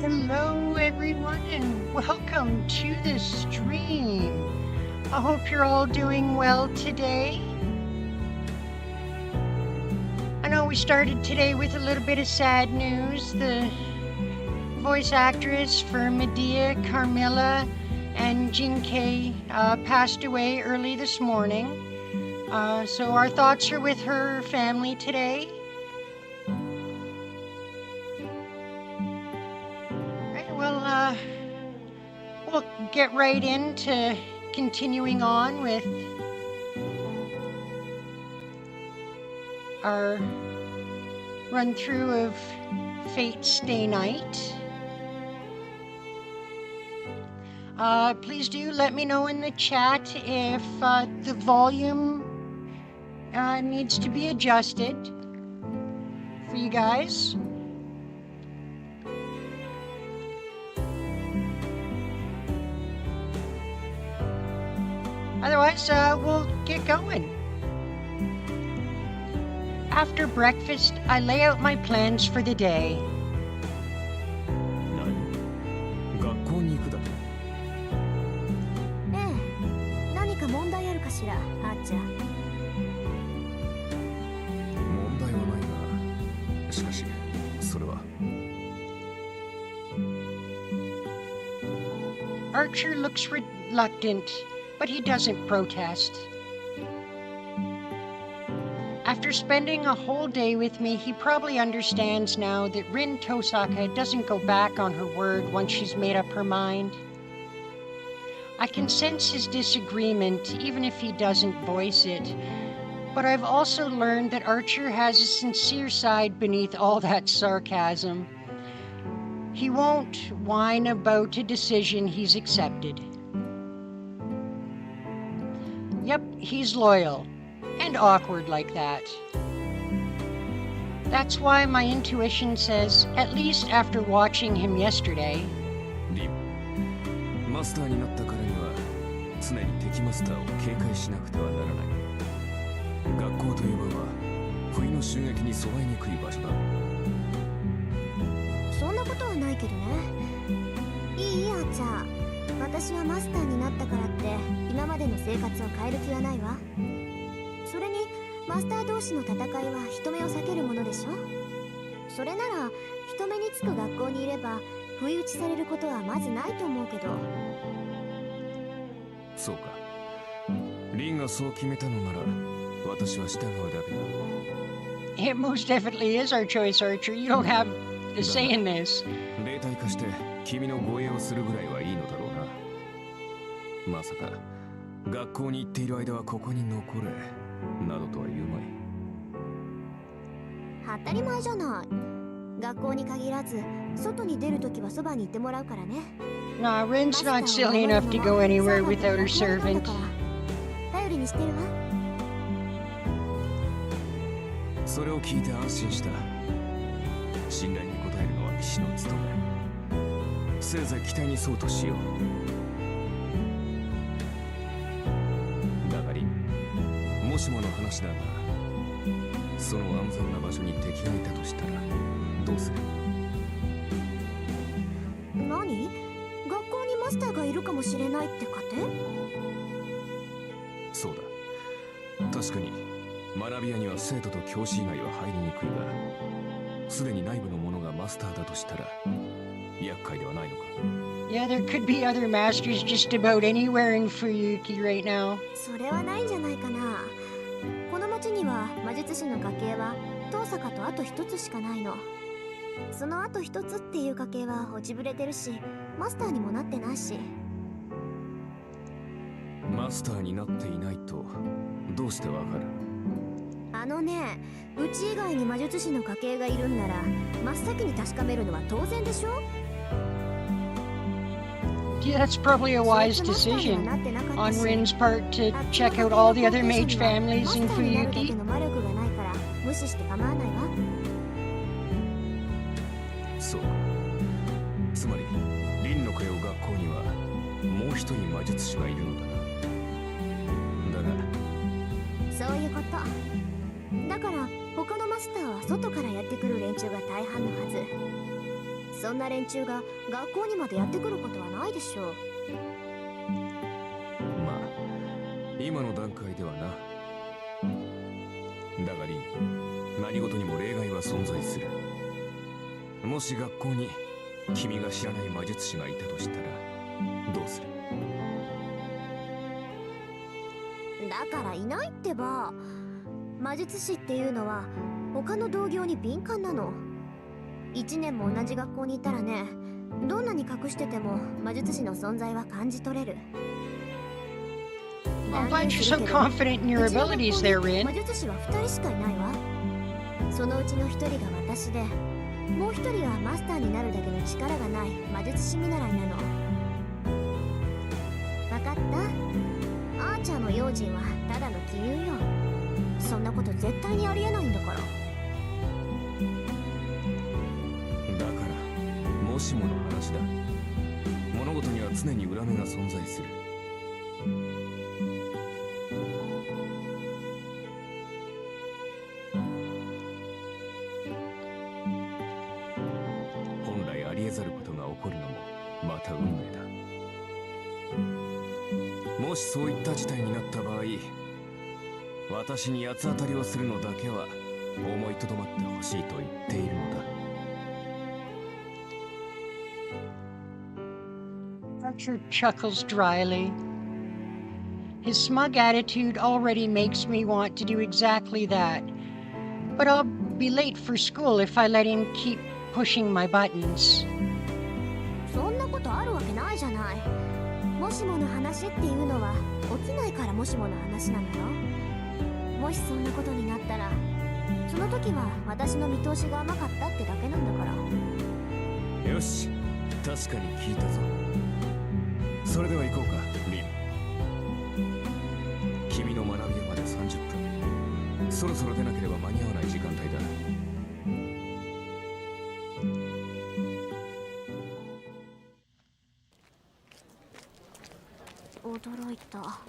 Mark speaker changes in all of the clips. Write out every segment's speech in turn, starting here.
Speaker 1: Hello, everyone, and welcome to the stream. I hope you're all doing well today. I know we started today with a little bit of sad news. The voice actress for Medea, Carmilla, and Jinkei passed away early this morning. So our thoughts are with her family today. We'll get right into continuing on with our run-through of Fate's Stay Night. Please do let me know in the chat if the volume needs to be adjusted for you guys. Otherwise, we'll get going. After breakfast, I lay out my plans for the day. Archer looks reluctant, but he doesn't protest. After spending a whole day with me, he probably understands now that Rin Tosaka doesn't go back on her word once she's made up her mind. I can sense his disagreement, even if he doesn't voice it, but I've also learned that Archer has a sincere side beneath all that sarcasm. He won't whine about a decision he's accepted. Yep, he's loyal, and awkward like that. That's why my intuition says, at least after watching him yesterday,
Speaker 2: マスターになったからには常に敵マスターを警戒しなくてはならない。学校という場は不意の襲撃に備えにくい場所だ。
Speaker 3: そんなことはないけどね。いいあちゃん。私はマスターになったからって今までの生活を変える気はないわ。それにマスター同士の戦いは人目を避けるものでしょ。それなら人目につく学校にいれば不意打ちされることはまずないと思うけど。
Speaker 2: そうか。リンがそう決めたのなら私は従うだけだ。
Speaker 1: It most definitely is our choice, Archer. You don't have a say in this.
Speaker 2: 霊体化して君の護衛をするぐらいはいいのだろうな。まさか学校に行っている間はここに残れなどとは言うまい。
Speaker 3: 当たり前じゃない。学校に限らず外に出るときはそばにいてもらうからね。
Speaker 1: Nah, Rin's not silly enough to go anywhere without her servant.
Speaker 3: 頼りにしてるわ。
Speaker 2: それを聞いて安心した。信頼に応えるのは騎士の務め。せいぜい期待に沿うとしよう。だがリン、もしもの話だが、その安全な場所に敵がいたとしたらどうする？
Speaker 3: 何？学校にマスターがいるかもしれないって仮定？
Speaker 2: そうだ。確かに学び屋には生徒と教師以外は入りにくいが、すでに内部の者がマスターだとしたら厄介ではないのか。
Speaker 1: Yeah, there could be other masters just about anywhere in Fuyuki right now.
Speaker 3: それはないんじゃないかな。この町には魔術師の家系は遠坂とあと一つしかないの。そのあと一つっていう家系は落ちぶれてるし、マスターにもなってないし。
Speaker 2: マスターになっていないとどうしてわかる？
Speaker 3: あのね、うち以外に魔術師の家系がいるんなら真っ先に確かめるのは当然でしょ。
Speaker 1: Yeah, that's probably a wise decision on Rin's part to check out all the other mage families in Fuyuki.
Speaker 2: そうか。つまり、リンの通う学校にはもう一人魔術師がいるのだな。だが、
Speaker 3: そういうこと。だから他のマスターは外からやってくる連中が大半のはず。そんな連中が学校にまでやってくることはないでしょう。
Speaker 2: まあ今の段階ではな。だがリン、何事にも例外は存在する。もし学校に君が知らない魔術師がいたとしたらどうする？
Speaker 3: だからいないってば。魔術師っていうのは他の同業に敏感なの。1年も同じ学校にいたらね、どんなに隠してても魔術師の存在は感じ取れる。
Speaker 1: I'm glad you're so confident in your abilities there, Rin.
Speaker 3: 魔術師は2人しかいないわ。そのうちの1人が私で、もう1人はマスターになるだけの力がない魔術師見習いなの。分かった？アーチャーの用心はただの杞憂よ。そんなこと絶対にありえないんだから。
Speaker 2: だからもしもの話だ。物事には常に裏目が存在する。本来ありえざることが起こるのもまた運命だ。もしそういった事態になった場合、私に八つ当たりをするのだけは思いとどまってほしいと言っているのだ。
Speaker 1: Archer chuckles dryly. His smug attitude already makes me want to do exactly that. But I'll be late for school if I let him keep pushing my buttons.
Speaker 3: そんなことあるわけないじゃない。もしもの話っていうのは起きないからもしもの話なのよ。もしそんなことになったら、その時は私の見通しが甘かったってだけなんだから。
Speaker 2: よし、確かに聞いたぞ。それでは行こうか、リン。君の学びまで30分。そろそろ出なければ間に合わない時間帯だ。
Speaker 3: 驚いた。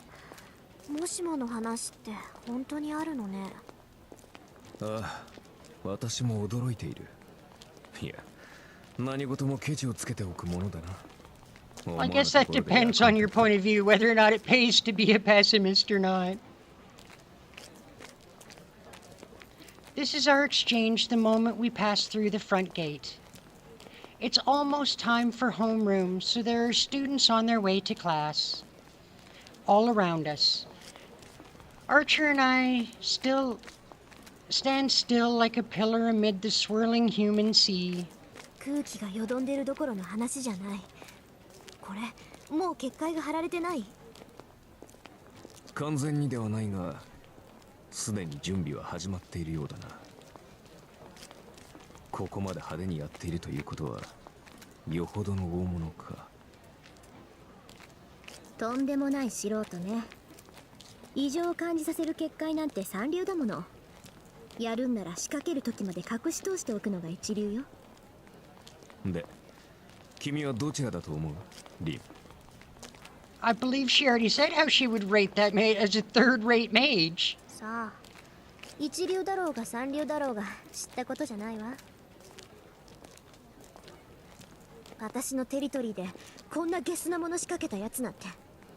Speaker 3: もしもの話って本当にあるのね。
Speaker 2: ああ、私も驚いている。いや、何事もケチをつけておくものだな。
Speaker 1: I guess that depends on your point of view, whether or not it pays to be a pessimist or not. This is our exchange the moment we pass through the front gate. It's almost time for homeroom, so there are students on their way to class. All around us. Archer and I stand still like a pillar amid the swirling human sea.
Speaker 3: 空気がよどんでるどころの話じゃない。これ、もう結界が張られてない？
Speaker 2: 完全にではないが、すでに準備は始まっているようだな。ここまで派手にやっているということは、よほどの大物か。
Speaker 3: とんでもない素人ね。異常を感じさせる結界なんて三流だもの。やるんなら仕掛ける時まで隠し通しておくのが一流よ。
Speaker 2: で、君はどちらだと思う？リン。
Speaker 1: I believe she already said how she would rate that maid as a third-rate mage.
Speaker 3: さあ、一流だろうが三流だろうが知ったことじゃないわ。私のテリトリーでこんなゲスなもの仕掛けたやつなんて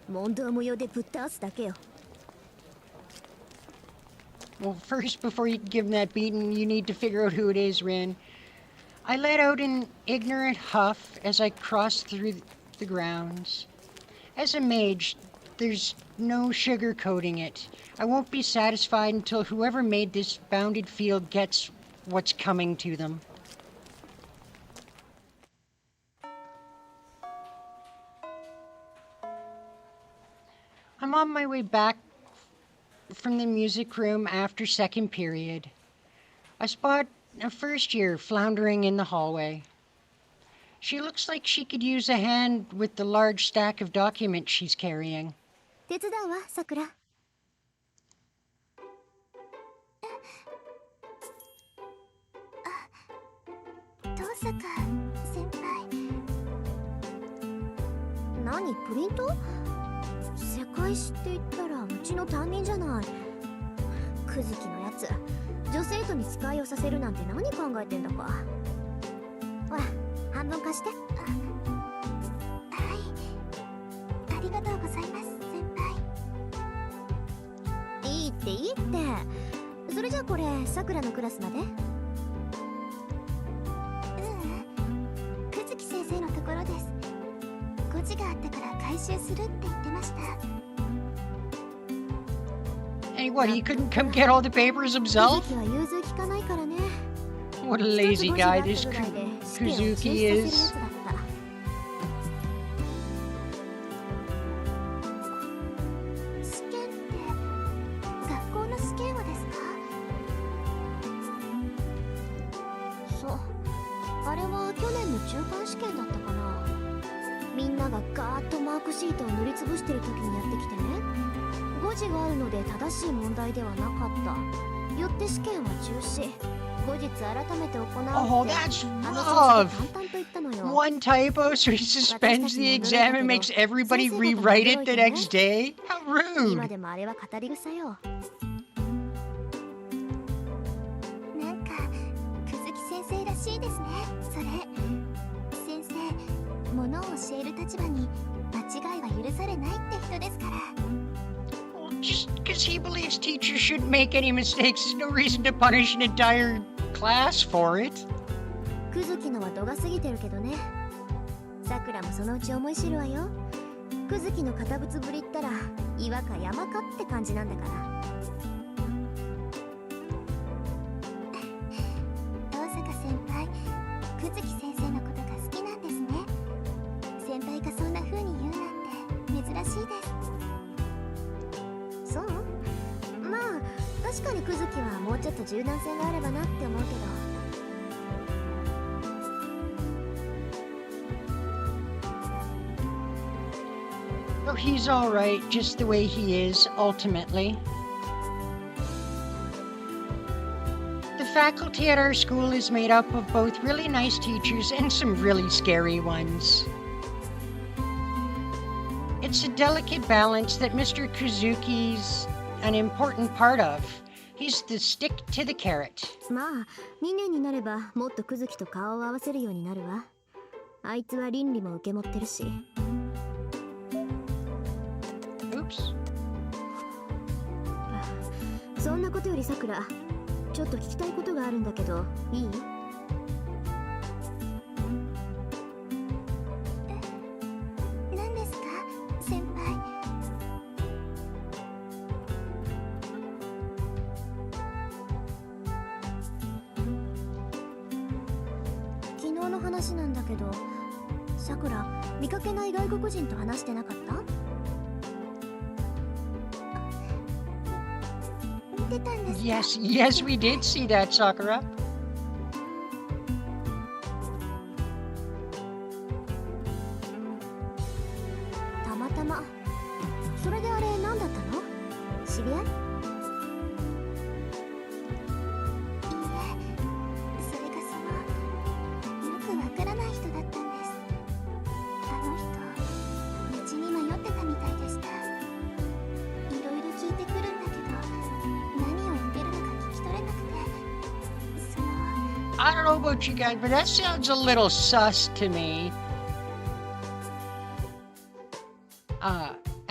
Speaker 3: 問答無用でぶっ倒すだけよ。
Speaker 1: Well, first, before you can give him that beating, you need to figure out who it is, Rin. I let out an ignorant huff as I crossed through the grounds. As a mage, there's no sugarcoating it. I won't be satisfied until whoever made this bounded field gets what's coming to them. I'm on my way back from the music room after second period. I spot a first year floundering in the hallway. She looks like she could use a hand with the large stack of documents she's carrying.
Speaker 3: 手伝うわ、さくら。登坂先輩。何、プリント？世界史って言ったらうちの担任じゃない。クズキのやつ、女生徒に使いをさせるなんて何考えてんだか。ほら、半分貸して。はい、ありがとうございます先輩。いいっていいって。それじゃあこれさくらのクラスまで？
Speaker 4: 久月先生のところです。誤字があったから回収するって言ってました。
Speaker 1: Hey, what, he couldn't come get all the papers himself?
Speaker 3: 久月は融通きかないからね。
Speaker 1: What a lazy guy this Kuzuki is.
Speaker 4: 試験って学校の試験をですか？
Speaker 3: そう、あれは去年の中間試験だったかな。みんながガーッとマークシートを塗りつぶしてる時にやってきてね、誤字があるので正しい問題ではなかった。よって試験は中止。後日改めて行うって。
Speaker 1: Oh, that's
Speaker 3: あの
Speaker 1: rough.
Speaker 3: 先生淡々と言ったのよ。
Speaker 1: One typo, so he suspends the exam and makes everybody rewrite it the next day? How
Speaker 3: 今
Speaker 1: rude.
Speaker 3: でもあれは語り草よ。
Speaker 4: なんか久月先生らしいですね。それ先生、物を教える立場に間違いは許されないって人ですから。
Speaker 1: Well, just because he believes teachers shouldn't make any mistakes is no reason to punish an entire class for it.
Speaker 3: クズキのは度が過ぎてるけどね。さくらもそのうち思い知るわよ。クズキの堅物ぶりったら岩か山かって感じなんだから。
Speaker 4: 大坂先輩、久月先生のことが好きなんですね。先輩がそんな風に言うなんて珍しいです。
Speaker 3: そう？まあ確かにクズキはもうちょっと柔軟性があればなって思うけど。
Speaker 1: Oh, he's alright, just the way he is, ultimately. The faculty at our school is made up of both really nice teachers and some really scary ones. It's a delicate balance that Mr. Kuzuki's an important part of. He's the stick to the carrot.
Speaker 3: まあ2年になればもっとクズキと顔を合わせるようになるわ。あいつは倫理も受け持ってるし。
Speaker 1: Oops.
Speaker 3: そんなことよりさくら、ちょっと聞きたいことがあるんだけどいい？
Speaker 4: 何ですか先輩。
Speaker 3: 昨日の話なんだけど、さくら見かけない外国人と話してなかった？
Speaker 4: 見てたんですか？
Speaker 1: Yes, we did see that, Sakura.
Speaker 3: たまたま。それであれ何だったの？知り合い？
Speaker 4: いいえ、それがよくわからない人だったんです。あの人、道に迷ってたみたいでした。いろいろ聞いてくるんだけど、何を言ってるのか聞き取れなくて、
Speaker 1: I don't know about you guys, but that sounds a little sus to me.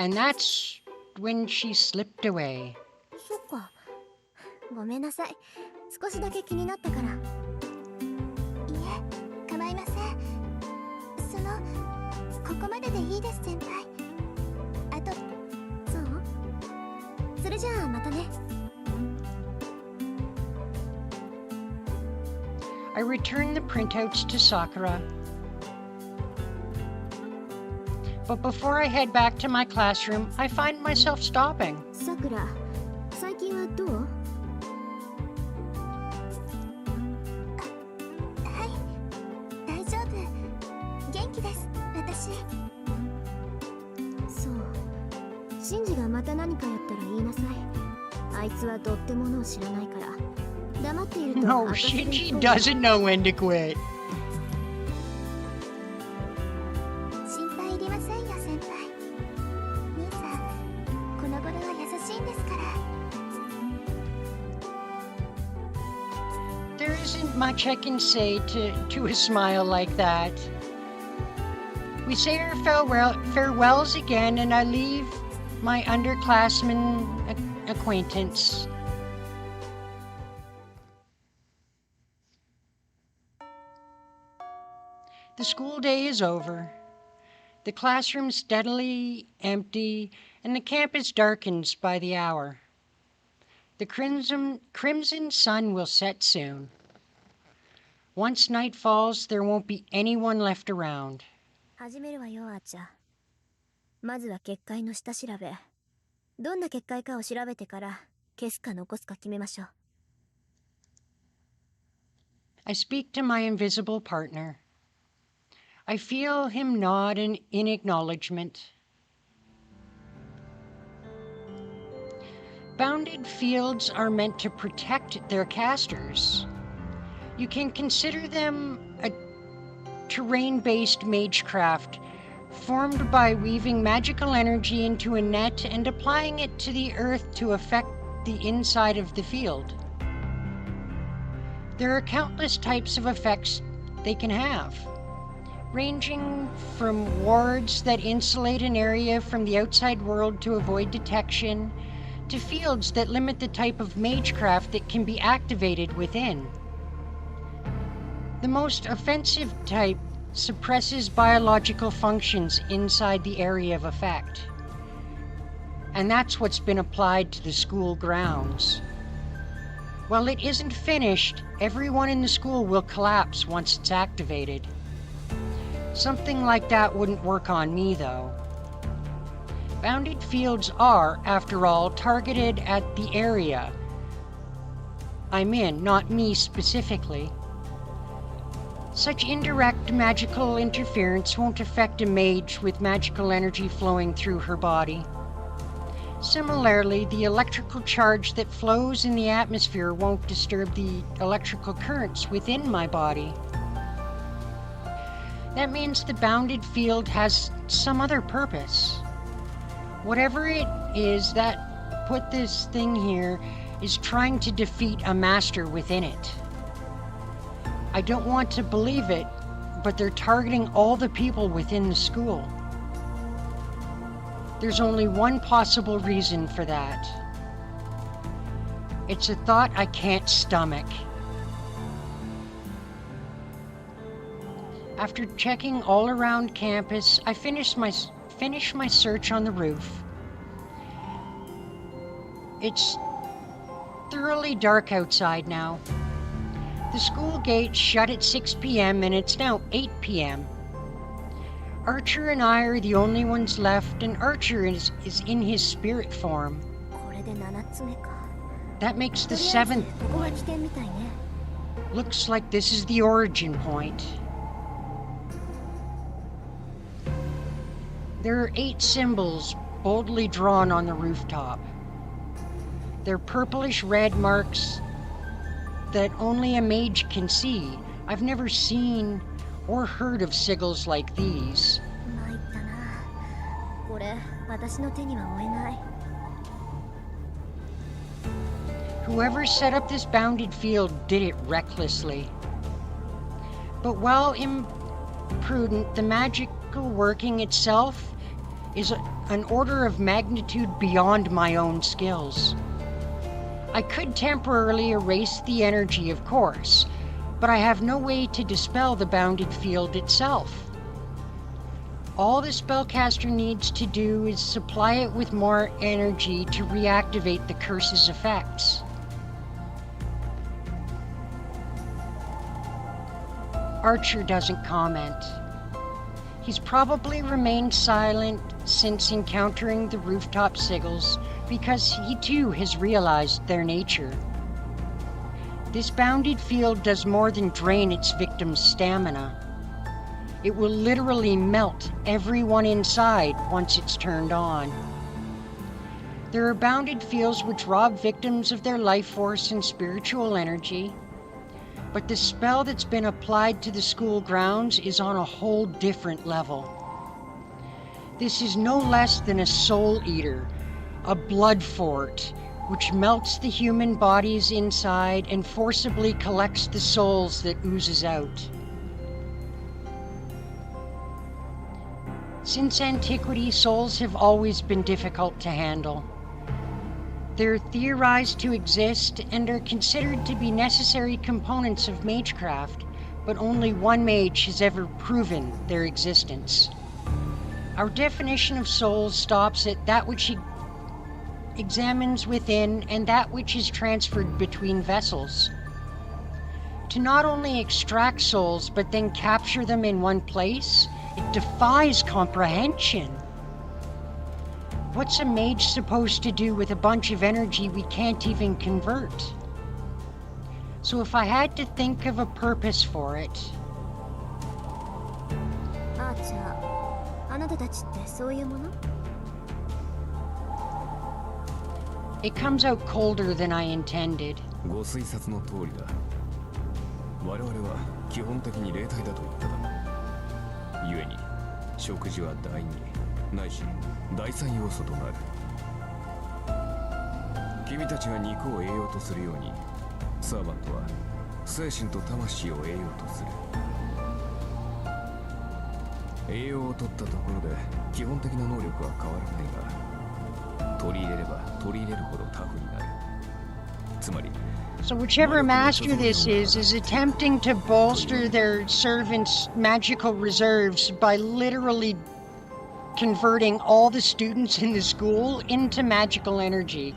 Speaker 1: And that's when she slipped away.
Speaker 3: そっか。ごめんなさい。少しだけ気になったから。
Speaker 4: いえ、構いません。ここまででいいです先輩。あと、
Speaker 3: そう？それじゃあまたね。
Speaker 1: I returned the printouts to Sakura. But before I head back to my classroom, I find myself stopping.
Speaker 3: さくら、最近はどう？
Speaker 4: はい、大丈夫。元気です、私。
Speaker 3: そう。シンジがまた何かやったら言いなさい。あいつはどってものを知らないから。黙っていると
Speaker 1: No,
Speaker 3: 赤すり
Speaker 1: Shinji
Speaker 3: っぽい。
Speaker 1: doesn't know when to quit.
Speaker 4: 心配いりませんよ先輩。兄さん、この頃は優しいんですから。
Speaker 1: There is isn't much I can say to a smile like that. We say our farewells again, and I leave my underclassman acquaintance. The school day is over. The classroom steadily empty, and the campus darkens by the hour. The crimson sun will set soon. Once night falls, there won't be anyone left around.
Speaker 3: 始めるわよ、あーちゃん。まずは結界の下調べ。どんな結界かを調べてから消すか残すか決めましょう。
Speaker 1: I speak to my invisible partner. I feel him nod in acknowledgement. Bounded fields are meant to protect their casters. You can consider them a terrain-based magecraft formed by weaving magical energy into a net and applying it to the earth to affect the inside of the field. There are countless types of effects they can have, ranging from wards that insulate an area from the outside world to avoid detection, to fields that limit the type of magecraft that can be activated within. The most offensive type suppresses biological functions inside the area of effect. And that's what's been applied to the school grounds. While it isn't finished, everyone in the school will collapse once it's activated. Something like that wouldn't work on me, though. Bounded fields are, after all, targeted at the area I'm in, not me specifically. Such indirect magical interference won't affect a mage with magical energy flowing through her body. Similarly, the electrical charge that flows in the atmosphere won't disturb the electrical currents within my body. That means the bounded field has some other purpose. Whatever it is that put this thing here is trying to defeat a master within it. I don't want to believe it, but they're targeting all the people within the school. There's only one possible reason for that. It's a thought I can't stomach. After checking all around campus, I finish my search on the roof. It's thoroughly dark outside now. The school gates shut at 6 p.m. and it's now 8 p.m. Archer and I are the only ones left, and Archer is in his spirit form.
Speaker 3: これで7つ目か。
Speaker 1: That makes the
Speaker 3: とりあえず
Speaker 1: 7th.
Speaker 3: ここが起点みたいね。
Speaker 1: Looks like this is the origin point. There are 8 symbols boldly drawn on the rooftop. They're purplish red marks that only a mage can see. I've never seen or heard of sigils like these.
Speaker 3: 参ったな。これ私の手には負えない。
Speaker 1: Whoever set up this bounded field did it recklessly. But while imprudent, the magical working itself is an order of magnitude beyond my own skills. I could temporarily erase the energy, of course, but I have no way to dispel the bounded field itself. All the spellcaster needs to do is supply it with more energy to reactivate the curse's effects. Archer doesn't comment. He's probably remained silent since encountering the rooftop sigils, because he too has realized their nature. This bounded field does more than drain its victim's stamina. It will literally melt everyone inside once it's turned on. There are bounded fields which rob victims of their life force and spiritual energy, but the spell that's been applied to the school grounds is on a whole different level. This is no less than a soul eater, a blood fort, which melts the human body's inside and forcibly collects the souls that oozes out. Since antiquity, souls have always been difficult to handle. They're theorized to exist and are considered to be necessary components of magecraft, but only one mage has ever proven their existence. Our definition of souls stops at that which he examines within and that which is transferred between vessels. To not only extract souls but then capture them in one place, it defies comprehension. What's a mage supposed to do with a bunch of energy we can't even convert? So if I had to think of a purpose for it,
Speaker 3: アーチャー、あなたたちってそういうもの？
Speaker 1: it comes out colder than I intended.
Speaker 2: ご推察の通りだ。我々は基本的に霊体だと言っただ。故に食事は第二ないし第三要素となる。君たちが肉を得ようとするように、サーバントは精神と魂を得ようとする。栄養を取ったところで基本的な能力は変わらないが、取り入れれば取り入れるほどタフになる。つまり
Speaker 1: So whichever master this is attempting to bolster their servants' magical reserves by literally converting all the students in the school into magical energy.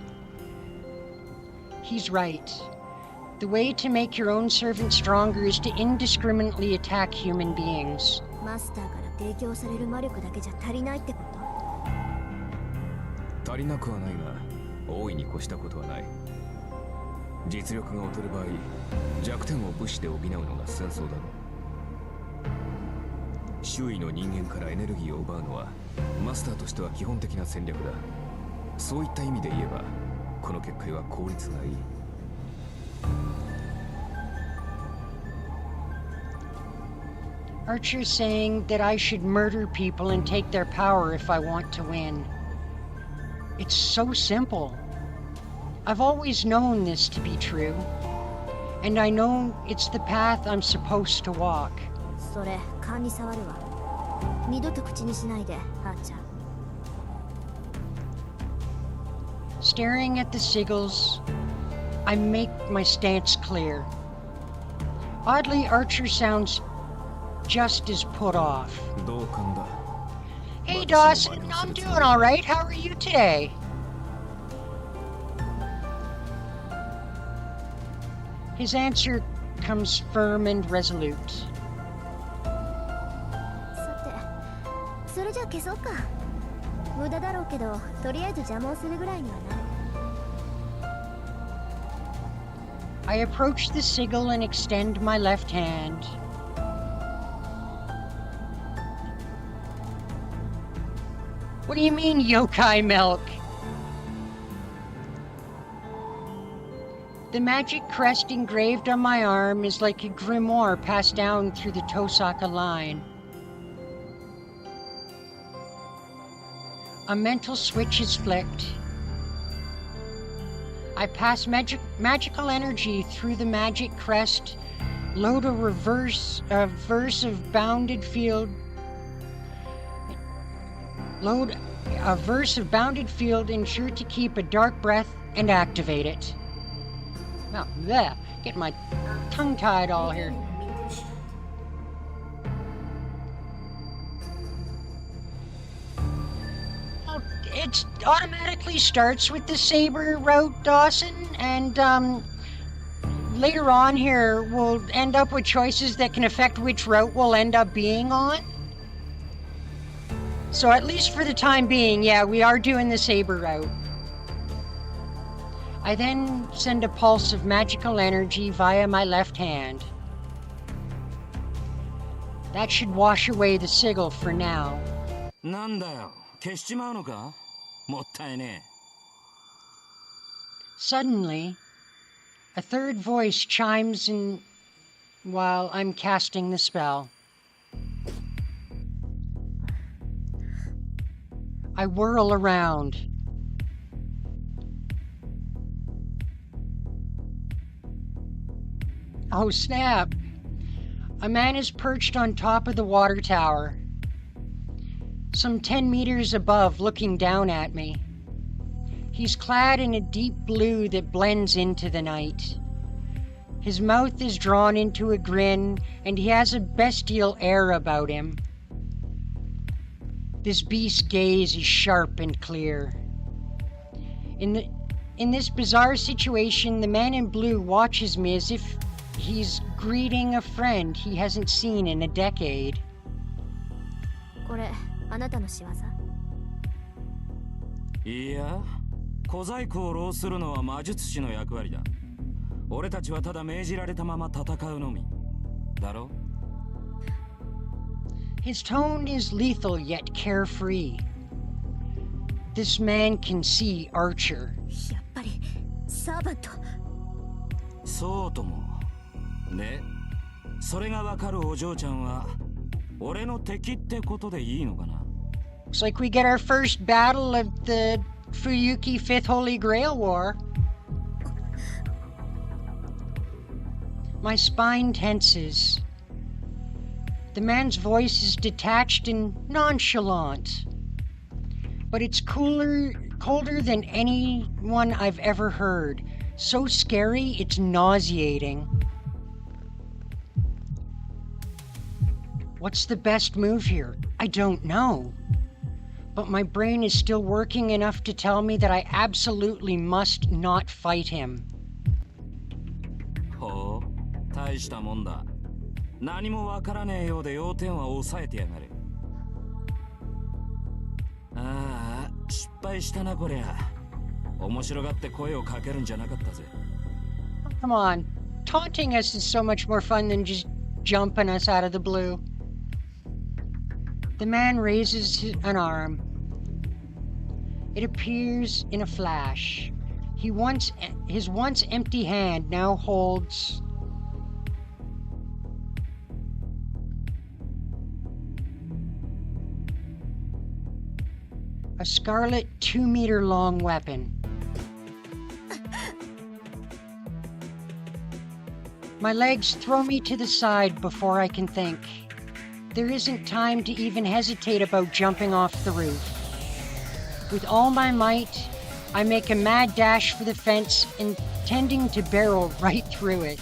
Speaker 1: He's right. The way to make your own servant stronger is to indiscriminately attack human beings.
Speaker 3: マスターから提供される魔力だけじゃ足りないってこと？
Speaker 2: 足りなくはないが、大いに越したことはない。実力が劣る場合、弱点を武士で補うのが戦争だろう。周囲の人間からエネルギーを奪うのはマスターとしては基本的な戦略だ。そういった意味で言えば、この結界は効率がいい。
Speaker 1: Archer's saying that I should murder people and take their power if I want to win. It's so simple. I've always known this to be true, and I know it's the path I'm supposed to walk.
Speaker 3: それ勘に触るわ。二度と口にしないで、あーちゃん。
Speaker 1: Staring at the sigils, I make my stance clear. Oddly, Archer sounds just as put off.
Speaker 2: 同感だ。
Speaker 1: Hey Dawson, I'm doing all right. How are you today? His answer comes firm and resolute.
Speaker 3: さて、それじゃ消そうか。無駄だろうけど、とりあえず邪魔をするぐらいにはなる。
Speaker 1: I approach the sigil and extend my left hand. What do you mean, yokai milk? The magic crest engraved on my arm is like a grimoire passed down through the Tosaka line. A mental switch is flicked. I pass magical energy through the magic crest, load a verse of bounded field ensure to keep a dark breath and activate it. Oh, bleh, get my tongue tied all here. Well, it automatically starts with the saber route, Dawson, and later on here we'll end up with choices that can affect which route we'll end up being on. So at least for the time being, yeah, we are doing the saber route. I then send a pulse of magical energy via my left hand. That should wash away the sigil for now.
Speaker 5: なんだよ、消しちまうのか？もったいねえ。
Speaker 1: Suddenly, a third voice chimes in while I'm casting the spell. I whirl around. Oh, snap! A man is perched on top of the water tower, some 10 meters above, looking down at me. He's clad in a deep blue that blends into the night. His mouth is drawn into a grin, and he has a bestial air about him. This beast's gaze is sharp and clear. In this bizarre situation, the man in blue watches me as if he's greeting a friend he hasn't seen in a decade.
Speaker 3: これあなたの仕業？
Speaker 5: いや、小細工を浪するのは魔術師の役割だ。俺たちはただ命じられたまま戦うのみ。だろ？
Speaker 1: His tone is lethal yet carefree. This man can see Archer.
Speaker 3: やっぱりサーバント。
Speaker 5: そうとも。で、それがわかるお嬢ちゃんは俺の敵ってことでいいのかな？
Speaker 1: Looks like we get our first battle of the Fuyuki Fifth Holy Grail War. My spine tenses. The man's voice is detached and nonchalant, but it's colder than anyone I've ever heard. So scary, it's nauseating. What's the best move here? I don't know. But my brain is still working enough to tell me that I absolutely must not fight him.
Speaker 5: ほう、大したもんだ。何もわからねえようで要点は抑えてやがる。ああ、失敗したなこりゃ。面白がって声をかけるんじゃなかったぜ。
Speaker 1: Come on, taunting us is so much more fun than just jumping us out of the blue. The man raises an arm. It appears in a flash. His once empty hand now holds a scarlet 2-meter-long weapon. My legs throw me to the side before I can think. There isn't time to even hesitate about jumping off the roof. With all my might, I make a mad dash for the fence, intending to barrel right through it.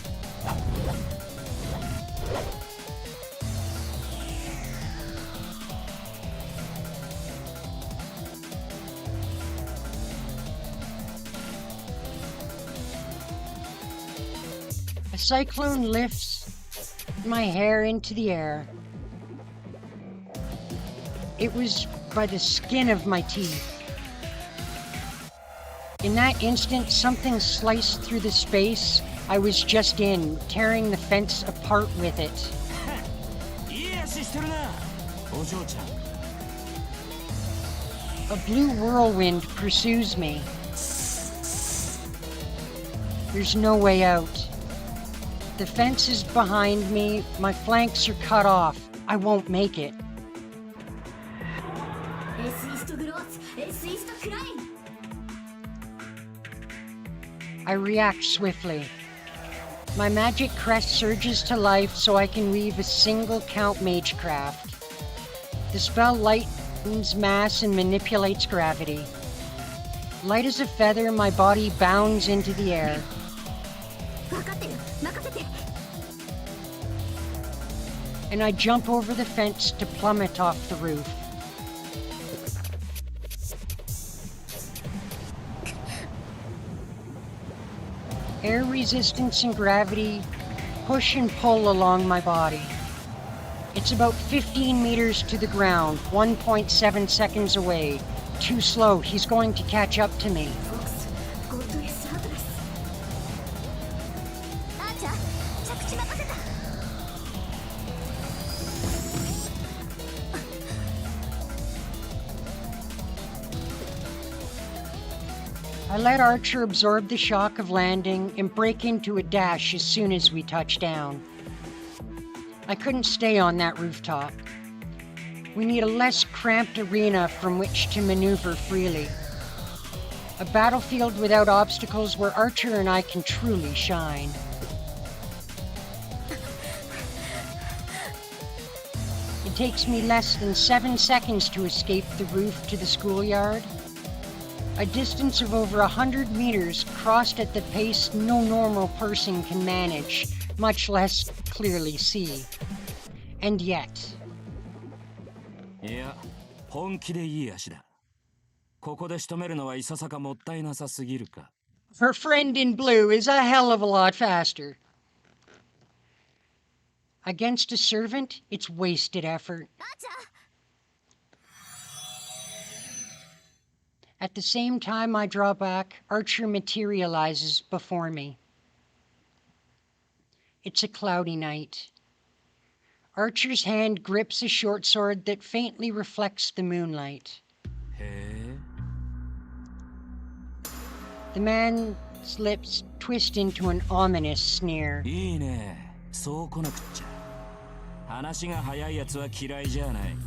Speaker 1: A cyclone lifts my hair into the air. It was by the skin of my teeth. In that instant, something sliced through the space I was just in, tearing the fence apart with it.
Speaker 5: いい足してるな、お嬢ちゃん。
Speaker 1: A blue whirlwind pursues me. There's no way out. The fence is behind me, my flanks are cut off. I won't make it. I react swiftly. My magic crest surges to life so I can weave a single count magecraft. The spell lightens mass and manipulates gravity. Light as a feather, my body bounds into the air. And I jump over the fence to plummet off the roof. Air resistance and gravity push and pull along my body. It's about 15 meters to the ground, 1.7 seconds away. Too slow, he's going to catch up to me. I let Archer absorb the shock of landing and break into a dash as soon as we touch down. I couldn't stay on that rooftop. We need a less cramped arena from which to maneuver freely. A battlefield without obstacles where Archer and I can truly shine. takes me less than 7 seconds to escape the roof to the schoolyard. A distance of over 100 meters crossed at the pace no normal person can manage, much less clearly see. And yet...
Speaker 5: いや、本気でいい足だ。ここで仕留めるのはいささかもったいなさすぎるか。
Speaker 1: Her friend in blue is a hell of a lot faster. Against a servant, it's wasted effort. At the same time I draw back, Archer materializes before me. It's a cloudy night. Archer's hand grips a short sword that faintly reflects the moonlight.
Speaker 5: へえ。
Speaker 1: The man's lips twist into an ominous sneer.
Speaker 5: いいね。そう来なくっちゃ。話が早いやつは嫌いじゃない。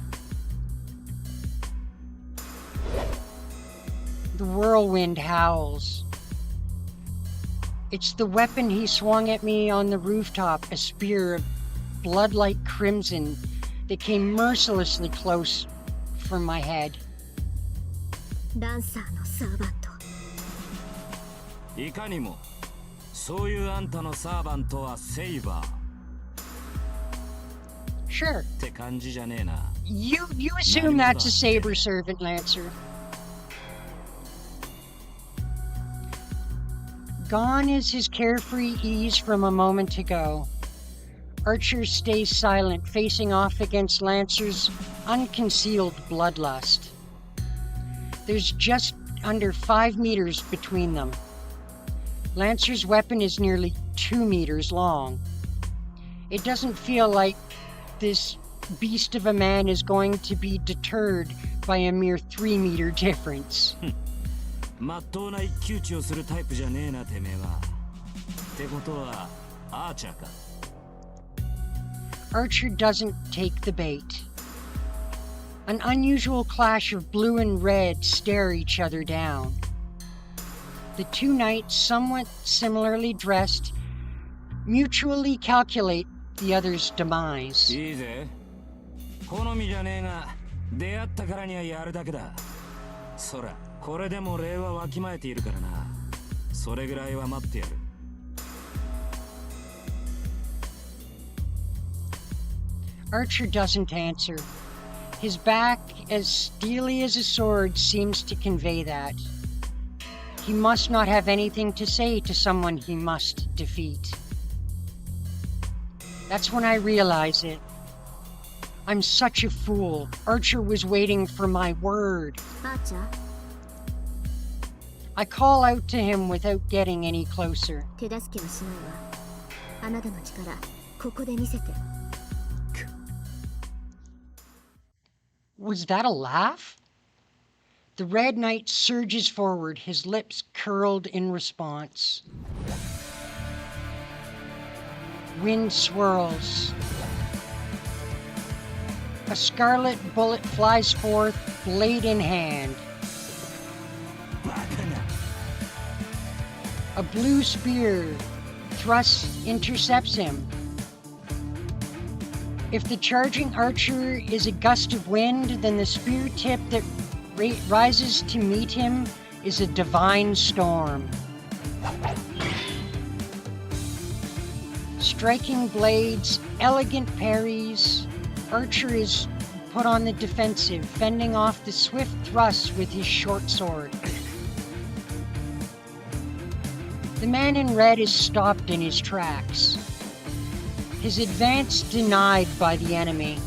Speaker 1: The whirlwind howls. It's the weapon he swung at me on the rooftop, a spear of blood-like crimson that came mercilessly close for my head.
Speaker 3: ランサーのサーバント。
Speaker 5: いかにも、そういうあんたのサーバントはセイバー。
Speaker 1: Sure.
Speaker 5: って感じじゃねえな。
Speaker 1: You assume that's a saber servant, Lancer. Gone is his carefree ease from a moment ago. Archer stays silent, facing off against Lancer's unconcealed bloodlust. There's just under 5 meters between them. Lancer's weapon is nearly 2 meters long. It doesn't feel like this beast of a man is going to be deterred by a mere 3-meter difference.
Speaker 5: まっとうな一騎打ちをするタイプじゃねえなてめえは。ってことはアーチャーか。
Speaker 1: Archer doesn't take the bait. An unusual clash of blue and red stare each other down. The two knights, somewhat similarly dressed, mutually calculate the other's demise.
Speaker 5: いいぜ。好みじゃねえが、出会ったからにはやるだけだ。そら、これでも礼はわきまえているからな。それぐらいは待ってやる。
Speaker 1: Archer doesn't answer. His back, as steely as a sword, seems to convey that. He must not have anything to say to someone he must defeat. That's when I realize it. I'm such a fool. Archer was waiting for my word.
Speaker 3: アーチャー、
Speaker 1: I call out to him without getting any closer.
Speaker 3: 手助けはしないわ。あなたの力、ここで見せて。
Speaker 1: Was that a laugh? The Red Knight surges forward, his lips curled in response. Wind swirls. A scarlet bullet flies forth, blade in hand. A blue spear thrust intercepts him. If the charging archer is a gust of wind, then the spear tip that rises to meet him is a divine storm. Striking blades, elegant parries, Archer is put on the defensive, fending off the swift thrusts with his short sword. The man in red is stopped in his tracks. His advance denied by the enemy.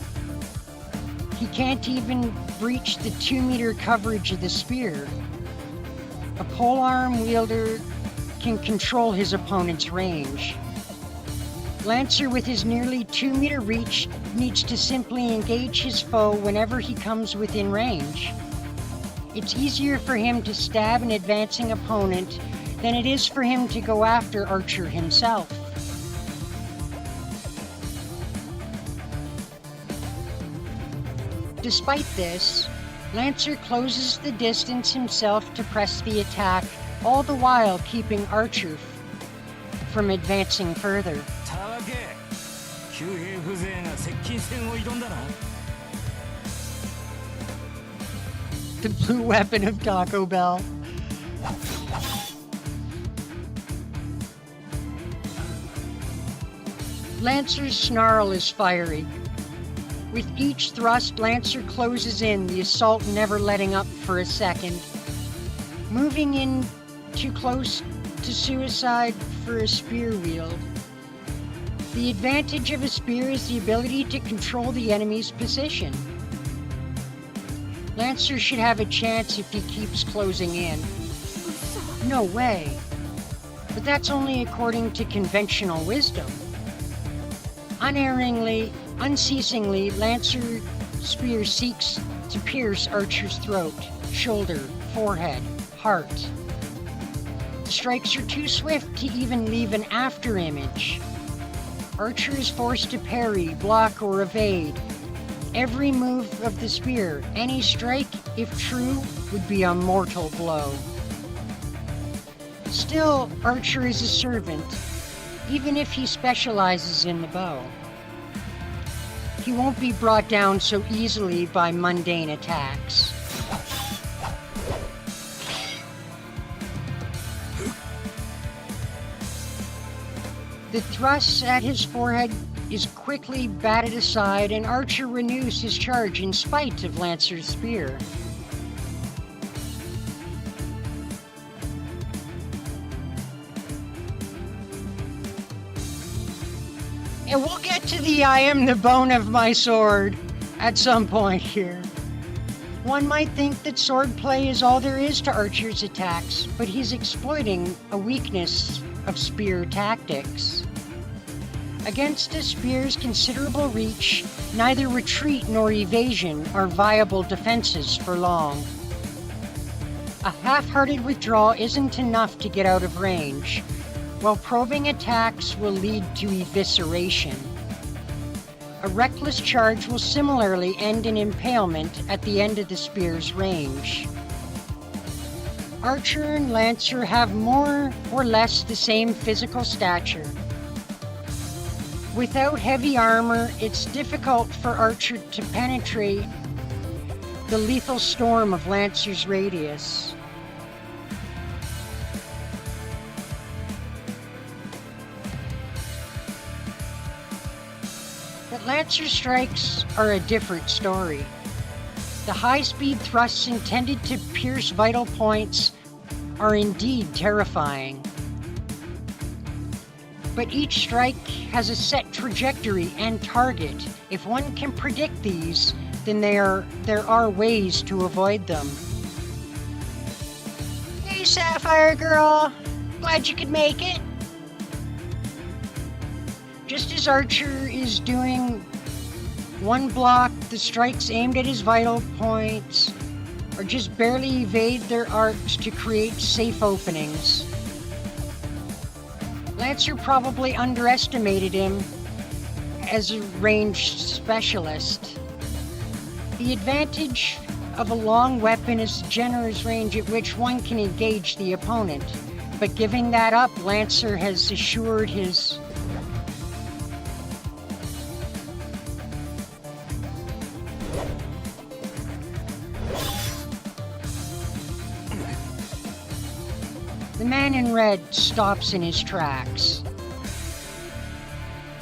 Speaker 1: He can't even breach the 2-meter coverage of the spear. A polearm wielder can control his opponent's range. Lancer, with his nearly 2-meter reach, needs to simply engage his foe whenever he comes within range. It's easier for him to stab an advancing opponent than it is for him to go after Archer himself. Despite this, Lancer closes the distance himself to press the attack, all the while keeping Archer from advancing further.
Speaker 5: たわけ、旧兵風情が接近戦を挑んだな。
Speaker 1: the blue weapon of Taco Bell. Lancer's snarl is fiery. With each thrust, Lancer closes in, the assault never letting up for a second. Moving in too close to suicide for a spear wield. The advantage of a spear is the ability to control the enemy's position. Lancer should have a chance if he keeps closing in. No way. But that's only according to conventional wisdom. Unerringly, unceasingly, Lancer's spear seeks to pierce Archer's throat, shoulder, forehead, heart. The strikes are too swift to even leave an after image. Archer is forced to parry, block, or evade. Every move of the spear, any strike, if true, would be a mortal blow. Still, Archer is a servant, even if he specializes in the bow. He won't be brought down so easily by mundane attacks. The thrust at his forehead is quickly batted aside, and Archer renews his charge in spite of Lancer's spear. And we'll get to the I am the bone of my sword at some point here. One might think that swordplay is all there is to Archer's attacks, but he's exploiting a weakness of spear tactics. Against a spear's considerable reach, neither retreat nor evasion are viable defenses for long. A half-hearted withdrawal isn't enough to get out of range, while probing attacks will lead to evisceration. A reckless charge will similarly end in impalement at the end of the spear's range. Archer and Lancer have more or less the same physical stature. Without heavy armor, it's difficult for Archer to penetrate the lethal storm of Lancer's radius. But Lancer's strikes are a different story. The high-speed thrusts intended to pierce vital points are indeed terrifying. But each strike has a set trajectory and target. If one can predict these, then there are ways to avoid them. Hey, Sapphire Girl! Glad you could make it! Just as Archer is doing one block, the strikes aimed at his vital points or just barely evade their arcs to create safe openings. Lancer probably underestimated him as a ranged specialist. The advantage of a long weapon is generous range at which one can engage the opponent, but giving that up, Lancer has assured his The man in red stops in his tracks.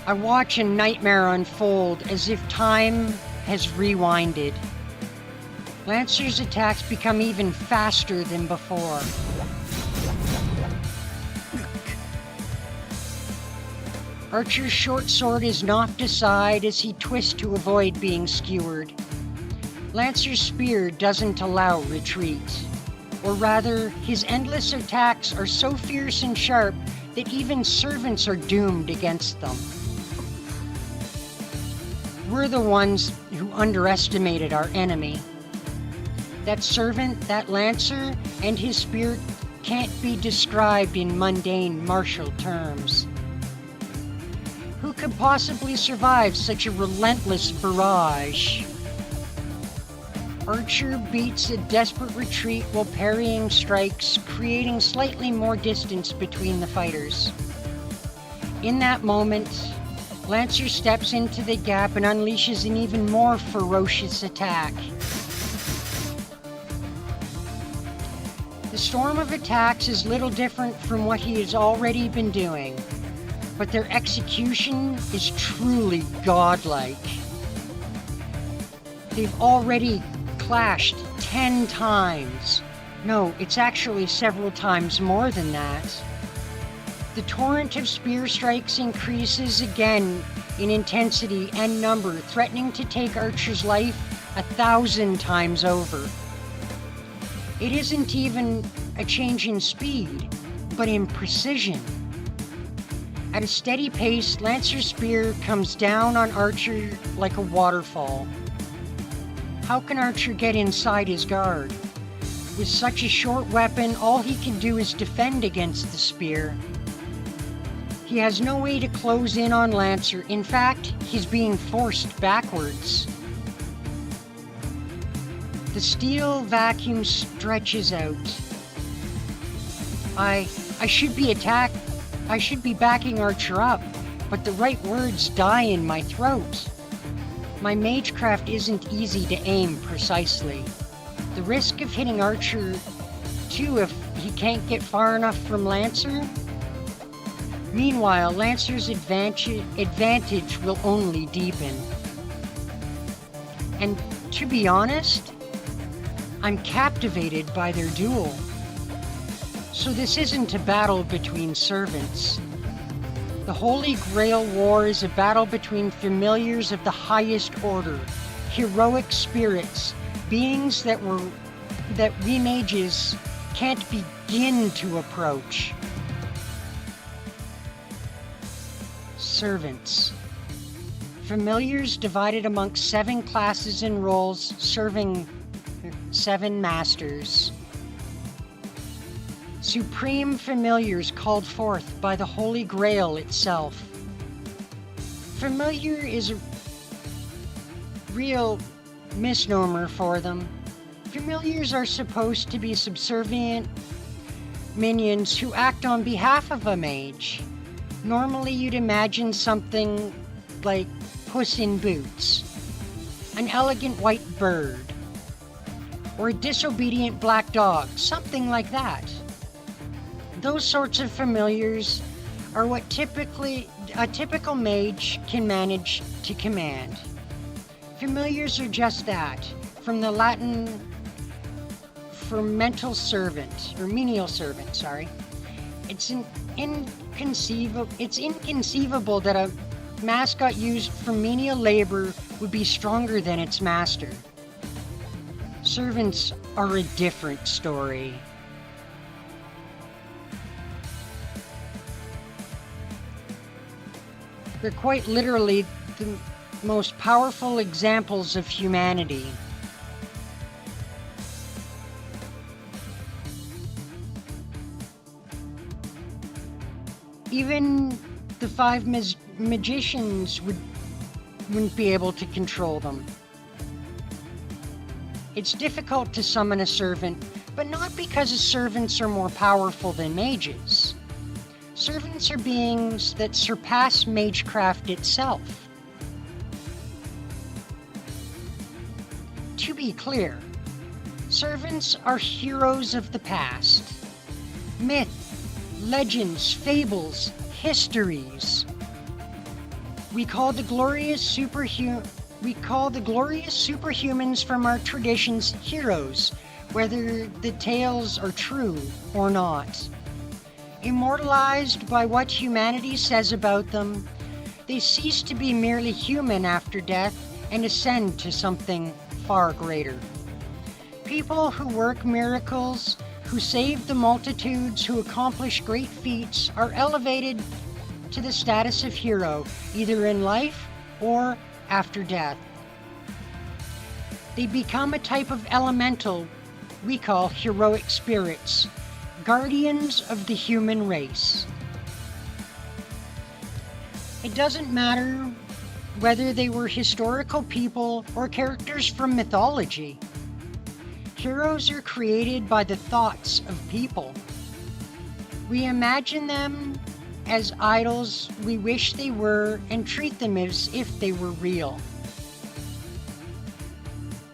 Speaker 1: I watch a nightmare unfold as if time has rewinded. Lancer's attacks become even faster than before. Archer's short sword is knocked aside as he twists to avoid being skewered. Lancer's spear doesn't allow retreat. Or rather, his endless attacks are so fierce and sharp that even servants are doomed against them. We're the ones who underestimated our enemy. That servant, that Lancer, and his spear can't be described in mundane martial terms. Who could possibly survive such a relentless barrage? Archer beats a desperate retreat while parrying strikes, creating slightly more distance between the fighters. In that moment, Lancer steps into the gap and unleashes an even more ferocious attack. storm of attacks is little different from what he has already been doing, but their execution is truly godlike. They've already clashed 10 times. No, it's actually several times more than that. The torrent of spear strikes increases again in intensity and number, threatening to take Archer's life 1,000 times over. It isn't even a change in speed, but in precision. At a steady pace, Lancer's spear comes down on Archer like a waterfall. How can Archer get inside his guard? With such a short weapon, all he can do is defend against the spear. He has no way to close in on Lancer. In fact, he's being forced backwards. The steel vacuum stretches out. I should be backing Archer up, but the right words die in my throat. My magecraft isn't easy to aim precisely. The risk of hitting Archer, too, if he can't get far enough from Lancer? Meanwhile, Lancer's advantage will only deepen. And to be honest, I'm captivated by their duel. So this isn't a battle between servants. The Holy Grail War is a battle between familiars of the highest order, heroic spirits, beings that we mages can't begin to approach. Servants. Familiars divided amongst 7 classes and roles, serving 7 masters. Supreme familiars called forth by the Holy Grail itself. Familiar is a real misnomer for them. Familiars are supposed to be subservient minions who act on behalf of a mage. Normally you'd imagine something like Puss in Boots, an elegant white bird, or a disobedient black dog, something like that. Those sorts of familiars are what a typical mage can manage to command. Familiars are just that, from the Latin for mental servant, or menial servant, sorry. It's inconceivable that a mascot used for menial labor would be stronger than its master. Servants are a different story. They're quite literally the most powerful examples of humanity. Even the 5 magicians wouldn't be able to control them. It's difficult to summon a servant, but not because servants are more powerful than mages. Servants are beings that surpass magecraft itself. To be clear, servants are heroes of the past. Myth, legends, fables, histories. We call the glorious superhumans from our traditions heroes, whether the tales are true or not. Immortalized by what humanity says about them, they cease to be merely human after death and ascend to something far greater. People who work miracles, who save the multitudes, who accomplish great feats, are elevated to the status of hero, either in life or after death. They become a type of elemental we call heroic spirits, guardians of the human race. It doesn't matter whether they were historical people or characters from mythology. Heroes are created by the thoughts of people. We imagine them as idols we wish they were and treat them as if they were real.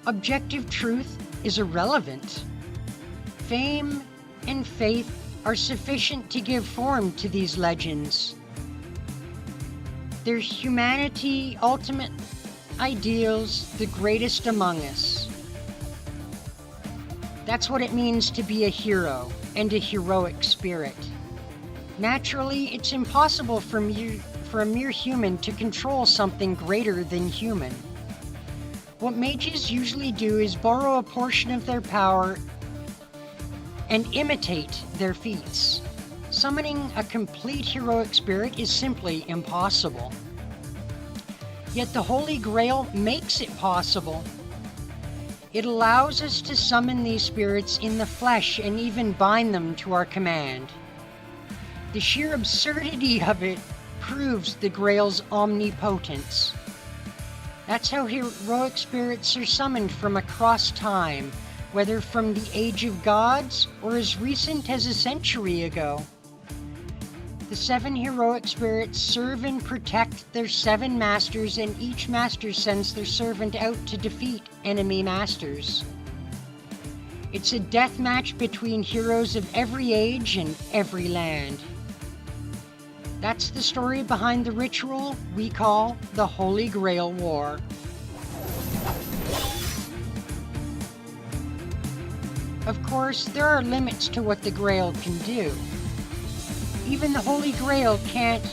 Speaker 1: Objective truth is irrelevant. Fame, and faith are sufficient to give form to these legends. Their humanity, ultimate ideals, the greatest among us. That's what it means to be a hero and a heroic spirit. Naturally, it's impossible for a mere human to control something greater than human. What mages usually do is borrow a portion of their power and imitate their feats. Summoning a complete heroic spirit is simply impossible. Yet the Holy Grail makes it possible. It allows us to summon these spirits in the flesh and even bind them to our command. The sheer absurdity of it proves the Grail's omnipotence. That's how heroic spirits are summoned from across time, whether from the Age of Gods or as recent as a century ago. The 7 heroic spirits serve and protect their 7 masters, and each master sends their servant out to defeat enemy masters. It's a death match between heroes of every age and every land. That's the story behind the ritual we call the Holy Grail War. Of course, there are limits to what the Grail can do. Even the Holy Grail can't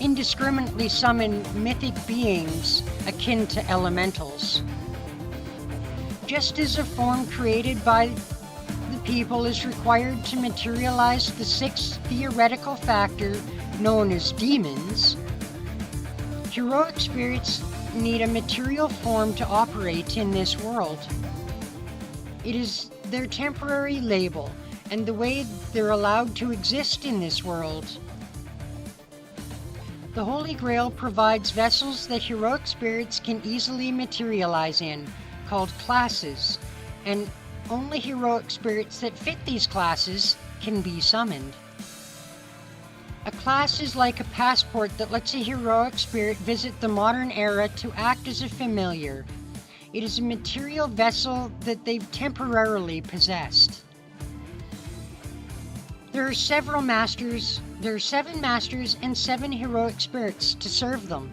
Speaker 1: indiscriminately summon mythic beings akin to elementals. Just as a form created by the people is required to materialize the 6th theoretical factor known as demons, heroic spirits need a material form to operate in this world. It is their temporary label and the way they're allowed to exist in this world. The Holy Grail provides vessels that heroic spirits can easily materialize in, called classes, and only heroic spirits that fit these classes can be summoned. A class is like a passport that lets a heroic spirit visit the modern era to act as a familiar. It is a material vessel that they've temporarily possessed. There are 7 masters and 7 heroic spirits to serve them.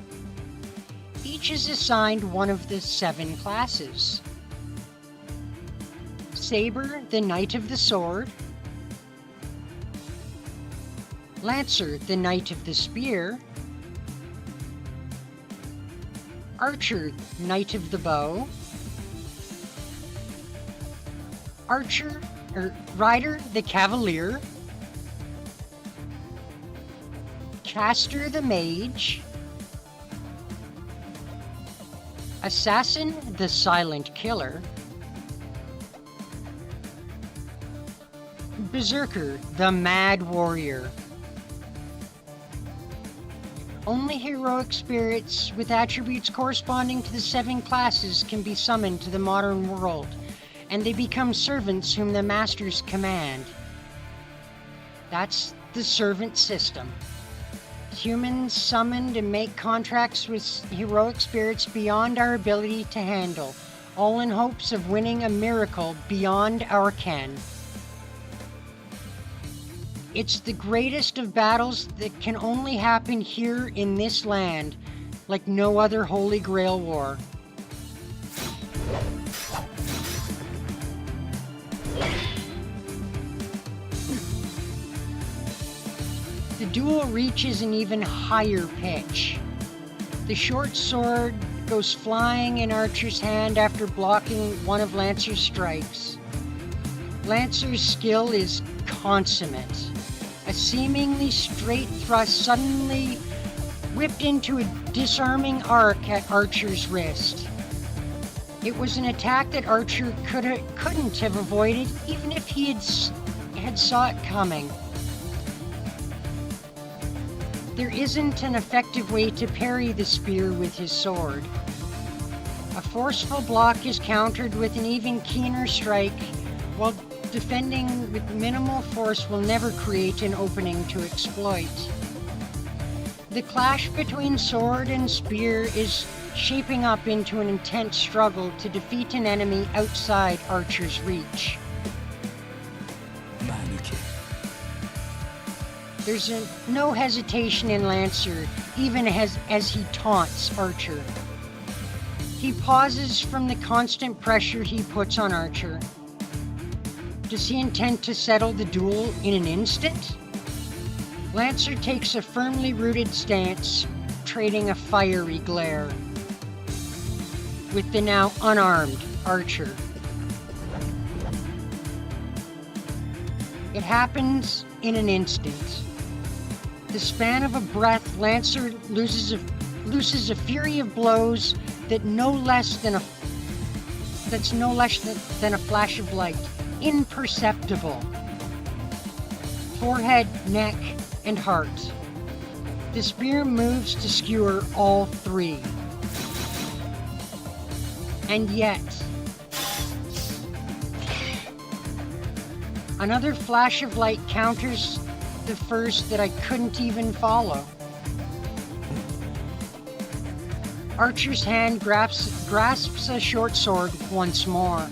Speaker 1: Each is assigned one of the 7 classes. Saber, the Knight of the Sword. Lancer, the Knight of the Spear. Archer, Knight of the Bow. Rider, the Cavalier. Caster, the Mage. Assassin, the Silent Killer. Berserker, the Mad Warrior. Only heroic spirits with attributes corresponding to the 7 classes can be summoned to the modern world, and they become servants whom the masters command. That's the servant system. Humans summoned and make contracts with heroic spirits beyond our ability to handle, all in hopes of winning a miracle beyond our ken. It's the greatest of battles that can only happen here in this land, like no other Holy Grail war. The duel reaches an even higher pitch. The short sword goes flying in Archer's hand after blocking one of Lancer's strikes. Lancer's skill is consummate. A seemingly straight thrust suddenly whipped into a disarming arc at Archer's wrist. It was an attack that Archer couldn't have avoided even if he had saw it coming. There isn't an effective way to parry the spear with his sword. A forceful block is countered with an even keener strike, while defending with minimal force will never create an opening to exploit. The clash between sword and spear is shaping up into an intense struggle to defeat an enemy outside Archer's reach. There's no hesitation in Lancer, even as he taunts Archer. He pauses from the constant pressure he puts on Archer. Does he intend to settle the duel in an instant? Lancer takes a firmly rooted stance, trading a fiery glare with the now unarmed Archer. It happens in an instant. The span of a breath, Lancer loses a fury of blows that's no less than a flash of light, imperceptible. Forehead, neck, and heart. The spear moves to skewer all three. And yet, another flash of light counters the first that I couldn't even follow. Archer's hand grasps a short sword once more.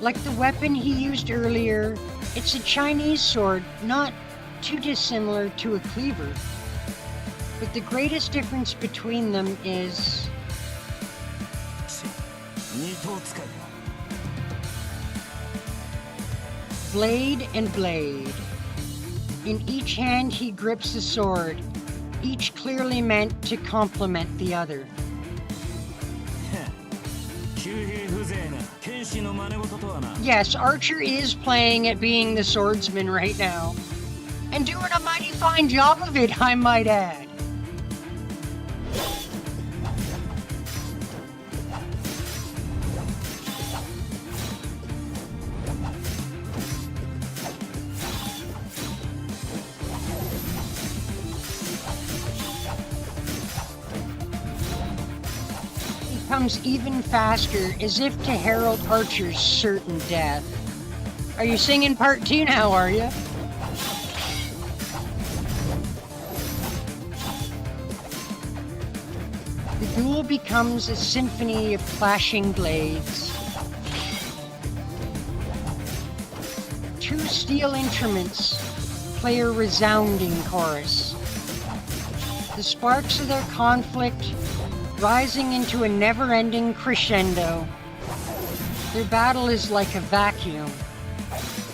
Speaker 1: Like the weapon he used earlier, it's a Chinese sword, not too dissimilar to a cleaver. But the greatest difference between them is... blade and blade. In each hand he grips a sword, each clearly meant to complement the other. Yes, Archer is playing at being the swordsman right now. And doing a mighty fine job of it, I might add. Comes even faster, as if to herald Archer's certain death. Are you singing part 2 now, are you? The duel becomes a symphony of clashing blades. Two steel instruments play a resounding chorus. The sparks of their conflict rising into a never-ending crescendo. Their battle is like a vacuum.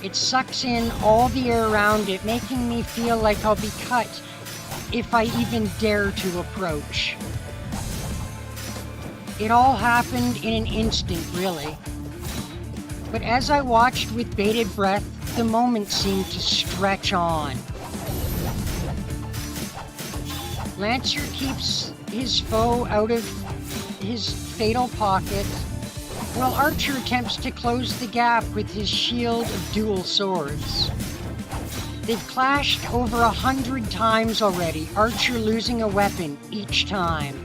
Speaker 1: It sucks in all the air around it, making me feel like I'll be cut if I even dare to approach. It all happened in an instant, really. But as I watched with bated breath, the moment seemed to stretch on. Lancer keeps his foe out of his fatal pocket, while Archer attempts to close the gap with his shield of dual swords. They've clashed over 100 times already, Archer losing a weapon each time.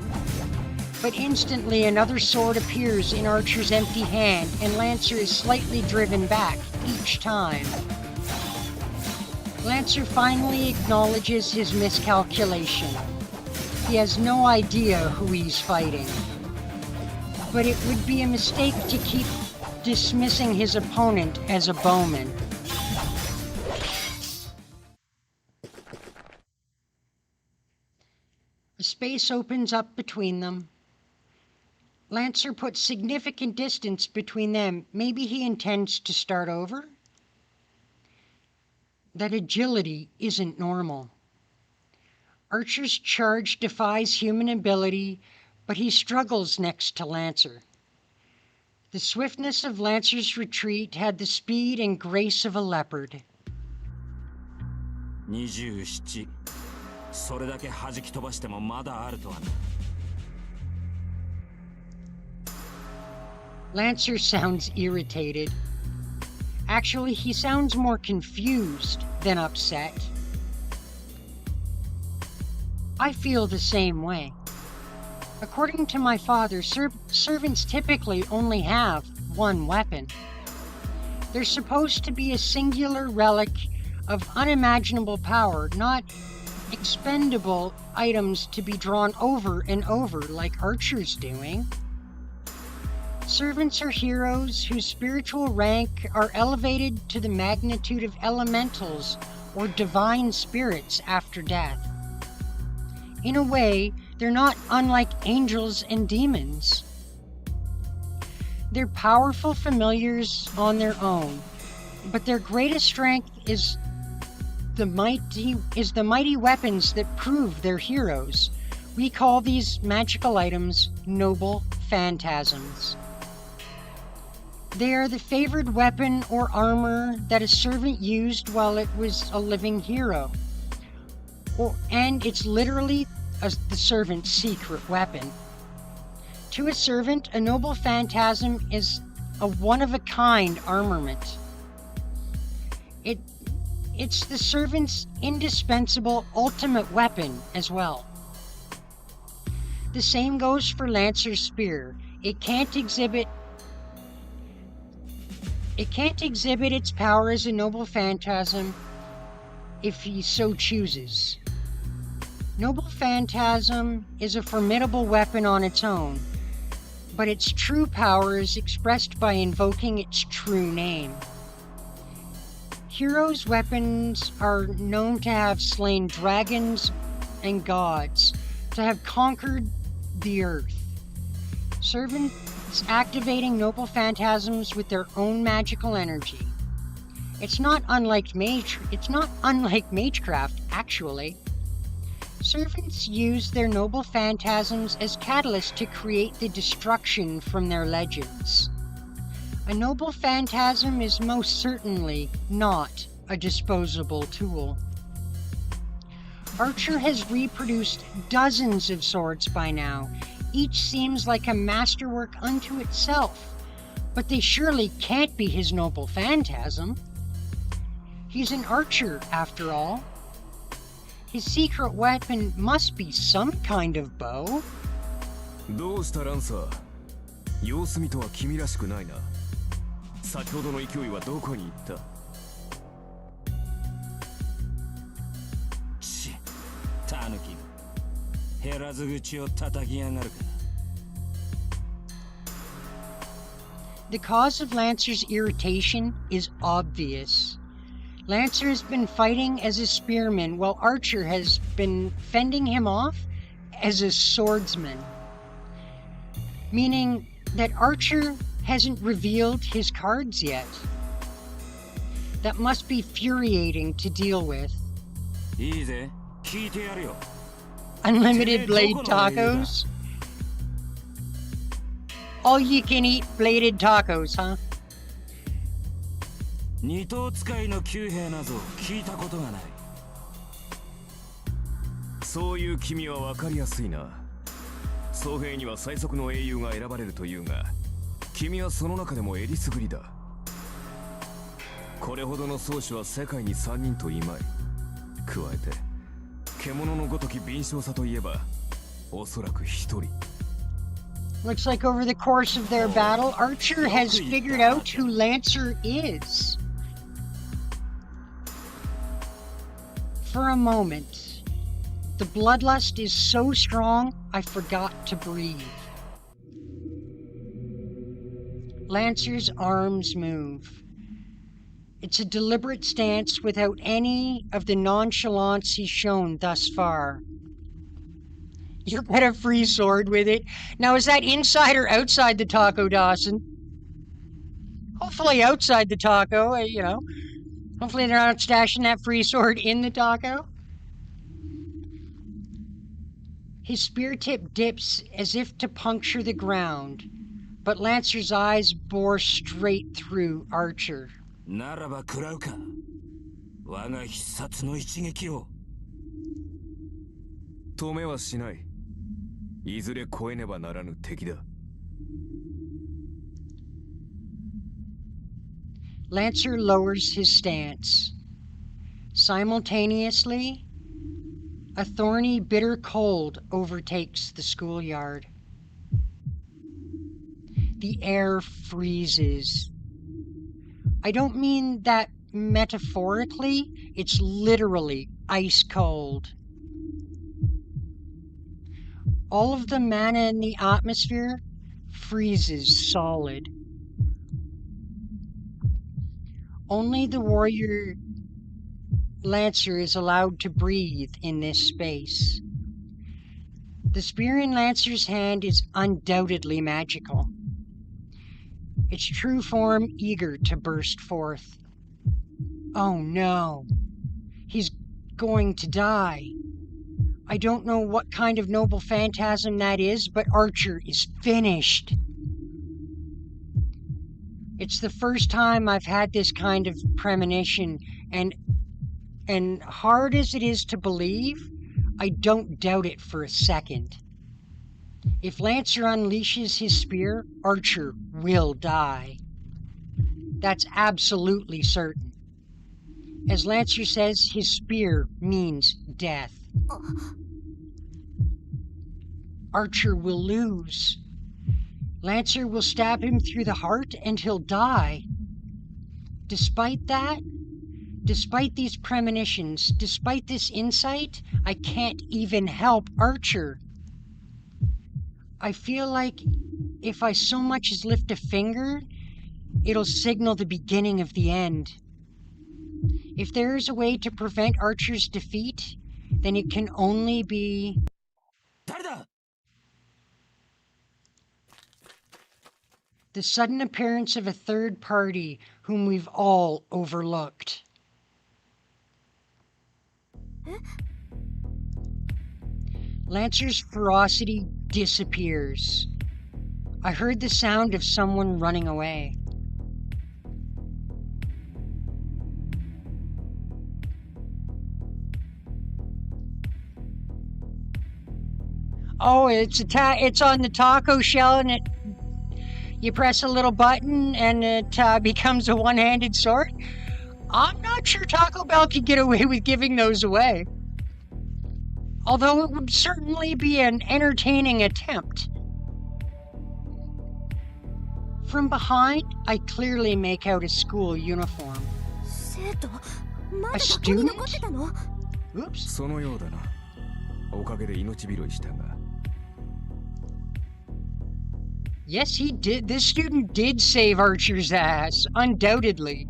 Speaker 1: But instantly another sword appears in Archer's empty hand, and Lancer is slightly driven back each time. Lancer finally acknowledges his miscalculation. He has no idea who he's fighting. But it would be a mistake to keep dismissing his opponent as a bowman. A space opens up between them. Lancer puts significant distance between them. Maybe he intends to start over? That agility isn't normal. Archer's charge defies human ability, but he struggles next to Lancer. The swiftness of Lancer's retreat had the speed and grace of a leopard.
Speaker 5: 27それだけ弾き飛ばしてもまだあるとはな。
Speaker 1: Lancer sounds irritated. Actually, he sounds more confused than upset. I feel the same way. According to my father, servants typically only have one weapon. They're supposed to be a singular relic of unimaginable power, not expendable items to be drawn over and over like Archer's doing. Servants are heroes whose spiritual rank are elevated to the magnitude of elementals or divine spirits after death. In a way, they're not unlike angels and demons. They're powerful familiars on their own, but their greatest strength is the mighty weapons that prove they're heroes. We call these magical items noble phantasms. They are the favored weapon or armor that a servant used while it was a living hero. And it's literally the servant's secret weapon. To a servant, a noble phantasm is a one-of-a-kind armament. It's the servant's indispensable ultimate weapon as well. The same goes for Lancer's spear. It can't exhibit its power as a noble phantasm if he so chooses. Noble phantasm is a formidable weapon on its own, but its true power is expressed by invoking its true name. Heroes' weapons are known to have slain dragons and gods, to have conquered the earth. Servants activating noble phantasms with their own magical energy. It's not unlike magecraft, actually. Servants use their noble phantasms as catalysts to create the destruction from their legends. A noble phantasm is most certainly not a disposable tool. Archer has reproduced dozens of swords by now. Each seems like a masterwork unto itself, but they surely can't be his noble phantasm. He's an archer, after all. His secret weapon must be some kind of bow.
Speaker 2: どうしたランサー。様子見とは君らしくないな。先ほどの勢いはどこに行った。
Speaker 5: タヌキが減らず口を叩きやがるか。
Speaker 1: The cause of Lancer's irritation is obvious. Lancer has been fighting as a spearman while Archer has been fending him off as a swordsman. Meaning that Archer hasn't revealed his cards yet. That must be infuriating to deal with.
Speaker 5: いいぜ、聞いてやるよ。
Speaker 1: Unlimited blade tacos? All you can eat bladed tacos, huh?
Speaker 5: 二頭使いの旧兵など聞いたことがない。
Speaker 2: そういう君は分かりやすいな。僧兵には最速の英雄が選ばれるというが、君はその中でもえりすぐりだ。これほどの宗師は世界に3人といまい。加えて獣のごとき敏捷さといえばおそらく1人。
Speaker 1: Looks like over the course of their battle, Archer has figured out who Lancer is. For a moment, the bloodlust is so strong, I forgot to breathe. Lancer's arms move. It's a deliberate stance without any of the nonchalance he's shown thus far. You get a free sword with it. Now, is that inside or outside the taco, Dawson? Hopefully outside the taco, Hopefully they're not stashing that free sword in the taco. His spear tip dips as if to puncture the ground, but Lancer's eyes bore straight through Archer.
Speaker 5: ならば食らうか。我が必殺の一撃を。
Speaker 2: 止めはしない。いずれ越えねばならぬ敵だ。
Speaker 1: Lancer lowers his stance. Simultaneously, a thorny, bitter cold overtakes the schoolyard. The air freezes. I don't mean that metaphorically, it's literally ice cold. All of the mana in the atmosphere freezes solid. Only the warrior Lancer is allowed to breathe in this space. The spear in Lancer's hand is undoubtedly magical, its true form eager to burst forth. Oh no, he's going to die. I don't know what kind of noble phantasm that is, but Archer is finished. It's the first time I've had this kind of premonition, and hard as it is to believe, I don't doubt it for a second. If Lancer unleashes his spear, Archer will die. That's absolutely certain. As Lancer says, his spear means death. Archer will lose. Lancer will stab him through the heart and he'll die. Despite that, despite these premonitions, despite this insight, I can't even help Archer. I feel like if I so much as lift a finger, it'll signal the beginning of the end. If there is a way to prevent Archer's defeat, then it can only be...
Speaker 5: 誰だ?
Speaker 1: the sudden appearance of a third party whom we've all overlooked. Lancer's ferocity disappears. I heard the sound of someone running away. Oh, it's on the taco shell, and you press a little button and it becomes a one-handed sword. I'm not sure Taco Bell could get away with giving those away. Although it would certainly be an entertaining attempt. From behind, I clearly make out a school uniform. A student? Oops.
Speaker 2: そのようだな。おかげで命拾いしたが。
Speaker 1: Yes, he did. This student did save Archer's ass, undoubtedly.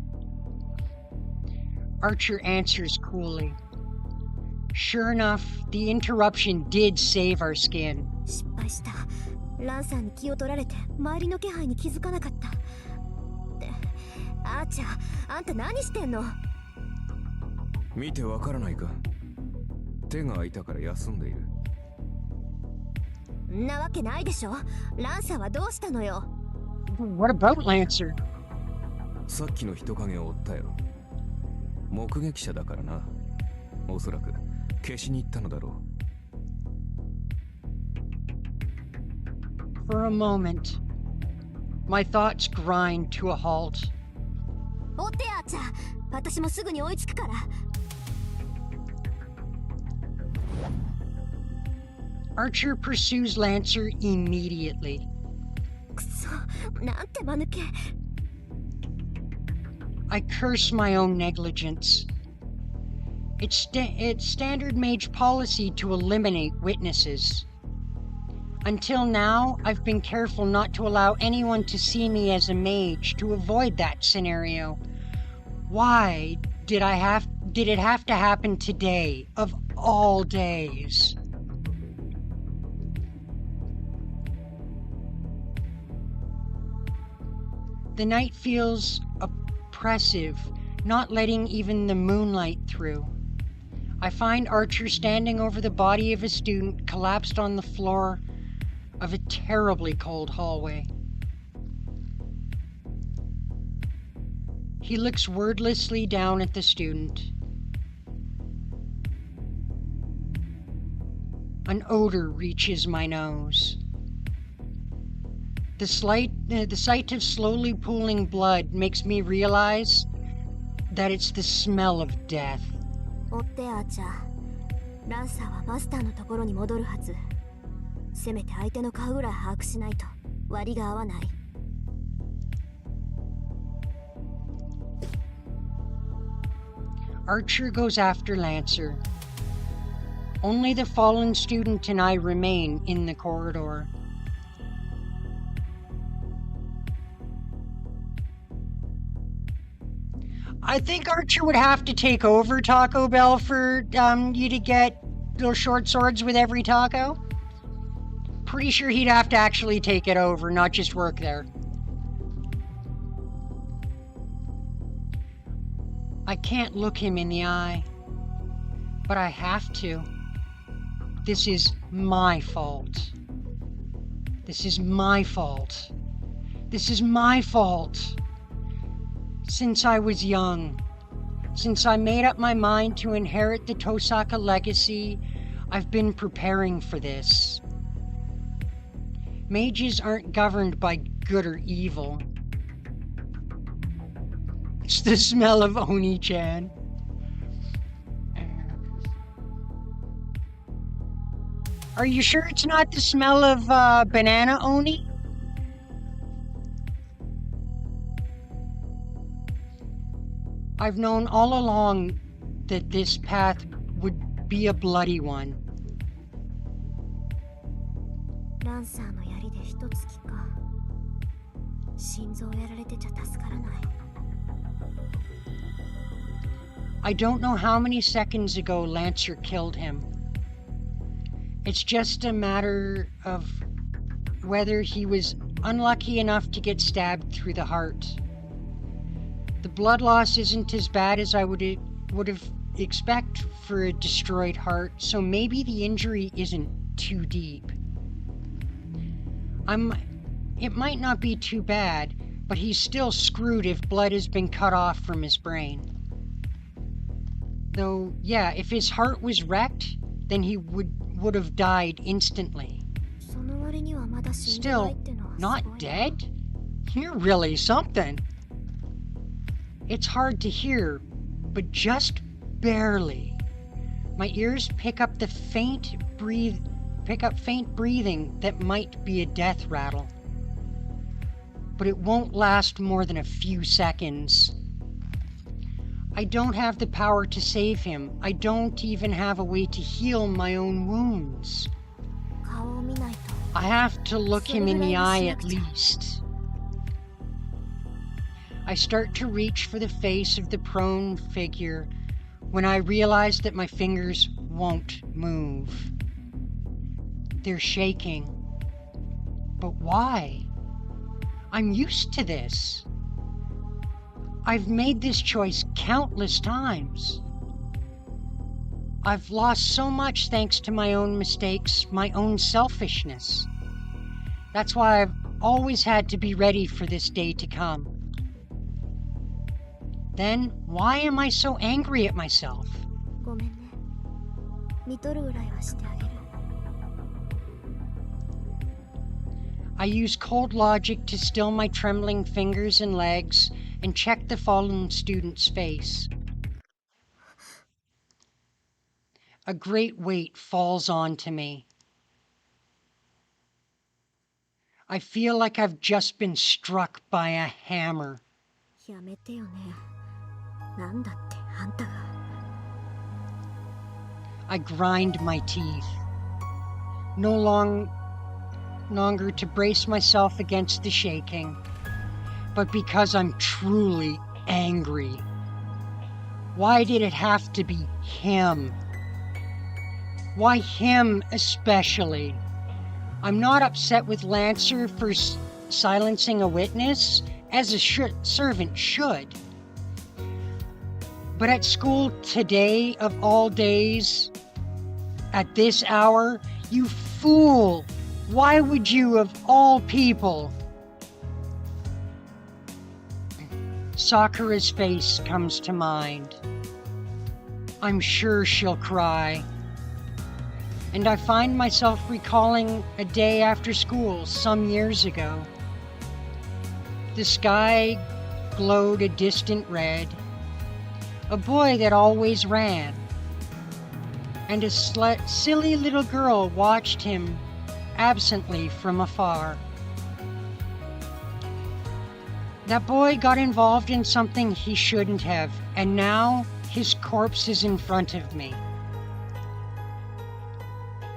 Speaker 1: Archer answers coolly. Sure enough, the interruption did save our skin.
Speaker 3: 失敗した。ランさんに気を取られて周りの気配に気づかなかった。あーちゃん、あんた何してんの？
Speaker 2: 見てわからないか。手が空いたから休んでいる。
Speaker 3: んなわけないでしょ。ランさんはどうしたのよ。
Speaker 1: What about Lancer?
Speaker 2: さっきの人影を追ったよ。目撃者だからな。おそらく消しに行ったのだろう。
Speaker 1: For a moment, my thoughts grind to a halt.
Speaker 3: 追ってあーちゃん、私もすぐに追いつくから。
Speaker 1: Archer pursues Lancer immediately.
Speaker 3: くそ、なんて間抜け。
Speaker 1: I curse my own negligence. It's standard mage policy to eliminate witnesses. Until now, I've been careful not to allow anyone to see me as a mage to avoid that scenario. Why did it have to happen today, of all days? The night feels oppressive, not letting even the moonlight through. I find Archer standing over the body of a student collapsed on the floor of a terribly cold hallway. He looks wordlessly down at the student. An odor reaches my nose. The sight of slowly pooling blood makes me realize that it's the smell of death.
Speaker 3: 追ってあーちゃん、ランサーはマスターのところに戻るはず。せめて相手の顔ぐらい把握しないと割が合わない。
Speaker 1: Archer goes after Lancer. Only the fallen student and I remain in the corridor. I think Archer would have to take over Taco Bell for you to get those short swords with every taco. Pretty sure he'd have to actually take it over, not just work there. I can't look him in the eye, but I have to. This is my fault. This is my fault. This is my fault. Since I was young, since I made up my mind to inherit the Tosaka legacy, I've been preparing for this. Mages aren't governed by good or evil. It's the smell of Oni-chan. Are you sure it's not the smell of banana Oni? I've known all along that this path would be a bloody one.
Speaker 3: ランサーの槍で一突きか。心臓やられてちゃ助からない。
Speaker 1: I don't know how many seconds ago Lancer killed him. It's just a matter of whether he was unlucky enough to get stabbed through the heart. The blood loss isn't as bad as I would have expect for a destroyed heart, so maybe the injury isn't too deep. It might not be too bad, but he's still screwed if blood has been cut off from his brain. Though, yeah, if his heart was wrecked, then he would have died instantly. Still, not dead? You're really something. It's hard to hear, but just barely. My ears pick up faint breathing that might be a death rattle. But it won't last more than a few seconds. I don't have the power to save him. I don't even have a way to heal my own wounds. I have to look him in the eye at least. I start to reach for the face of the prone figure when I realize that my fingers won't move. They're shaking. But why? I'm used to this. I've made this choice countless times. I've lost so much thanks to my own mistakes, my own selfishness. That's why I've always had to be ready for this day to come. Then, why am I so angry at myself?
Speaker 3: ごめんね。見とるぐらいはしてあげる。
Speaker 1: I use cold logic to still my trembling fingers and legs and check the fallen student's face. A great weight falls onto me. I feel like I've just been struck by a hammer.
Speaker 3: やめてよね。なんだってあんたが。
Speaker 1: I grind my teeth. No longer to brace myself against the shaking, but because I'm truly angry. Why did it have to be him? Why him especially? I'm not upset with Lancer for silencing a witness, as a servant should. But at school today, of all days, at this hour, you fool! Why would you, of all people? Sakura's face comes to mind. I'm sure she'll cry. And I find myself recalling a day after school some years ago. The sky glowed a distant red. A boy that always ran. And a silly little girl watched him absently from afar. That boy got involved in something he shouldn't have, and now his corpse is in front of me.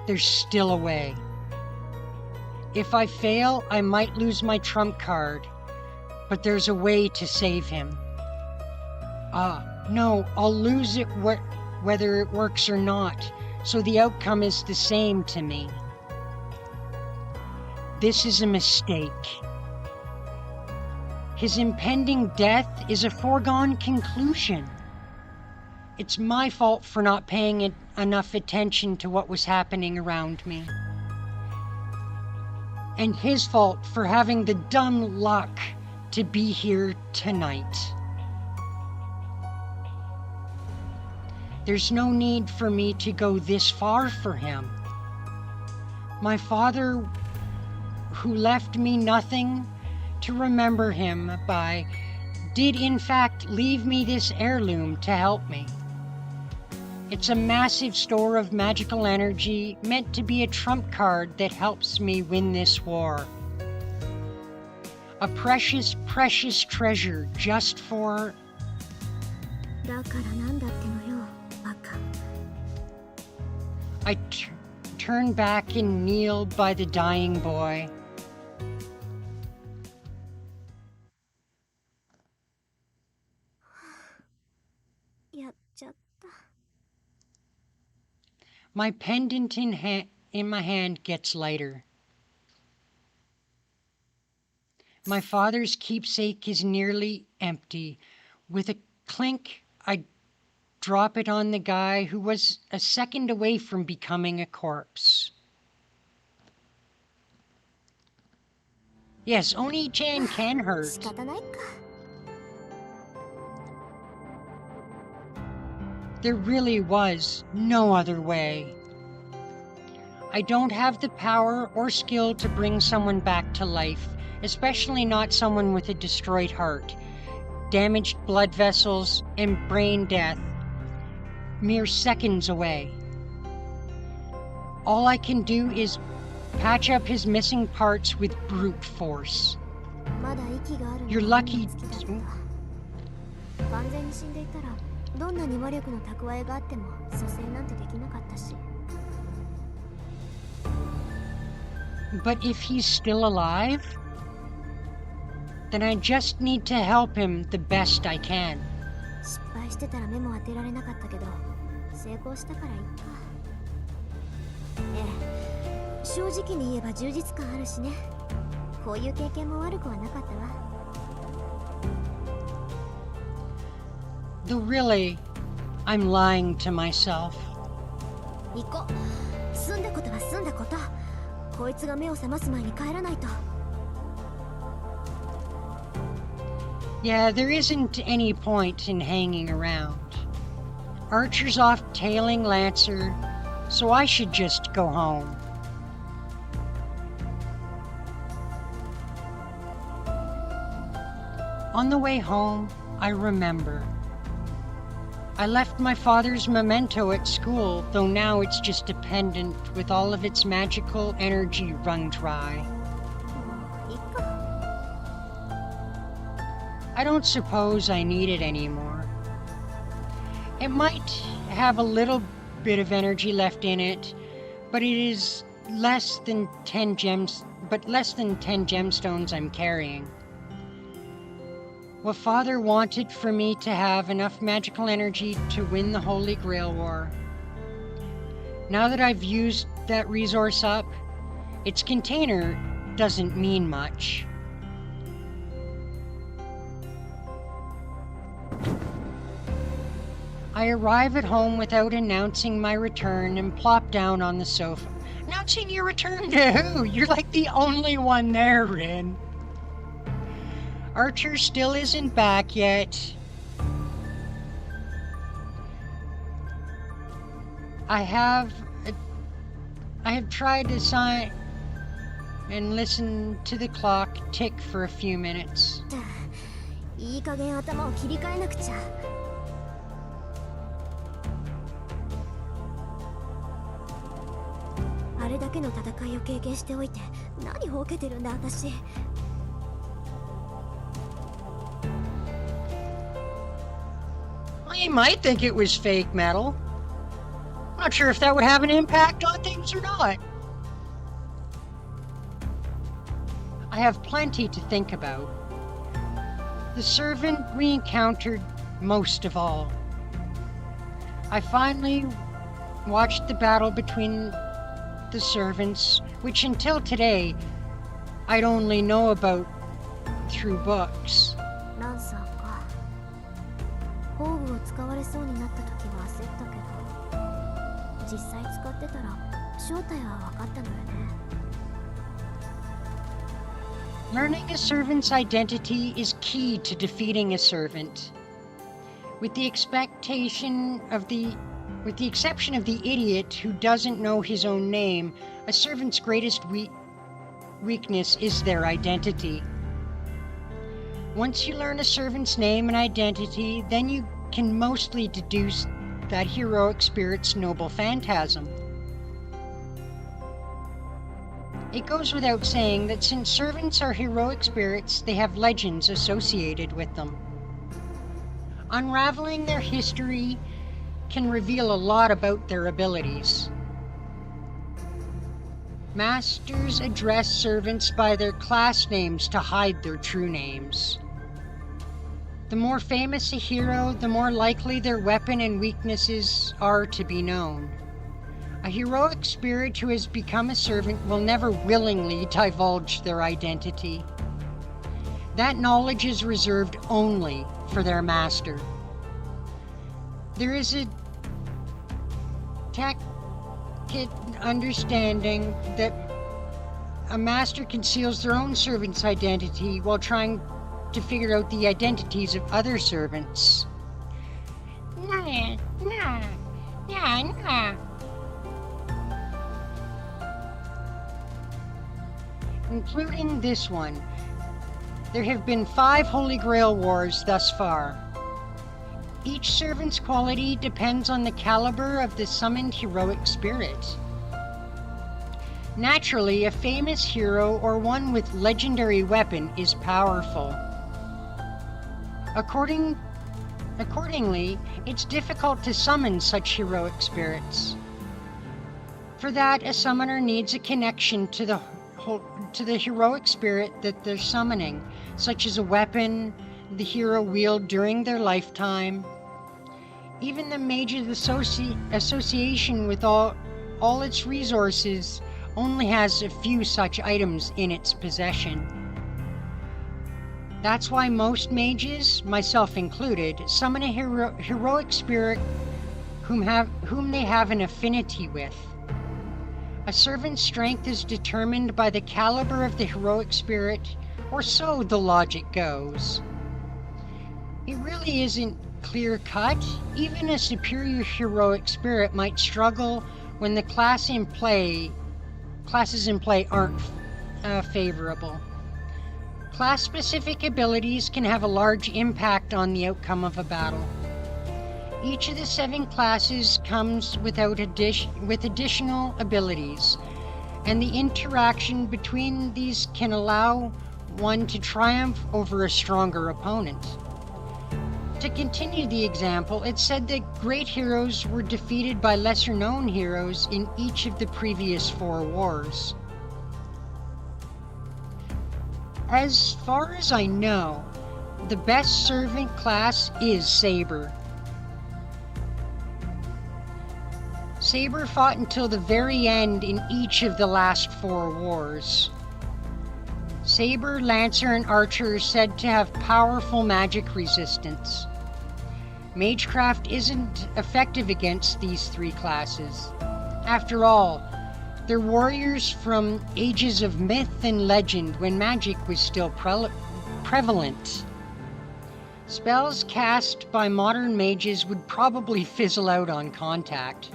Speaker 1: There's still a way. If I fail, I might lose my trump card, but there's a way to save him. No, I'll lose it whether it works or not, so the outcome is the same to me. This is a mistake. His impending death is a foregone conclusion. It's my fault for not paying enough attention to what was happening around me. And his fault for having the dumb luck to be here tonight. There's no need for me to go this far for him. My father, who left me nothing to remember him by, did in fact leave me this heirloom to help me. It's a massive store of magical energy meant to be a trump card that helps me win this war. A precious, precious treasure just for...
Speaker 3: だからなんだってのよ、バカ。
Speaker 1: I turn back and kneel by the dying boy. My pendant in my hand gets lighter. My father's keepsake is nearly empty. With a clink, I drop it on the guy who was a second away from becoming a corpse. Yes, Oni-chan can hurt.
Speaker 3: 仕方ないか。
Speaker 1: There really was no other way. I don't have the power or skill to bring someone back to life, especially not someone with a destroyed heart, damaged blood vessels, and brain death, mere seconds away. All I can do is patch up his missing parts with brute force.
Speaker 3: まだ息があるの
Speaker 1: You're
Speaker 3: が
Speaker 1: lucky.
Speaker 3: 見つけたんだ。完全に死んでいたらどんなに魔力の蓄えがあっても蘇生なんてできなかったし。
Speaker 1: But if he's still alive, then I just need to help him the best I can.
Speaker 3: 失敗してたら目も当てられなかったけど成功したからいいか。ええ、正直に言えば充実感あるしね。こういう経験も悪くはなかったわ。
Speaker 1: Though really, I'm lying to myself.
Speaker 3: 行こう。済んだことは済んだこと。こいつが目を覚ます前に帰らないと。
Speaker 1: Yeah, there isn't any point in hanging around. Archer's off tailing Lancer, so I should just go home. On the way home, I remember. I left my father's memento at school, though now it's just a pendant with all of its magical energy wrung dry.
Speaker 3: いっか。
Speaker 1: I don't suppose I need it anymore. It might have a little bit of energy left in it, but it is less than 10 gemstones I'm carrying. What Father wanted for me to have enough magical energy to win the Holy Grail War. Now that I've used that resource up, its container doesn't mean much. I arrive at home without announcing my return and plop down on the sofa. Announcing your return to who? You're like the only one there, Rin. Archer still isn't back yet. I have tried to sign and listen to the clock tick for a few minutes.
Speaker 3: いい加減頭を切り替えなくちゃ。あれだけの戦いを経験しておいて何ほうけてるんだ私。
Speaker 1: Well, you might think it was fake metal. I'm not sure if that would have an impact on things or not. I have plenty to think about. The servant we encountered most of all. I finally watched the battle between the servants, which until today I'd only know about through books.
Speaker 3: ランサーか。宝具を使われそうになった時は焦ったけど、実際使ってたら正体は分かったのよね。
Speaker 1: Learning a servant's identity is key to defeating a servant. With the exception of the idiot who doesn't know his own name, a servant's greatest weakness is their identity. Once you learn a servant's name and identity, then you can mostly deduce that heroic spirit's noble phantasm. It goes without saying that since servants are heroic spirits, they have legends associated with them. Unraveling their history can reveal a lot about their abilities. Masters address servants by their class names to hide their true names. The more famous a hero, the more likely their weapon and weaknesses are to be known. A heroic spirit who has become a servant will never willingly divulge their identity. That knowledge is reserved only for their master. There is a tacit understanding that a master conceals their own servant's identity while trying to figure out the identities of other servants. Including this one. There have been 5 Holy Grail wars thus far. Each servant's quality depends on the caliber of the summoned heroic spirit. Naturally, a famous hero or one with legendary weapon is powerful. Accordingly, it's difficult to summon such heroic spirits. For that, a summoner needs a connection to the heroic spirit that they're summoning, such as a weapon the hero wield during their lifetime. Even the mage's association with all its resources only has a few such items in its possession. That's why most mages, myself included, summon a heroic spirit whom they have an affinity with. A servant's strength is determined by the caliber of the heroic spirit, or so the logic goes. It really isn't clear-cut. Even a superior heroic spirit might struggle when the classes in play aren't favorable. Class-specific abilities can have a large impact on the outcome of a battle. Each of the 7 classes comes with additional abilities, and the interaction between these can allow one to triumph over a stronger opponent. To continue the example, it's said that great heroes were defeated by lesser-known heroes in each of the previous 4 wars. As far as I know, the best servant class is Saber. Saber fought until the very end in each of the last 4 wars. Saber, Lancer, and Archer are said to have powerful magic resistance. Magecraft isn't effective against these 3 classes. After all, they're warriors from ages of myth and legend when magic was still prevalent. Spells cast by modern mages would probably fizzle out on contact.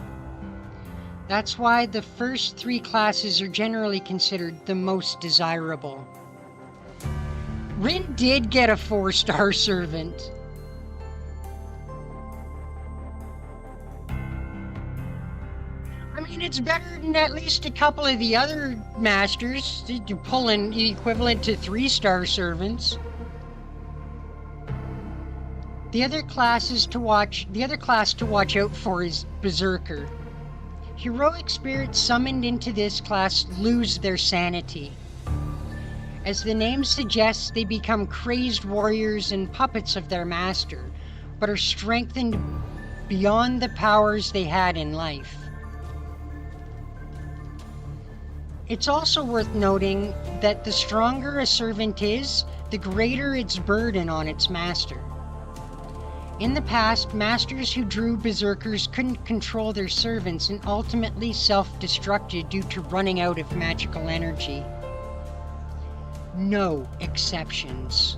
Speaker 1: That's why the first 3 classes are generally considered the most desirable. Rin did get a 4-star servant. I mean, it's better than at least a couple of the other masters. You're pulling the equivalent to 3-star servants. The other class to watch out for is Berserker. Heroic spirits summoned into this class lose their sanity. As the name suggests, they become crazed warriors and puppets of their master, but are strengthened beyond the powers they had in life. It's also worth noting that the stronger a servant is, the greater its burden on its master. In the past, masters who drew berserkers couldn't control their servants and ultimately self-destructed due to running out of magical energy. No exceptions.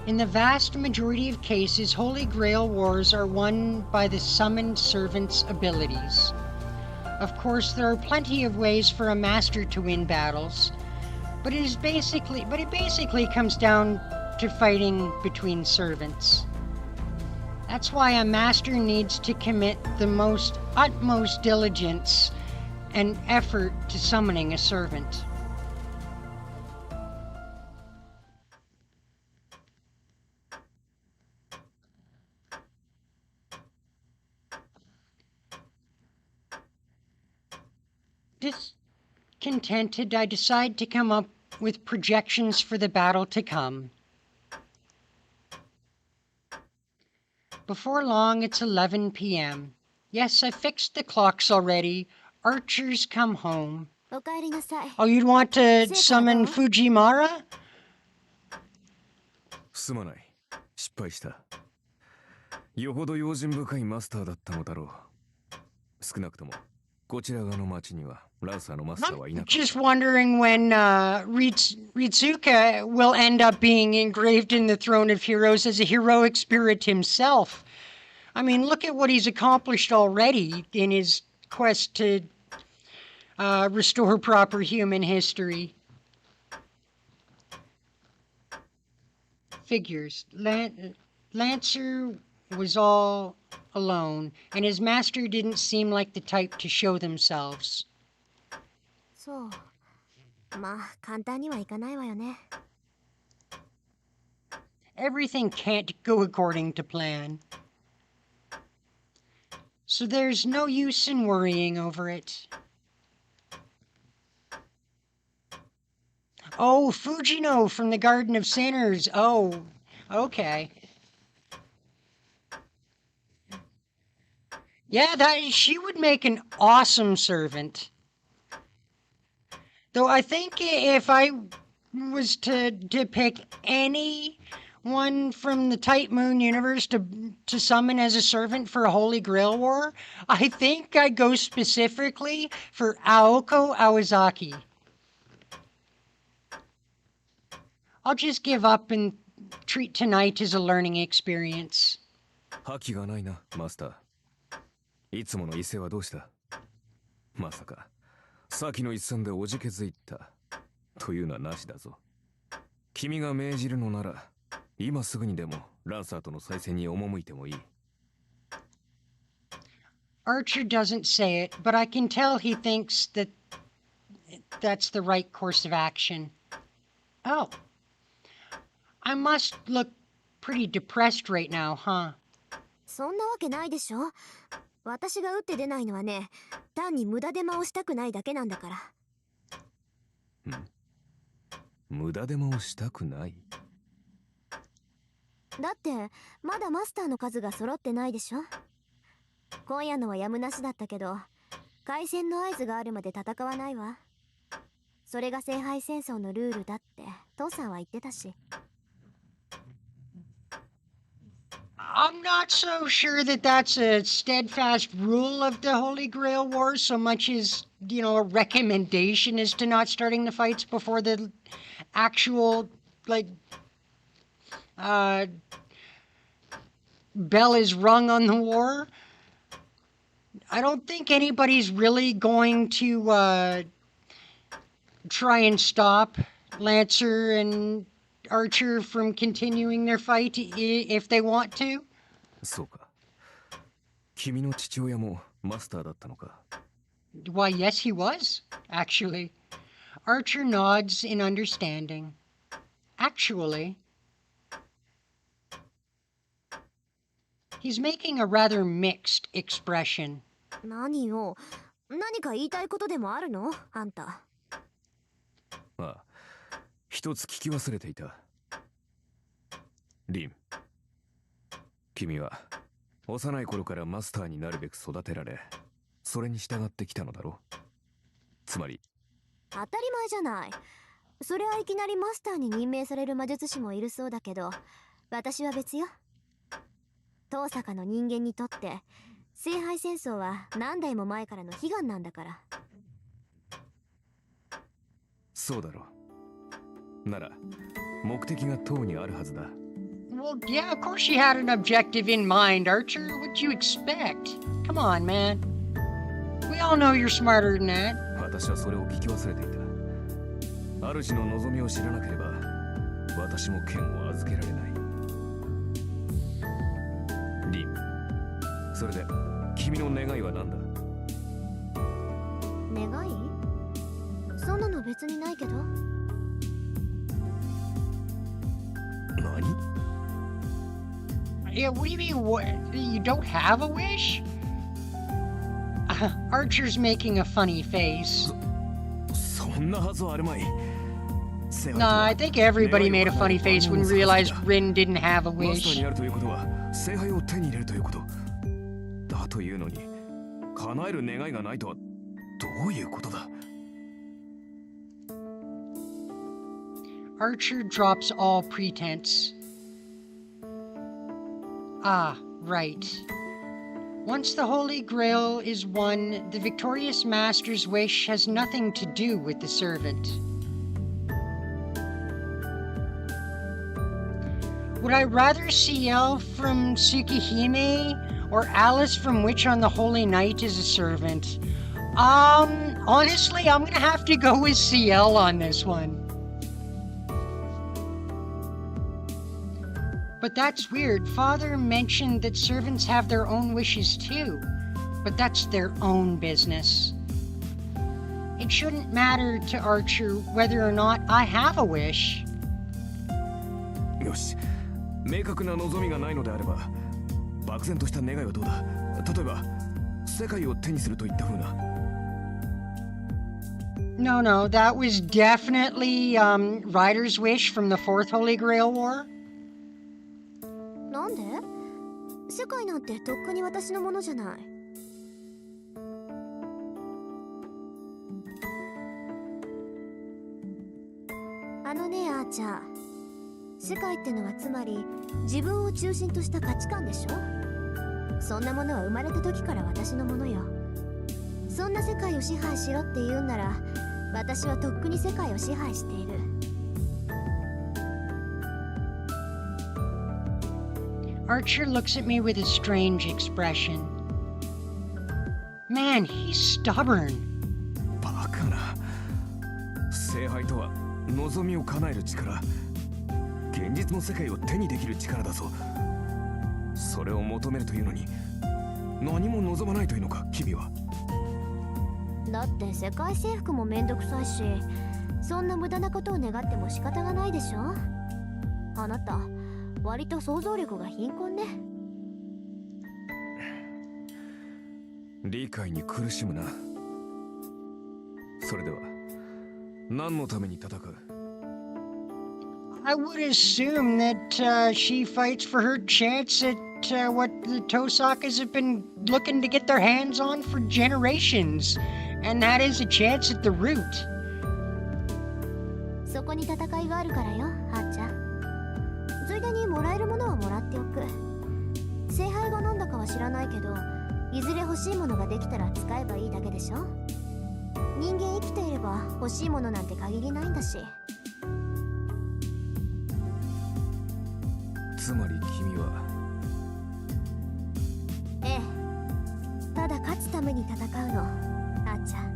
Speaker 1: In the vast majority of cases, Holy Grail wars are won by the summoned servant's abilities. Of course, there are plenty of ways for a master to win battles, but it basically comes down to fighting between servants. That's why a master needs to commit the utmost diligence and effort to summoning a servant. Discontented, I decide to come up with projections for the battle to come. Before long, it's 11 p.m. Yes, I fixed the clocks already. Archers come home.
Speaker 3: おかえりなさい。
Speaker 1: Oh, you'd want to summon
Speaker 3: Second.
Speaker 1: Fujimara?
Speaker 2: すまない。失敗した。よほど用心深いマスターだったのだろう。少なくとも、こちら側の町にはランサーのマスターはいなかった。
Speaker 1: Just wondering when Ritsuka will end up being engraved in the Throne of Heroes as a heroic spirit himself. I mean, look at what he's accomplished already in his quest to restore proper human history. Figures. Lancer was all alone, and his master didn't seem like the type to show themselves.
Speaker 3: そう。まあ、簡単にはいかないわよね。
Speaker 1: Everything can't go according to plan. So there's no use in worrying over it. Oh, Fujino from the Garden of Sinners. Oh, okay. Yeah, she would make an awesome servant. Though I think if I was to pick anyone from the Type Moon universe to summon as a servant for a Holy Grail War, I think I'd go specifically for Aoko Awazaki. I'll just give up and treat tonight as a learning experience.
Speaker 2: 覇気がないな、マスター。いつもの威勢はどうした？まさか、先の一戦でおじけづいたというのはなしだぞ。君が命じるのなら、今すぐにでもランサーとの再戦に赴いてもいい。
Speaker 1: Archer doesn't say it, but I can tell he thinks that that's the right course of action. Oh. I must look pretty depressed right now, huh?
Speaker 3: そんなわけないでしょ。私が打って出ないのはね、単に無駄手間をしたくないだけなんだから。
Speaker 2: 無駄手間をしたくない？
Speaker 3: だってまだマスターの数が揃ってないでしょ。今夜のはやむなしだったけど、開戦の合図があるまで戦わないわ。それが聖杯戦争のルールだって父さんは言ってたし。
Speaker 1: I'm not so sure that that's a steadfast rule of the Holy Grail War so much as, a recommendation as to not starting the fights before the actual, bell is rung on the war. I don't think anybody's really going to try and stop Lancer and Archer from continuing their fight if they want to.
Speaker 2: そうか。君の父親もマスターだったのか。
Speaker 1: Why, yes, he was, actually. Archer nods in understanding. Actually. He's making a rather mixed expression.
Speaker 3: 何よ。何か言いたいことでもあるの？あんた。
Speaker 2: ああ、一つ聞き忘れていた。リン、君は幼い頃からマスターになるべく育てられ、それに従ってきたのだろう。つまり
Speaker 3: 当たり前じゃない。それはいきなりマスターに任命される魔術師もいるそうだけど、私は別よ。遠坂の人間にとって聖杯戦争は何代も前からの悲願なんだから。
Speaker 2: そうだろう。なら目的が党にあるはずだ。
Speaker 1: Well, yeah, of course she had an objective in mind, Archer. What'd you expect? Come on, man. We all know you're smarter than that.
Speaker 2: 私はそれを聞き忘れていた。主の望みを知らなければ、私も剣を預けられない。リン、それで君の願いは何だ？
Speaker 3: 願い？そんなの別にないけど。
Speaker 2: 何？
Speaker 1: Yeah, what do you mean? What? You don't have a wish? Archer's making a funny face.
Speaker 2: そんなはずはあるまい。
Speaker 1: Nah, I think everybody made a funny face when realized Rin didn't have a
Speaker 2: マスター
Speaker 1: wish.
Speaker 2: になるということは聖杯を手に入れるということだというのに、叶える願いがないとはどういうことだ？
Speaker 1: Archer drops all pretense. Ah, right. Once the Holy Grail is won, the victorious master's wish has nothing to do with the servant. Would I rather see Elle from Tsukihime or Alice from Witch on the Holy Night as a servant? Honestly, I'm gonna have to go with CL on this one. But that's weird. Father mentioned that servants have their own wishes too. But that's their own business. It shouldn't matter to Archer whether or not I have a wish.
Speaker 2: よし、明確な望みがないのであれば、漠然とした願いはどうだ？例えば、世界を手にするといった風な。
Speaker 1: No, that was definitely Ryder's wish from the Fourth Holy Grail War.
Speaker 3: なんで？世界なんてとっくに私のものじゃない。あのね、アーチャー。世界ってのはつまり自分を中心とした価値観でしょ？そんなものは生まれた時から私のものよ。そんな世界を支配しろって言うんなら、私はとっくに世界を支配している。
Speaker 1: Archer looks at me with a strange expression. Man, he's stubborn.
Speaker 2: バカな。聖杯とは望みを叶える力。現実の世界を手にできる力だぞ。それを求めるというのに、何も望まないというのか、君は。
Speaker 3: だって世界征服もめんどくさいし、そんな無駄なことを願っても仕方がないでしょ。あなた割と想像力が貧困ね。
Speaker 2: 理解に苦しむな。それでは何のために戦う？
Speaker 1: I would assume that she fights for her chance at what the Tosakas have been looking to get their hands on for generations, and that is a chance at the root.
Speaker 3: そこに戦いがあるからよ、はーちゃん。ついでにもらえるものはもらっておく。聖杯がなんだかは知らないけど、いずれ欲しいものができたら使えばいいだけでしょ。人間生きていれば欲しいものなんて限りないんだし。
Speaker 2: つまり君は。
Speaker 3: ええ、ただ勝つために戦うの、あーちゃん。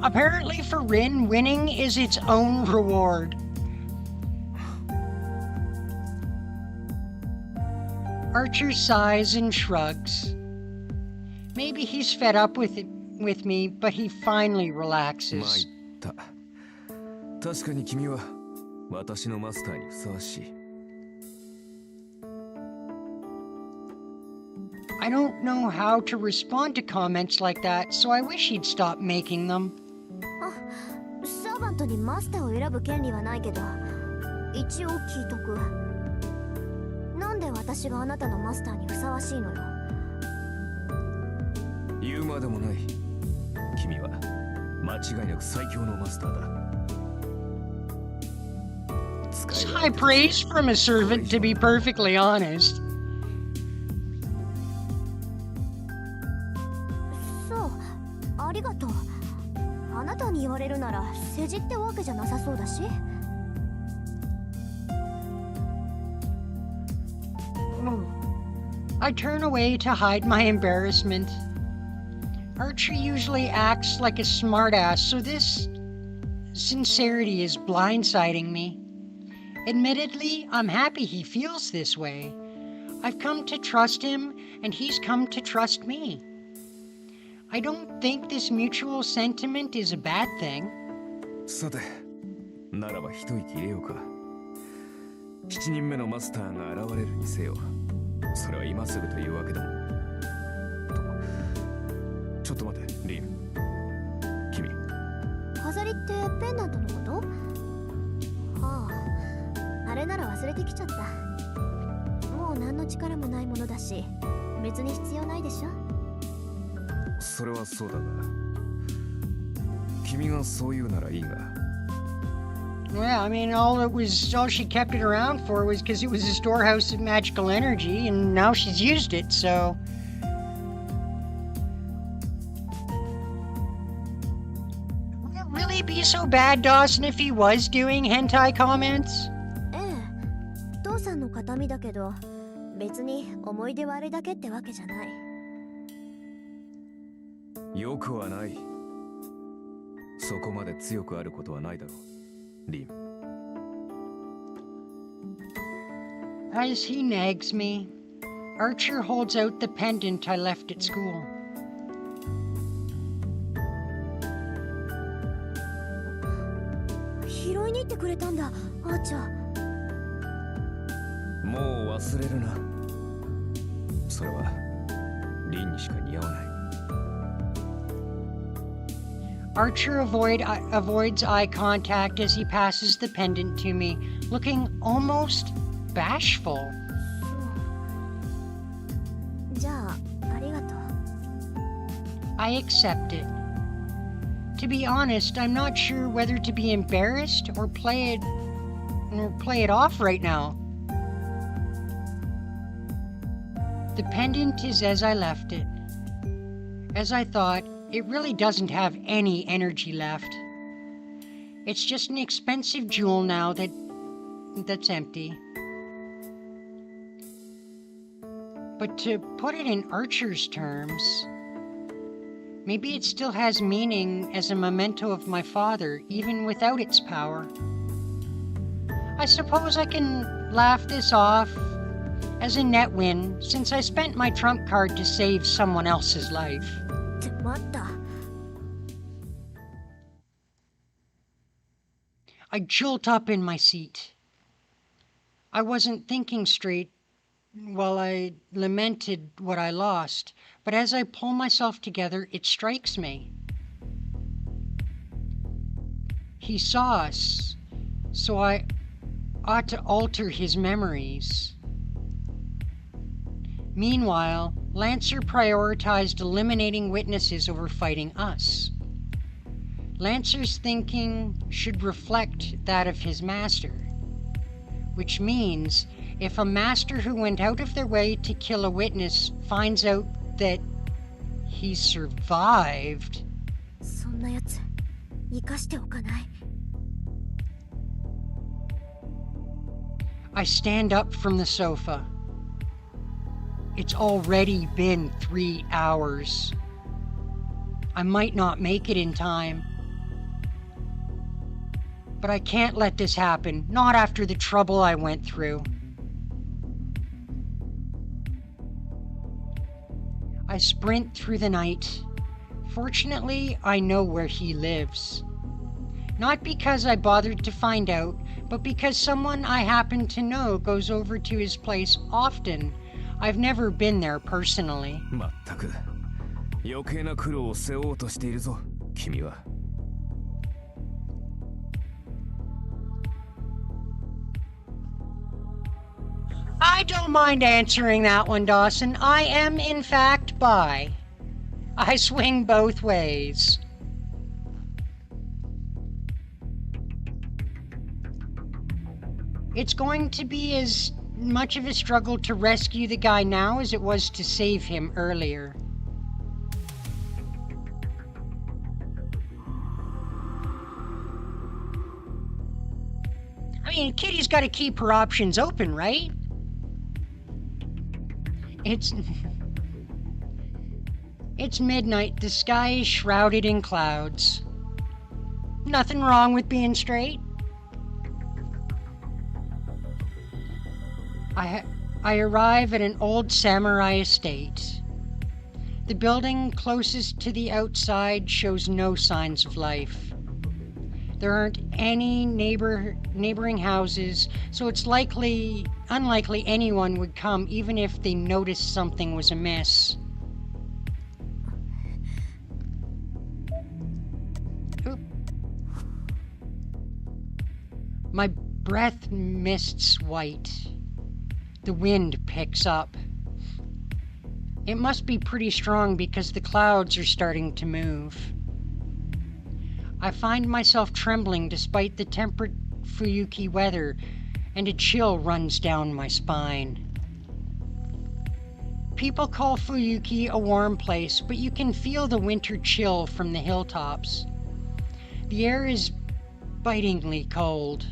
Speaker 1: Apparently for Rin, winning is its own reward. Archer sighs and shrugs. Maybe he's fed up with me, but he finally relaxes.
Speaker 2: 参った。確かに君は私のマスターにふさわしい。
Speaker 1: I don't know how to respond to comments like that, so I wish he'd stop making them.
Speaker 3: あ、サーバントにマスターを選ぶ権利はないけど、一応聞いとく。なんで私があなたのマスターにふさわしいのよ。
Speaker 2: 言うまでもない。君は間違いなく最強のマスターだ。
Speaker 1: It's high praise from a servant, to be perfectly honest.
Speaker 3: そう、ありがとう。あなたに言われるなら世辞ってわけじゃなさそうだし。
Speaker 1: I turn away to hide my embarrassment. Archer usually acts like a smartass, so this sincerity is blindsiding me. Admittedly, I'm happy he feels this way. I've come to trust him, and he's come to trust me. I don't think this mutual sentiment is a bad thing.
Speaker 2: さて、ならば一息入れようか。7人目のマスターが現れるにせよ、それは今すぐというわけだ。ちょっと待て、リン。君。
Speaker 3: 飾りってペンダントのこと？はあ、あれなら忘れてきちゃった。もう何の力もないものだし、別に必要ないでしょ。
Speaker 2: それはそうだが、君がそう言うならいいが。
Speaker 1: Yeah, I mean, all she kept it around for was because it was a storehouse of magical energy, and now she's used it, so. Would it really be so bad, Dawson, if he was doing hentai comments?
Speaker 3: ええ、父さんの形見だけど、別に思い出はあれだけってわけじゃない。
Speaker 2: よくはない。そこまで強くあることはないだろう。
Speaker 1: As he nags me, Archer holds out the pendant I left at school.
Speaker 3: 拾いに行ってくれたんだ、あーちゃん。
Speaker 2: もう忘れるな。それはリンにしか似合わない。
Speaker 1: Archer avoids eye contact as he passes the pendant to me, looking almost bashful.
Speaker 3: じゃあ、ありがとう。
Speaker 1: I accept it. To be honest, I'm not sure whether to be embarrassed or play it off right now. The pendant is as I left it. As I thought, it really doesn't have any energy left. It's just an expensive jewel now that's empty. But to put it in Archer's terms, maybe it still has meaning as a memento of my father, even without its power. I suppose I can laugh this off as a net win, since I spent my trump card to save someone else's life.
Speaker 3: って待った。
Speaker 1: I jolt up in my seat. I wasn't thinking straight while I lamented what I lost, but as I pull myself together, it strikes me. He saw us, so I ought to alter his memories. Meanwhile, Lancer prioritized eliminating witnesses over fighting us. Lancer's thinking should reflect that of his master, which means if a master who went out of their way to kill a witness finds out that he survived.
Speaker 3: そんなやつ、生かしておかない。
Speaker 1: I stand up from the sofa. It's already been 3 hours. I might not make it in time. But I can't let this happen, not after the trouble I went through. I sprint through the night. Fortunately, I know where he lives. Not because I bothered to find out, but because someone I happen to know goes over to his place often. I've never been there personally.
Speaker 2: まったく余計な苦労を背負おうとしているぞ、君は。
Speaker 1: I don't mind answering that one, Dawson. I am, in fact, bi. I swing both ways. It's going to be as much of a struggle to rescue the guy now as it was to save him earlier. I mean, Kitty's got to keep her options open, right? It's midnight. The sky is shrouded in clouds. Nothing wrong with being straight. I arrive at an old samurai estate. The building closest to the outside shows no signs of life. There aren't any neighboring houses, so it's unlikely anyone would come even if they noticed something was amiss. Oop. My breath mists white. The wind picks up. It must be pretty strong because the clouds are starting to move. I find myself trembling despite the temperate Fuyuki weather, and a chill runs down my spine. People call Fuyuki a warm place, but you can feel the winter chill from the hilltops. The air is bitingly cold.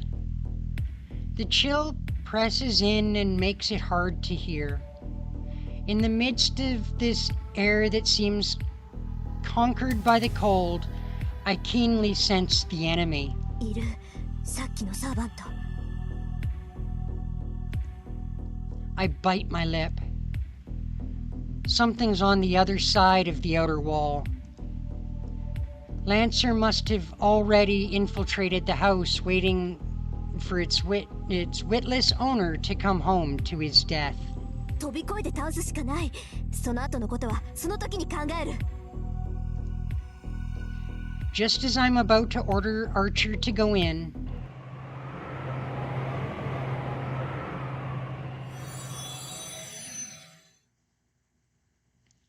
Speaker 1: The chill presses in and makes it hard to hear. In the midst of this air that seems conquered by the cold, I keenly sense the enemy.
Speaker 3: いる、さっきのサーバント。
Speaker 1: I bite my lip. Something's on the other side of the outer wall. Lancer must have already infiltrated the house, waiting for its witless owner to come home to his death.
Speaker 3: 飛び越えて倒すしかない。その後のことはその時に考える。
Speaker 1: Just as I'm about to order Archer to go in,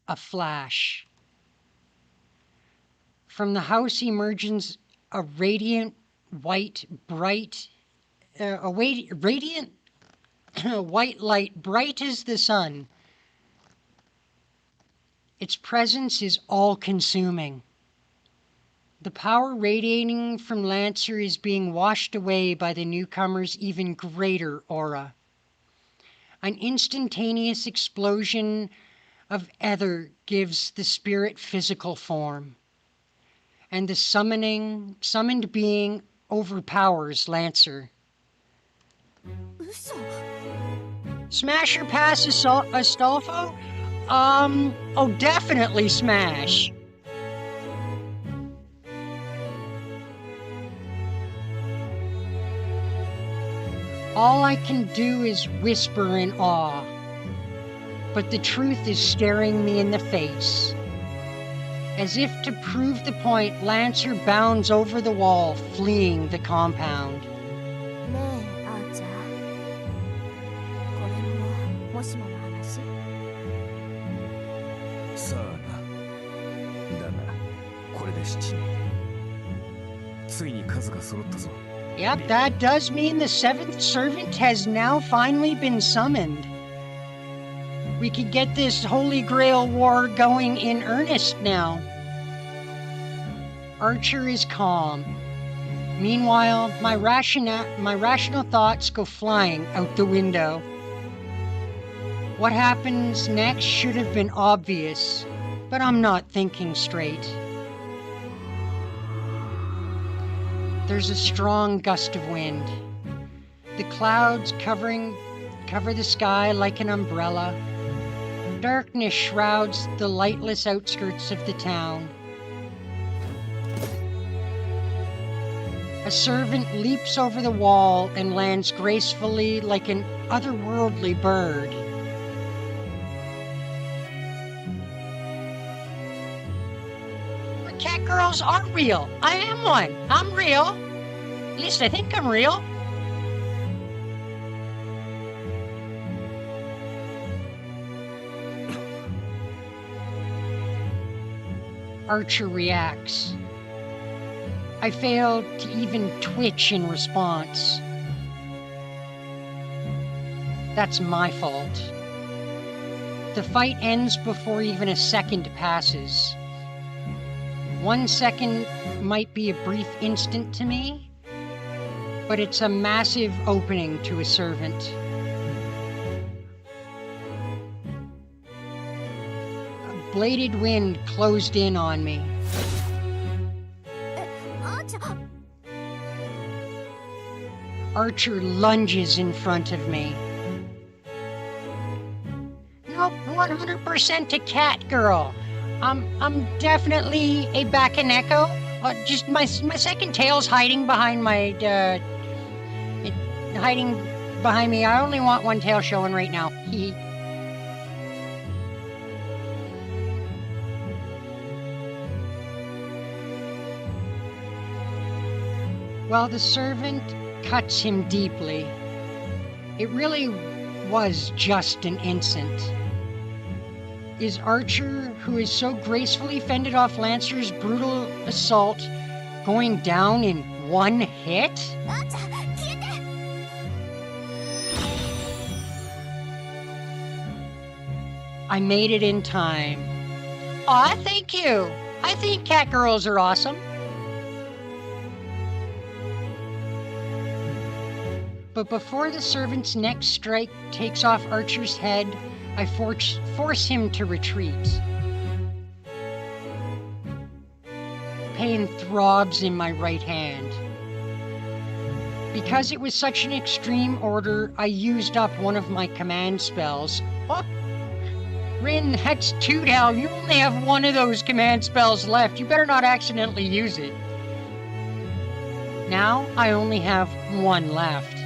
Speaker 1: a flash. From the house emerges a radiant, white, bright, radiant white light, bright as the sun. Its presence is all-consuming. The power radiating from Lancer is being washed away by the newcomer's even greater aura. An instantaneous explosion of ether gives the spirit physical form, and the summoned being overpowers Lancer.
Speaker 3: 嘘。
Speaker 1: Smash or pass Astolfo? Oh, definitely smash. All I can do is whisper in awe, but the truth is staring me in the face. As if to prove the point, Lancer bounds over the wall, fleeing the compound.
Speaker 3: ねえ、あーちゃん。これももしもの話。
Speaker 2: さあな。だがこれで7人。ついに数が揃ったぞ。
Speaker 1: Yep, that does mean the seventh servant has now finally been summoned. We could get this Holy Grail war going in earnest now. Archer is calm. Meanwhile, my rational thoughts go flying out the window. What happens next should have been obvious, but I'm not thinking straight. There's a strong gust of wind. The clouds cover the sky like an umbrella. Darkness shrouds the lightless outskirts of the town. A servant leaps over the wall and lands gracefully like an otherworldly bird. Cat girls are real. I am one. I'm real. At least I think I'm real. Archer reacts. I fail to even twitch in response. That's my fault. The fight ends before even a second passes. 1 second might be a brief instant to me, but it's a massive opening to a servant. A bladed wind closed in on me.
Speaker 3: あーちゃん
Speaker 1: Archer lunges in front of me. Nope, 100% to cat girl. I'm definitely a Bakaneko. Just my second tail's hiding behind my hiding behind me. I only want one tail showing right now. Well, the servant cuts him deeply. It really was just an instant. Is Archer, who has so gracefully fended off Lancer's brutal assault, going down in one hit?
Speaker 3: あーちゃん消えて
Speaker 1: I made it in time. Aw, thank you. I think cat girls are awesome. But before the servant's next strike takes off Archer's head, I force him to retreat. Pain throbs in my right hand. Because it was such an extreme order, I used up one of my command spells. Oh, Rin, that's 2 now. You only have one of those command spells left. You better not accidentally use it. Now I only have 1 left.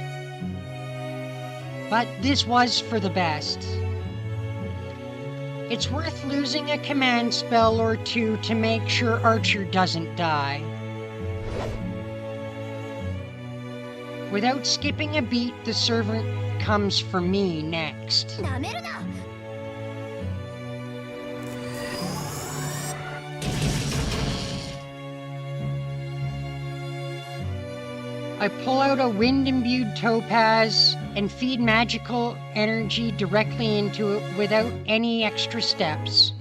Speaker 1: But this was for the best. It's worth losing a command spell or 2 to make sure Archer doesn't die. Without skipping a beat, the servant comes for me next.
Speaker 3: なめるな
Speaker 1: I pull out a wind-imbued topaz and feed magical energy directly into it without any extra steps.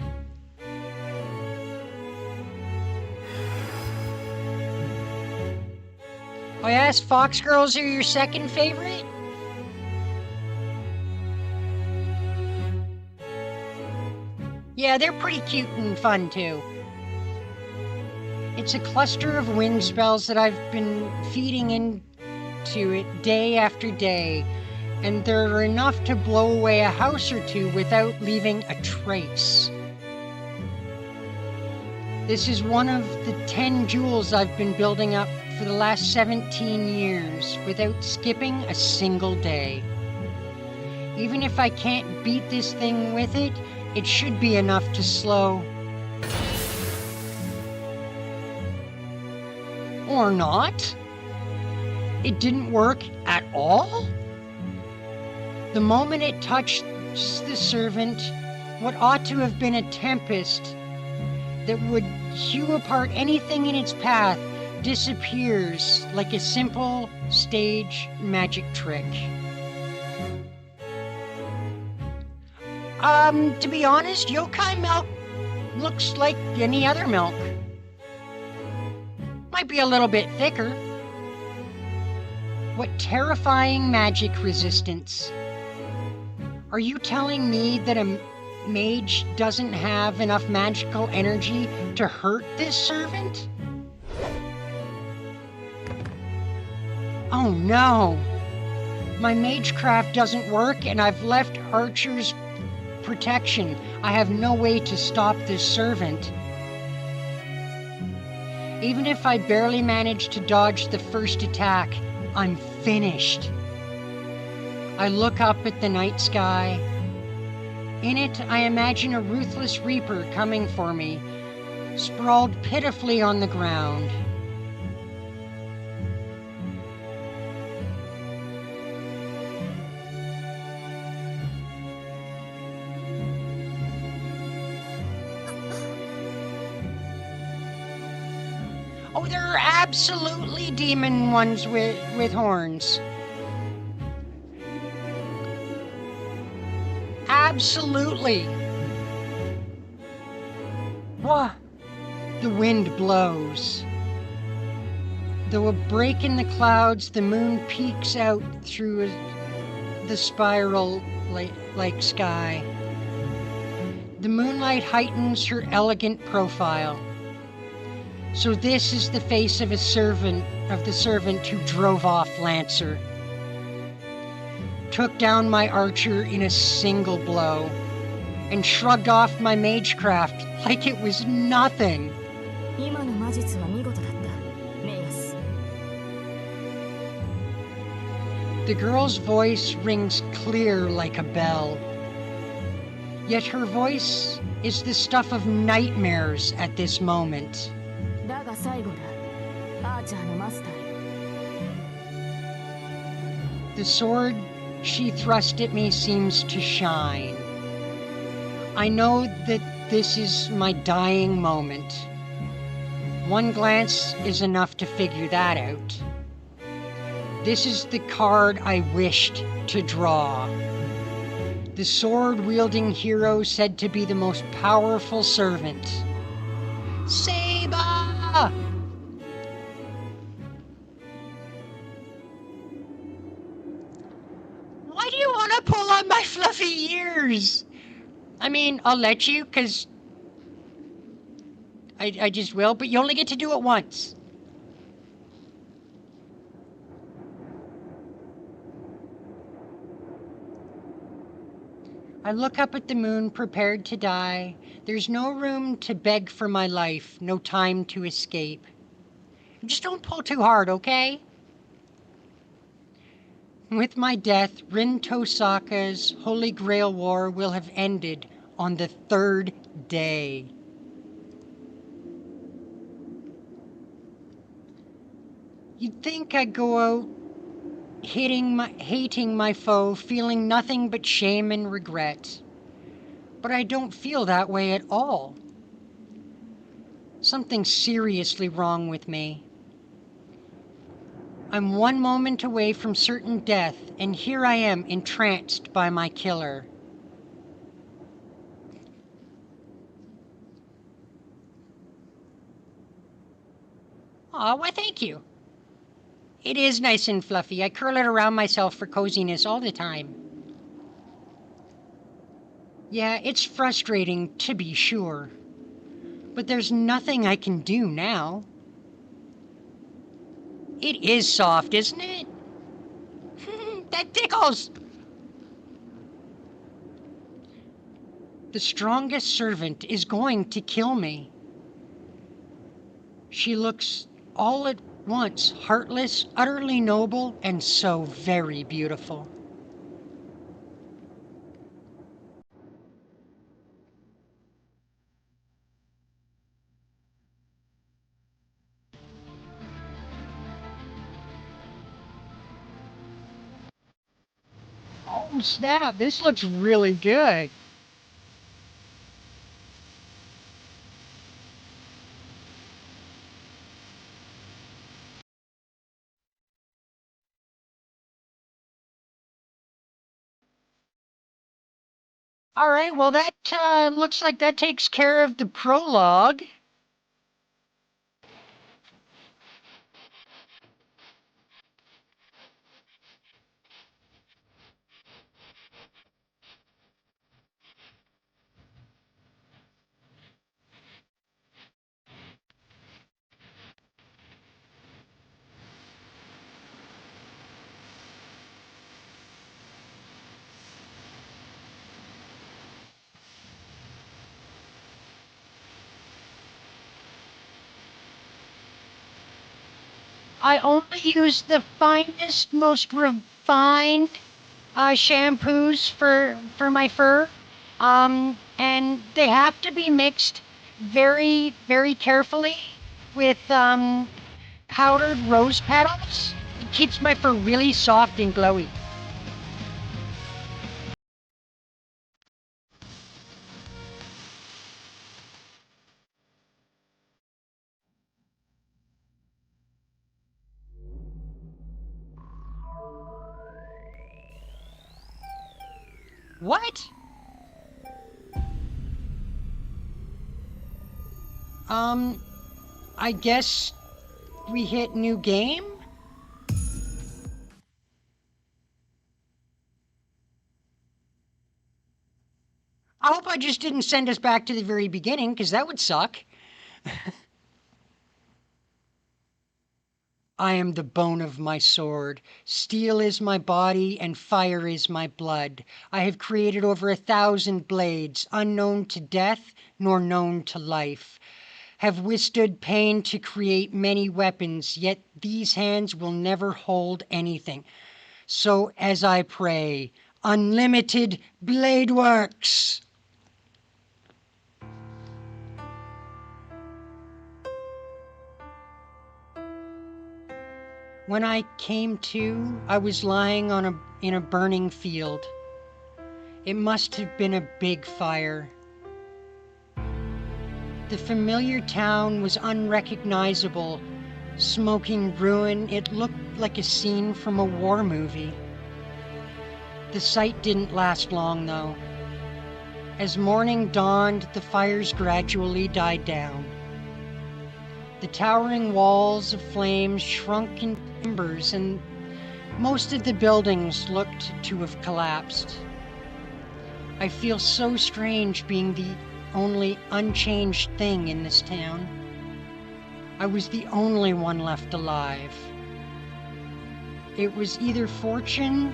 Speaker 1: I asked Fox Girls are your second favorite? Yeah, they're pretty cute and fun too. It's a cluster of wind spells that I've been feeding into it day after day, and they're enough to blow away a house or 2 without leaving a trace. This is one of the 10 jewels I've been building up for the last 17 years without skipping a single day. Even if I can't beat this thing with it, it should be enough to slow. Or not? It didn't work at all? The moment it touched the servant, what ought to have been a tempest that would hew apart anything in its path disappears like a simple stage magic trick. To be honest, yokai milk looks like any other milk. Might be a little bit thicker. What terrifying magic resistance. Are you telling me that a mage doesn't have enough magical energy to hurt this servant? Oh no! My magecraft doesn't work and I've left Archer's protection. I have no way to stop this servant. Even if I barely manage to dodge the first attack, I'm finished. I look up at the night sky. In it, I imagine a ruthless reaper coming for me, sprawled pitifully on the ground. Oh, there are absolutely demon ones with horns. Absolutely. Wah. The wind blows. Though a break in the clouds, the moon peeks out through the spiral like sky. The moonlight heightens her elegant profile. So this is the face of the servant who drove off Lancer. Took down my archer in a single blow, and shrugged off my magecraft like it was nothing.
Speaker 3: 今の魔術は見事だったメイガス
Speaker 1: The girl's voice rings clear like a bell. Yet her voice is the stuff of nightmares at this moment.
Speaker 3: だが最後だアーチャーのマスター
Speaker 1: The sword she thrust at me seems to shine. I know that this is my dying moment. One glance is enough to figure that out. This is the card I wished to draw. The sword-wielding hero said to be the most powerful servant. Saber! Why do you want to pull on my fluffy ears? I mean, I'll let you, because I just will, but you only get to do it once. I look up at the moon, prepared to die. There's no room to beg for my life, no time to escape. Just don't pull too hard, okay? With my death, Rin Tosaka's Holy Grail War will have ended on the third day. You'd think I'd go out hating my foe, feeling nothing but shame and regret. But I don't feel that way at all. Something's seriously wrong with me. I'm one moment away from certain death, and here I am entranced by my killer. Aw, why thank you. It is nice and fluffy. I curl it around myself for coziness all the time. Yeah, it's frustrating, to be sure. But there's nothing I can do now. It is soft, isn't it? That tickles! The strongest servant is going to kill me. She looks all at once heartless, utterly noble, and so very beautiful. Oh snap, this looks really good. All right, well that looks like that takes care of the prologue. I only use the finest, most refined shampoos for my fur, and they have to be mixed very, very carefully with powdered rose petals. It keeps my fur really soft and glowy. What? I guess we hit new game? I hope I just didn't send us back to the very beginning, because that would suck. I am the bone of my sword. Steel is my body, and fire is my blood. I have created over 1,000 blades, unknown to death, nor known to life. Have withstood pain to create many weapons, yet these hands will never hold anything. So as I pray, unlimited blade works! When I came to, I was lying in a burning field. It must have been a big fire. The familiar town was unrecognizable, smoking ruin. It looked like a scene from a war movie. The sight didn't last long, though. As morning dawned, the fires gradually died down. The towering walls of flames shrunk in embers, and most of the buildings looked to have collapsed. I feel so strange being the only unchanged thing in this town. I was the only one left alive. It was either fortune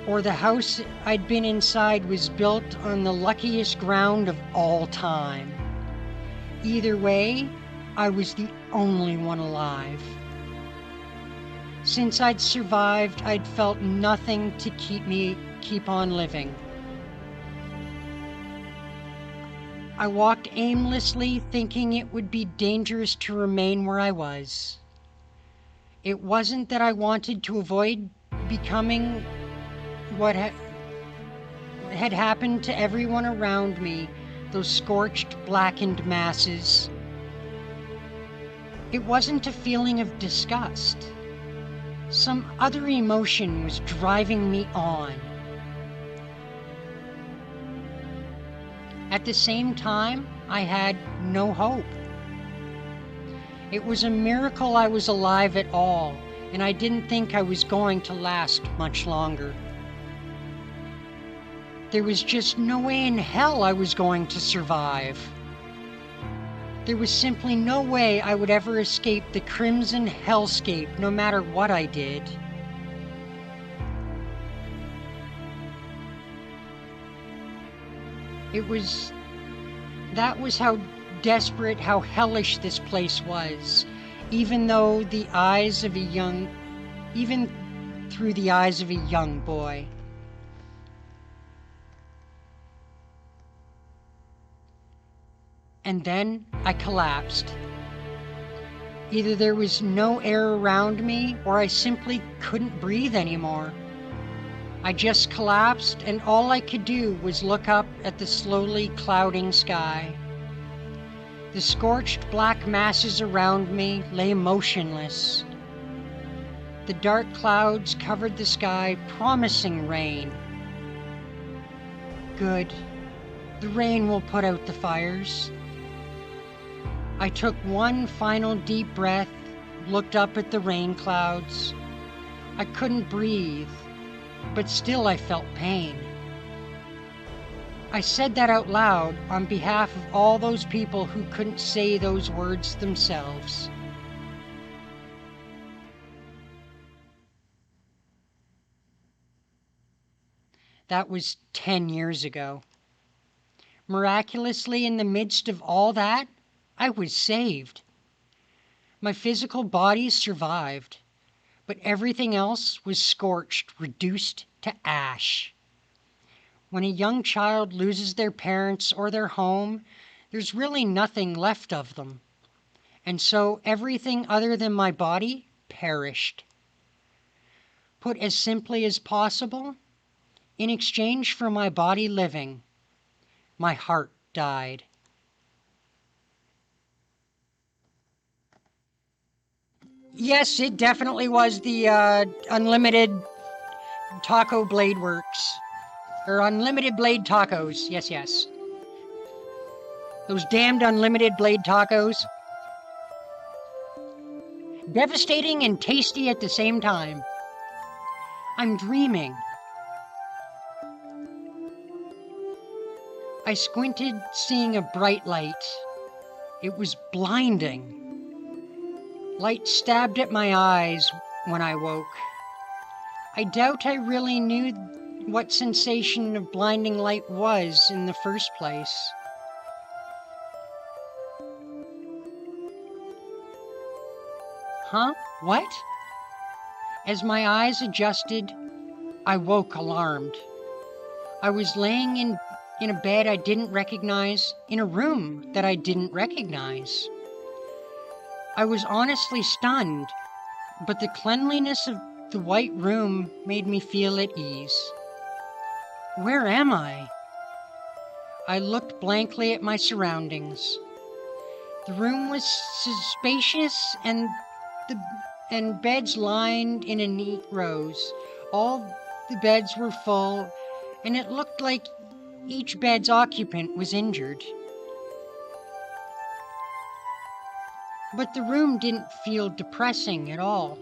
Speaker 1: or the house I'd been inside was built on the luckiest ground of all time. Either way, I was the only one alive. Since I'd survived, I'd felt nothing to keep on living. I walked aimlessly, thinking it would be dangerous to remain where I was. It wasn't that I wanted to avoid becoming what had happened to everyone around me, those scorched, blackened masses. It wasn't a feeling of disgust. Some other emotion was driving me on. At the same time, I had no hope. It was a miracle I was alive at all, and I didn't think I was going to last much longer. There was just no way in hell I was going to survive. There was simply no way I would ever escape the crimson hellscape, no matter what I did. That was how desperate, how hellish this place was, even through the eyes of a young boy. And then I collapsed. Either there was no air around me, or I simply couldn't breathe anymore. I just collapsed, and all I could do was look up at the slowly clouding sky. The scorched black masses around me lay motionless. The dark clouds covered the sky, promising rain. Good. The rain will put out the fires. I took one final deep breath, looked up at the rain clouds. I couldn't breathe, but still I felt pain. I said that out loud on behalf of all those people who couldn't say those words themselves. That was 10 years ago. Miraculously, in the midst of all that, I was saved. My physical body survived, but everything else was scorched, reduced to ash. When a young child loses their parents or their home, there's really nothing left of them. And so everything other than my body perished. Put as simply as possible, in exchange for my body living, my heart died. Yes, it definitely was the unlimited Taco Blade Works. Or unlimited blade tacos. Yes, yes. Those damned unlimited blade tacos. Devastating and tasty at the same time. I'm dreaming. I squinted, seeing a bright light. It was blinding. Light stabbed at my eyes when I woke. I doubt I really knew what sensation of blinding light was in the first place. Huh? What? As my eyes adjusted, I woke alarmed. I was laying in a bed I didn't recognize, in a room that I didn't recognize. I was honestly stunned, but the cleanliness of the white room made me feel at ease. Where am I? I looked blankly at my surroundings. The room was spacious and beds lined in a neat rows. All the beds were full, and it looked like each bed's occupant was injured. But the room didn't feel depressing at all.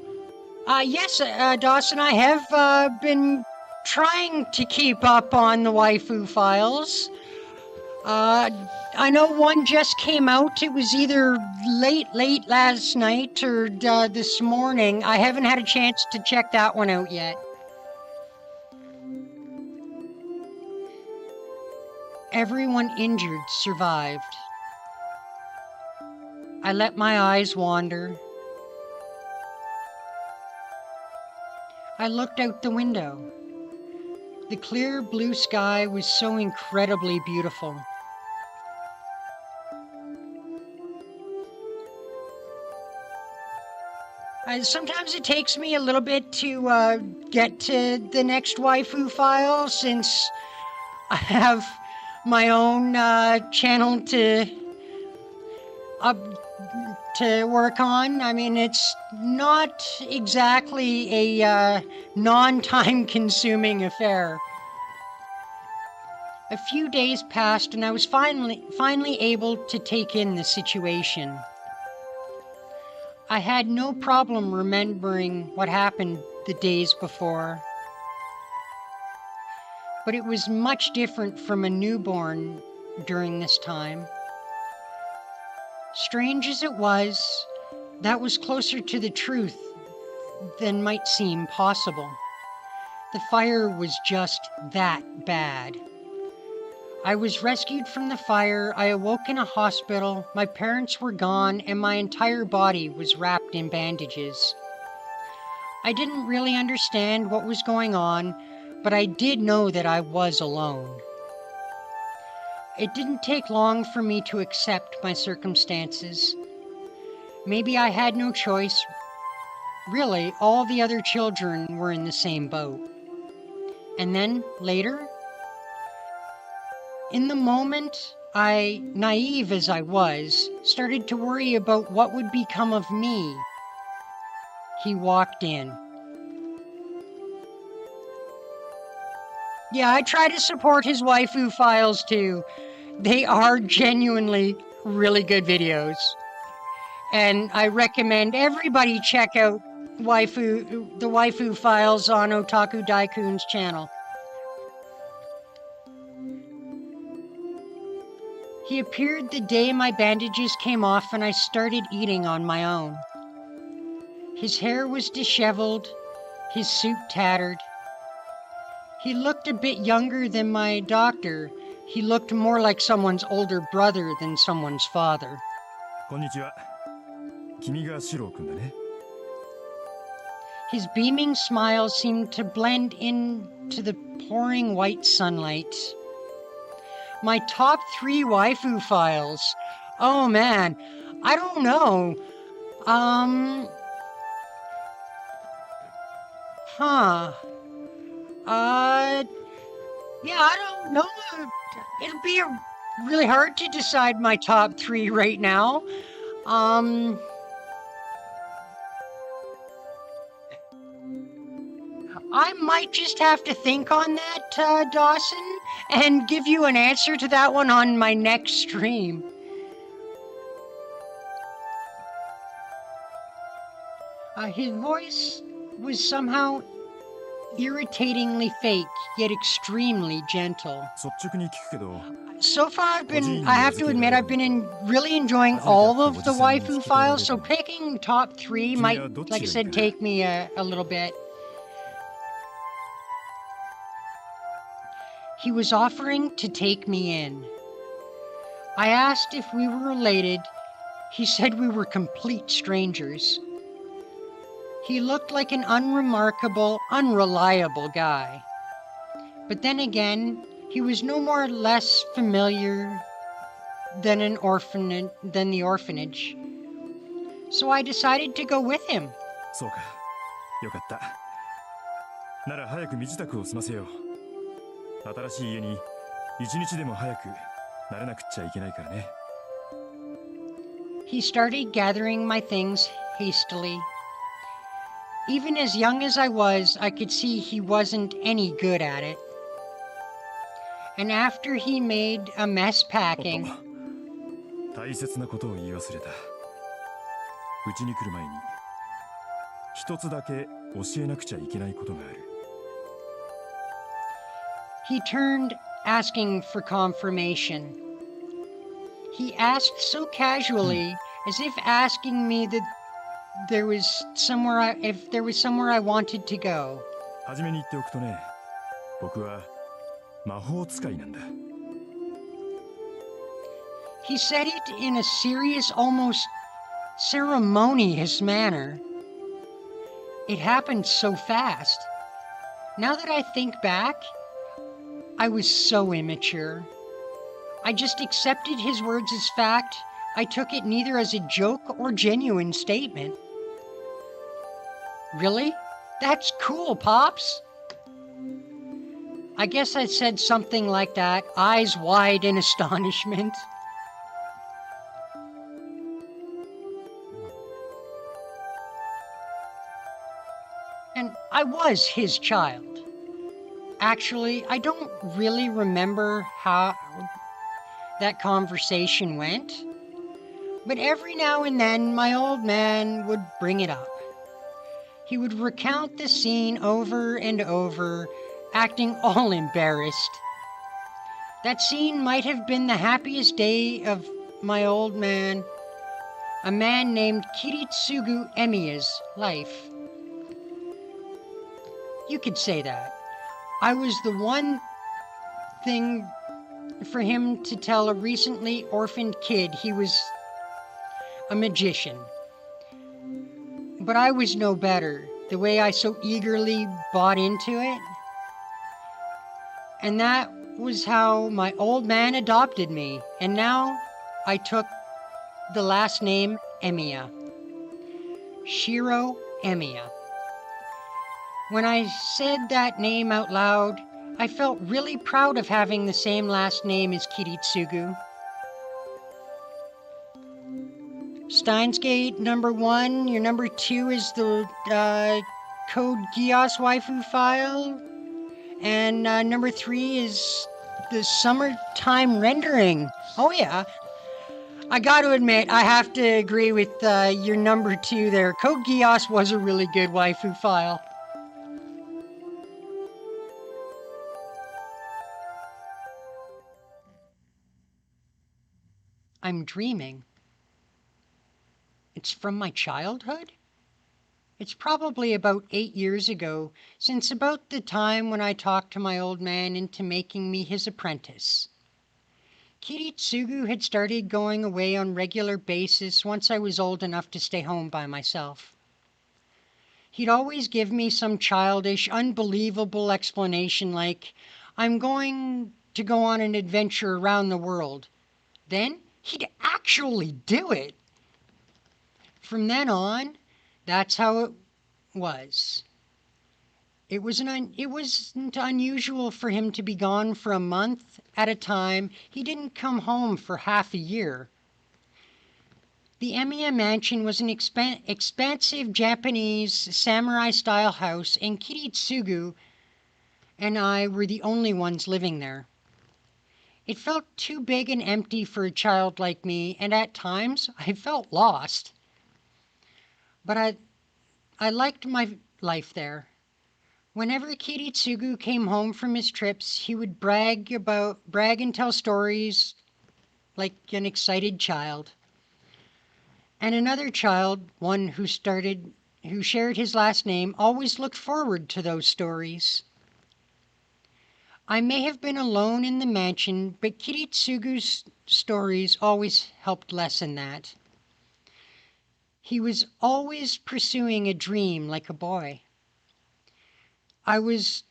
Speaker 1: Yes, Dawson, I have been trying to keep up on the waifu files. I know one just came out. It was either late last night or this morning. I haven't had a chance to check that one out yet. Everyone injured survived. I let my eyes wander. I looked out the window. The clear blue sky was so incredibly beautiful. Sometimes it takes me a little bit to get to the next waifu file, since I have my own channel to work on. I mean, it's not exactly a non-time consuming affair. A few days passed and I was finally able to take in the situation. I had no problem remembering what happened the days before. But it was much different from a newborn during this time. Strange as it was, that was closer to the truth than might seem possible. The fire was just that bad. I was rescued from the fire, I awoke in a hospital, my parents were gone, and my entire body was wrapped in bandages. I didn't really understand what was going on, but I did know that I was alone. It didn't take long for me to accept my circumstances. Maybe I had no choice. Really, all the other children were in the same boat. And then, later, in the moment, I, naive as I was, started to worry about what would become of me. He walked in. Yeah, I try to support his waifu files too. They are genuinely really good videos. And I recommend everybody check out the waifu files on Otaku Daikun's channel. He appeared the day my bandages came off and I started eating on my own. His hair was disheveled, his suit tattered. He looked a bit younger than my doctor. He looked more like someone's older brother than someone's father.
Speaker 6: こんにちは。君がシロー君だね。
Speaker 1: His beaming smile seemed to blend into the pouring white sunlight. My top 3 waifu files. Oh man, I don't know. Yeah, I don't know. It'll be really hard to decide my top 3 right now. I might just have to think on that, Dawson, and give you an answer to that one on my next stream. His voice was somehow irritatingly fake, yet extremely gentle.
Speaker 6: 率直に聞くけど
Speaker 1: So far, I have to admit, I've been really enjoying all of the waifu files, so picking top 3 might, like I said, take me a little bit. He was offering to take me in. I asked if we were related. He said we were complete strangers. He looked like an unremarkable, unreliable guy. But then again, he was no more or less familiar than the orphanage. So I decided to go with him.
Speaker 6: そうかよかったなら早く身支度を済ませよう新しい家に一日でも早く慣れなくっちゃいけないからね
Speaker 1: He started gathering my things hastily. Even as young as I was, I could see he wasn't any good at it. And after he made a mess packing,
Speaker 6: 大切なことを言い忘れたうちに来る前に一つだけ教えなくちゃいけないことがある
Speaker 1: he turned, asking for confirmation. He asked so casually, as if asking me that if there was somewhere I wanted to go.
Speaker 6: はじめに言っておくとね僕は魔法使いなんだ
Speaker 1: He said it in a serious, almost ceremonious manner. It happened so fast. Now that I think back, I was so immature. I just accepted his words as fact. I took it neither as a joke or genuine statement. Really? That's cool, Pops. I guess I said something like that, eyes wide in astonishment. And I was his child. Actually, I don't really remember how that conversation went, but every now and then my old man would bring it up. He would recount the scene over and over, acting all embarrassed. That scene might have been the happiest day of my old man, a man named Kiritsugu Emiya's life. You could say that. I was the one thing for him to tell a recently orphaned kid he was a magician. But I was no better, the way I so eagerly bought into it. And that was how my old man adopted me, and now I took the last name Emiya. Shiro Emiya. When I said that name out loud, I felt really proud of having the same last name as Kiritsugu. Steins Gate number 1, your number 2 is the Code Geass waifu file, and number 3 is the summertime rendering. Oh yeah, I got to admit, I have to agree with your number 2 there. Code Geass was a really good waifu file. I'm dreaming. It's from my childhood? It's probably about 8 years ago, since about the time when I talked to my old man into making me his apprentice. Kiritsugu had started going away on regular basis once I was old enough to stay home by myself. He'd always give me some childish, unbelievable explanation like, I'm going to go on an adventure around the world. Then he'd actually do it. From then on, that's how it was. It wasn't unusual for him to be gone for a month at a time. He didn't come home for half a year. The Emiya Mansion was an expansive Japanese samurai-style house, and Kiritsugu and I were the only ones living there. It felt too big and empty for a child like me, and at times I felt lost. But I liked my life there. Whenever Kiritsugu came home from his trips, he would brag and tell stories like an excited child. And another child, one who shared his last name, always looked forward to those stories. I may have been alone in the mansion, but Kiritsugu's stories always helped lessen that. He was always pursuing a dream like a boy. I was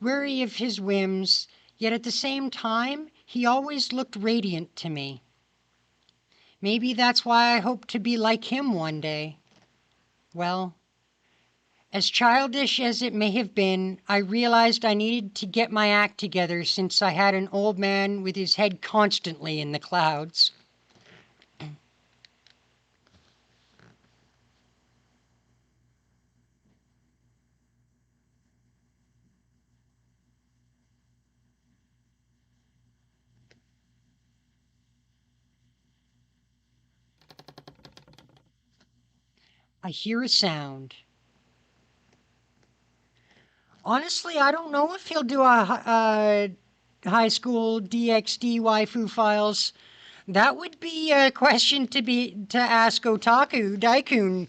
Speaker 1: wary of his whims, yet at the same time, he always looked radiant to me. Maybe that's why I hope to be like him one day. Well, as childish as it may have been, I realized I needed to get my act together since I had an old man with his head constantly in the clouds. I hear a sound. Honestly, I don't know if he'll do a high school DxD waifu files. That would be a question to ask Otaku Daikun.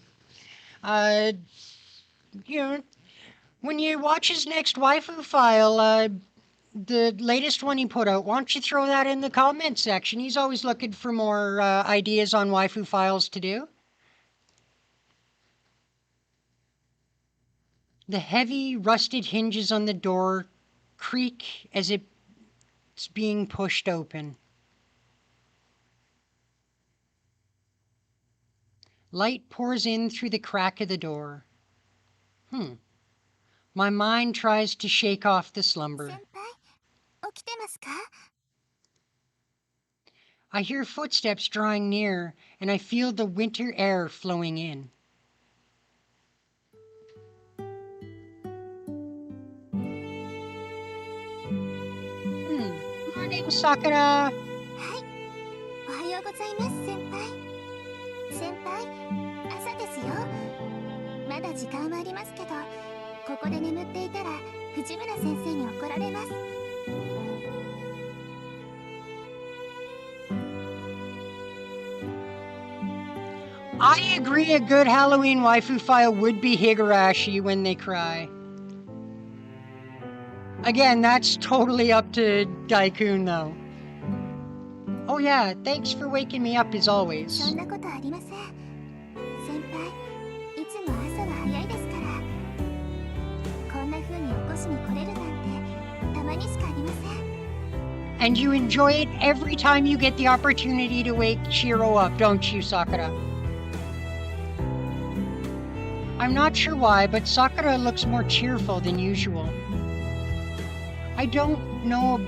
Speaker 1: When you watch his next waifu file, the latest one he put out, why don't you throw that in the comment section? He's always looking for more ideas on waifu files to do. The heavy, rusted hinges on the door creak as it's being pushed open. Light pours in through the crack of the door. My mind tries to shake off the slumber.
Speaker 4: 先輩、起きてますか？
Speaker 1: I hear footsteps drawing near, and I feel the winter air flowing in. Morning, Sakura.
Speaker 4: はい、おはようございます先輩。先輩、朝ですよ。まだ時間はありますけど、ここで眠っていたら藤村先生に怒られます。
Speaker 1: I agree a good Halloween waifu file would be Higurashi when they cry. Again, that's totally up to Daikun though. Oh yeah, thanks for waking me up as
Speaker 4: そ
Speaker 1: always.
Speaker 4: んなことありません。先輩、いつも朝は早いですから。こんな風に起こしに来れるなんてたまにしかありません。
Speaker 1: And you enjoy it every time you get the opportunity to wake Shiro up, don't you, Sakura? I'm not sure why, but Sakura looks more cheerful than usual. I don't know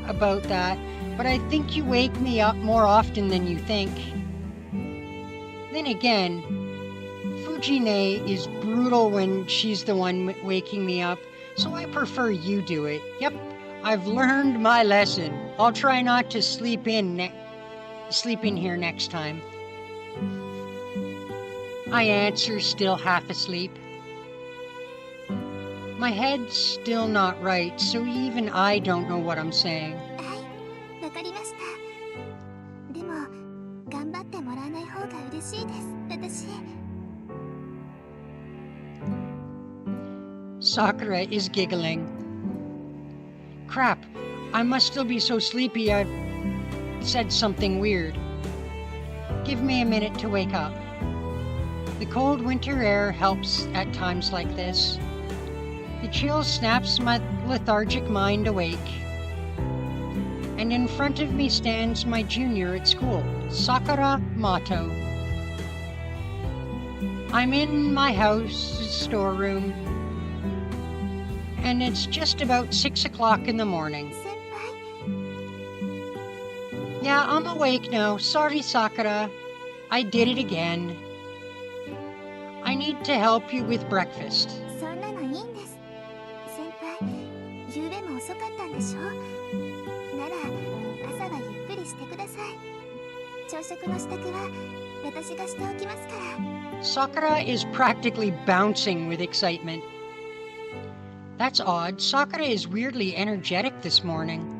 Speaker 1: about that, but I think you wake me up more often than you think. Then again, Fujine is brutal when she's the one waking me up, so I prefer you do it. Yep, I've learned my lesson. I'll try not to sleep in here next time. I answer, still half asleep. My head's still not right, so even I don't know what I'm saying.
Speaker 4: はい、わかりました。でも、頑張ってもらわない方が嬉しいです、私。
Speaker 1: Sakura is giggling. Crap, I must still be so sleepy I've said something weird. Give me a minute to wake up. The cold winter air helps at times like this. The chill snaps my lethargic mind awake. And in front of me stands my junior at school, Sakura Mato. I'm in my house's storeroom, and it's just about 6 o'clock in the morning.
Speaker 4: 先輩、
Speaker 1: Yeah, I'm awake now. Sorry, Sakura. I did it again. I need to help you with breakfast.
Speaker 4: そんなのいいんです。先輩、夕べも遅かったんでしょ。なら朝はゆっくりしてください。朝食の支度は私がしておきますから。
Speaker 1: Sakura is practically bouncing with excitement. That's odd. Sakura is weirdly energetic this morning.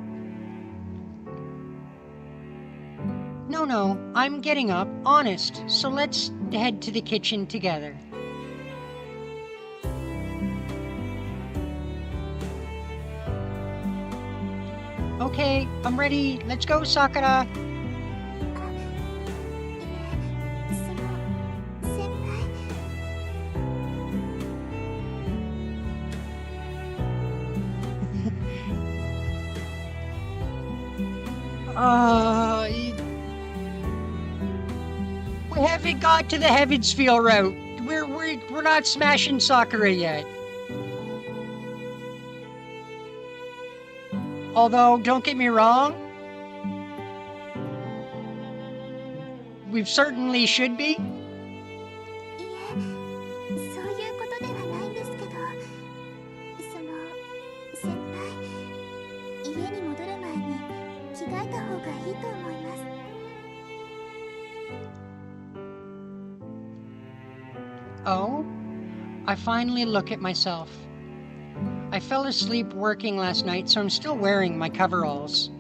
Speaker 1: No, I'm getting up, honest, so let's head to the kitchen together. Okay, I'm ready. Let's go, Sakura.
Speaker 4: 先輩、
Speaker 1: We haven't got to the Heavensfield route. We're not smashing Sakura yet. Although, don't get me wrong, we certainly should be.
Speaker 4: いえ、そういうことではないんですけど、先輩、家に戻る前に着替えた方がいいと思います。
Speaker 1: Oh? I finally look at myself. I fell asleep working last night, so I'm still wearing my coveralls.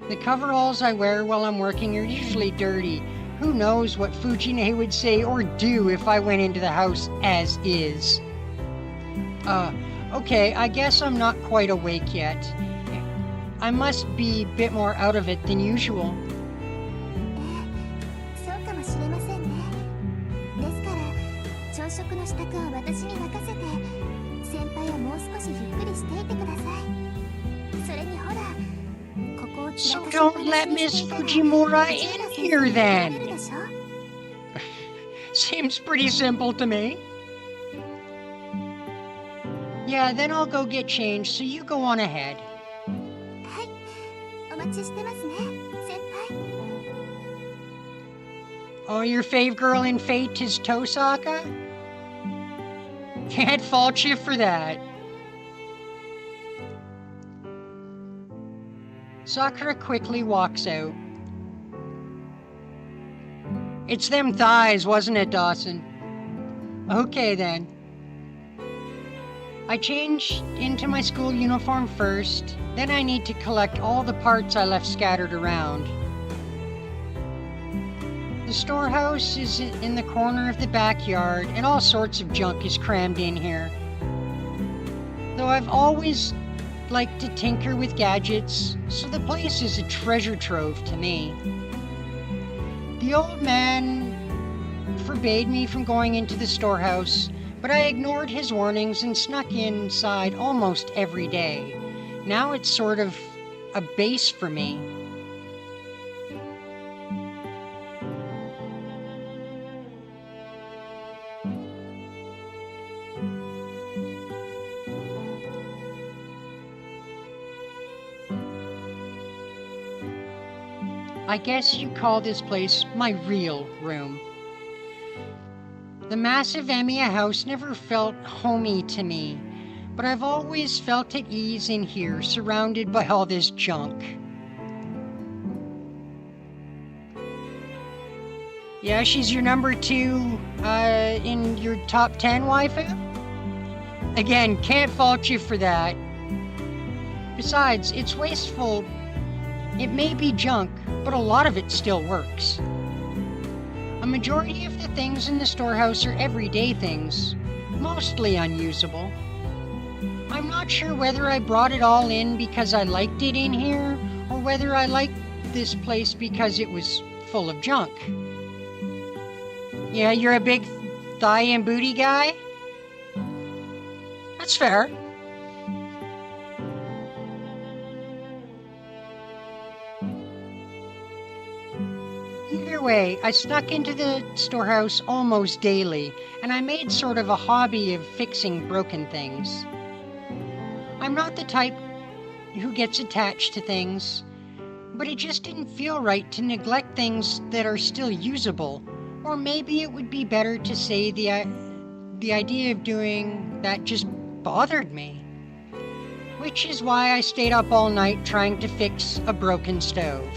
Speaker 1: The coveralls I wear while I'm working are usually dirty. Who knows what Fujine would say or do if I went into the house as is. Okay, I guess I'm not quite awake yet. I must be a bit more out of it than usual.
Speaker 4: そうかもしれませんね。ですから朝食の支度は私に任せて、先輩はもう少しゆっくりしていてください。それにほら、ここを散
Speaker 1: So
Speaker 4: らかしっぱ
Speaker 1: don't
Speaker 4: な
Speaker 1: let
Speaker 4: しに
Speaker 1: Miss
Speaker 4: していたら
Speaker 1: Fujimura
Speaker 4: 内
Speaker 1: in
Speaker 4: 村先
Speaker 1: here
Speaker 4: 生に怒られ
Speaker 1: then.
Speaker 4: るでしょ。
Speaker 1: Seems pretty simple to me. Yeah, then I'll go get changed, so you go on ahead.
Speaker 4: はい、お待ちしてますね、先輩。
Speaker 1: Oh, your fave girl in Fate is Tosaka? Can't fault you for that. Sakura quickly walks out. It's them thighs, wasn't it, Dawson? Okay, then. I change into my school uniform first, then I need to collect all the parts I left scattered around. The storehouse is in the corner of the backyard, and all sorts of junk is crammed in here. Though I've always liked to tinker with gadgets, so the place is a treasure trove to me. The old man forbade me from going into the storehouse, but I ignored his warnings and snuck inside almost every day. Now it's sort of a base for me. I guess you call this place my real room. The massive Emiya house never felt homey to me, but I've always felt at ease in here, surrounded by all this junk. Yeah, she's your number 2 in your top 10 waifu? Again, can't fault you for that. Besides, it's wasteful. It may be junk, but a lot of it still works. A majority of the things in the storehouse are everyday things, mostly unusable. I'm not sure whether I brought it all in because I liked it in here, or whether I liked this place because it was full of junk. Yeah, you're a big thigh and booty guy? That's fair. Either way, I snuck into the storehouse almost daily, and I made sort of a hobby of fixing broken things. I'm not the type who gets attached to things, but it just didn't feel right to neglect things that are still usable. Or maybe it would be better to say the idea of doing that just bothered me. Which is why I stayed up all night trying to fix a broken stove.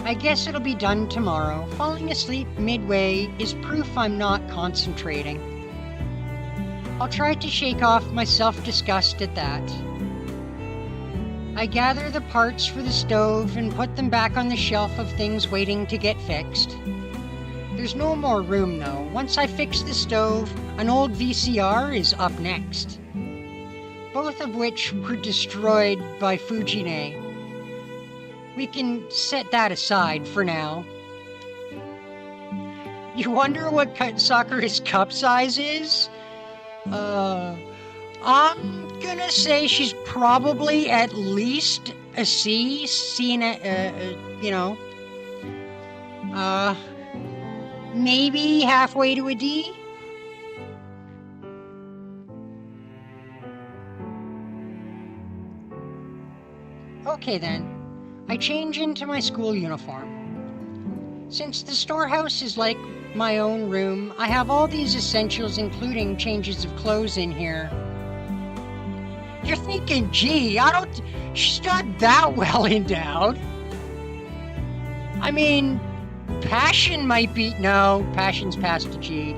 Speaker 1: I guess it'll be done tomorrow. Falling asleep midway is proof I'm not concentrating. I'll try to shake off my self-disgust at that. I gather the parts for the stove and put them back on the shelf of things waiting to get fixed. There's no more room though. Once I fix the stove, an old VCR is up next. Both of which were destroyed by Fujine. We can set that aside for now. You wonder what Sakura's cup size is? I'm gonna say she's probably at least a C, maybe halfway to a D? Okay then, I change into my school uniform. Since the storehouse is like my own room, I have all these essentials including changes of clothes in here. You're thinking, gee, she's not that well endowed. I mean, passion might be, no, passion's past a G.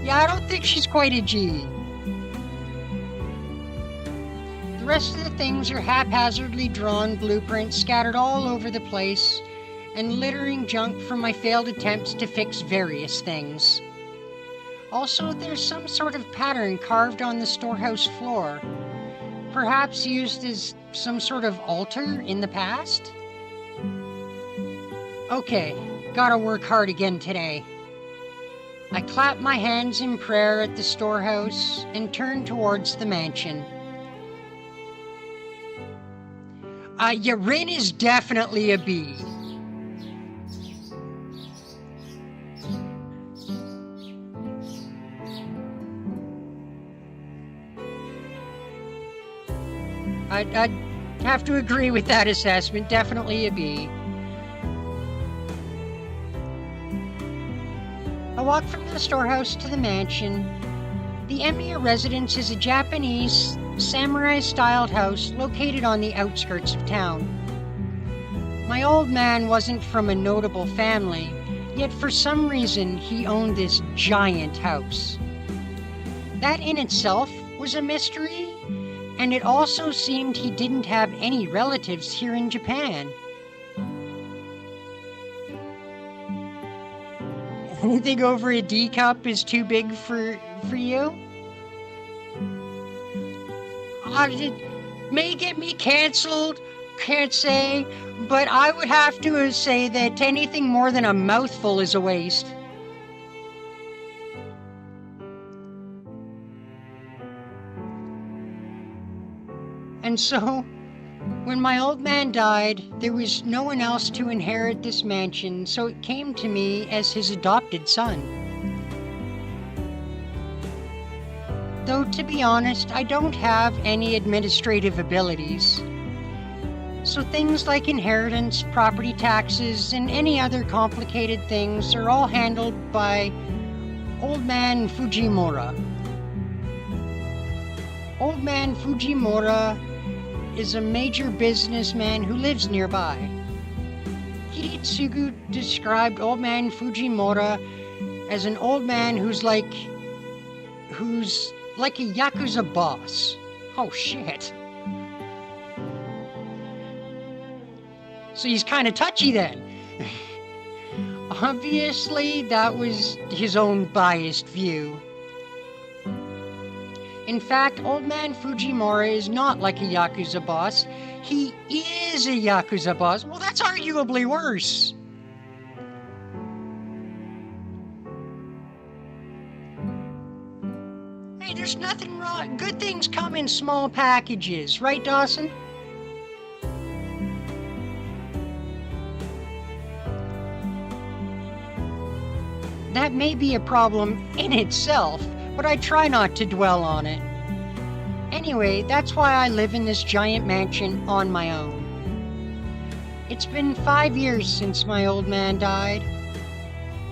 Speaker 1: Yeah, I don't think she's quite a G. The rest of the things are haphazardly drawn blueprints scattered all over the place and littering junk from my failed attempts to fix various things. Also, there's some sort of pattern carved on the storehouse floor, perhaps used as some sort of altar in the past? Okay, gotta work hard again today. I clap my hands in prayer at the storehouse and turn towards the mansion. Yeah, Rin is definitely a B. I'd have to agree with that assessment. Definitely a B. I walk from the storehouse to the mansion. The Emiya residence is a Japanese, samurai-styled house located on the outskirts of town. My old man wasn't from a notable family, yet for some reason he owned this giant house. That in itself was a mystery, and it also seemed he didn't have any relatives here in Japan. Anything over a D cup is too big for you? It may get me cancelled, can't say, but I would have to say that anything more than a mouthful is a waste. And so, when my old man died, there was no one else to inherit this mansion, so it came to me as his adopted son. Though, to be honest, I don't have any administrative abilities. So things like inheritance, property taxes, and any other complicated things are all handled by Old Man Fujimura. Old Man Fujimura is a major businessman who lives nearby. Hiritsugu described Old Man Fujimura as an old man who's like a Yakuza boss. Oh shit. So he's kind of touchy then. Obviously, that was his own biased view. In fact, Old Man Fujimura is not like a Yakuza boss. He is a Yakuza boss. Well, that's arguably worse. Hey, there's nothing wrong. Good things come in small packages, right, Dawson? That may be a problem in itself, but I try not to dwell on it. Anyway, that's why I live in this giant mansion on my own. It's been 5 years since my old man died.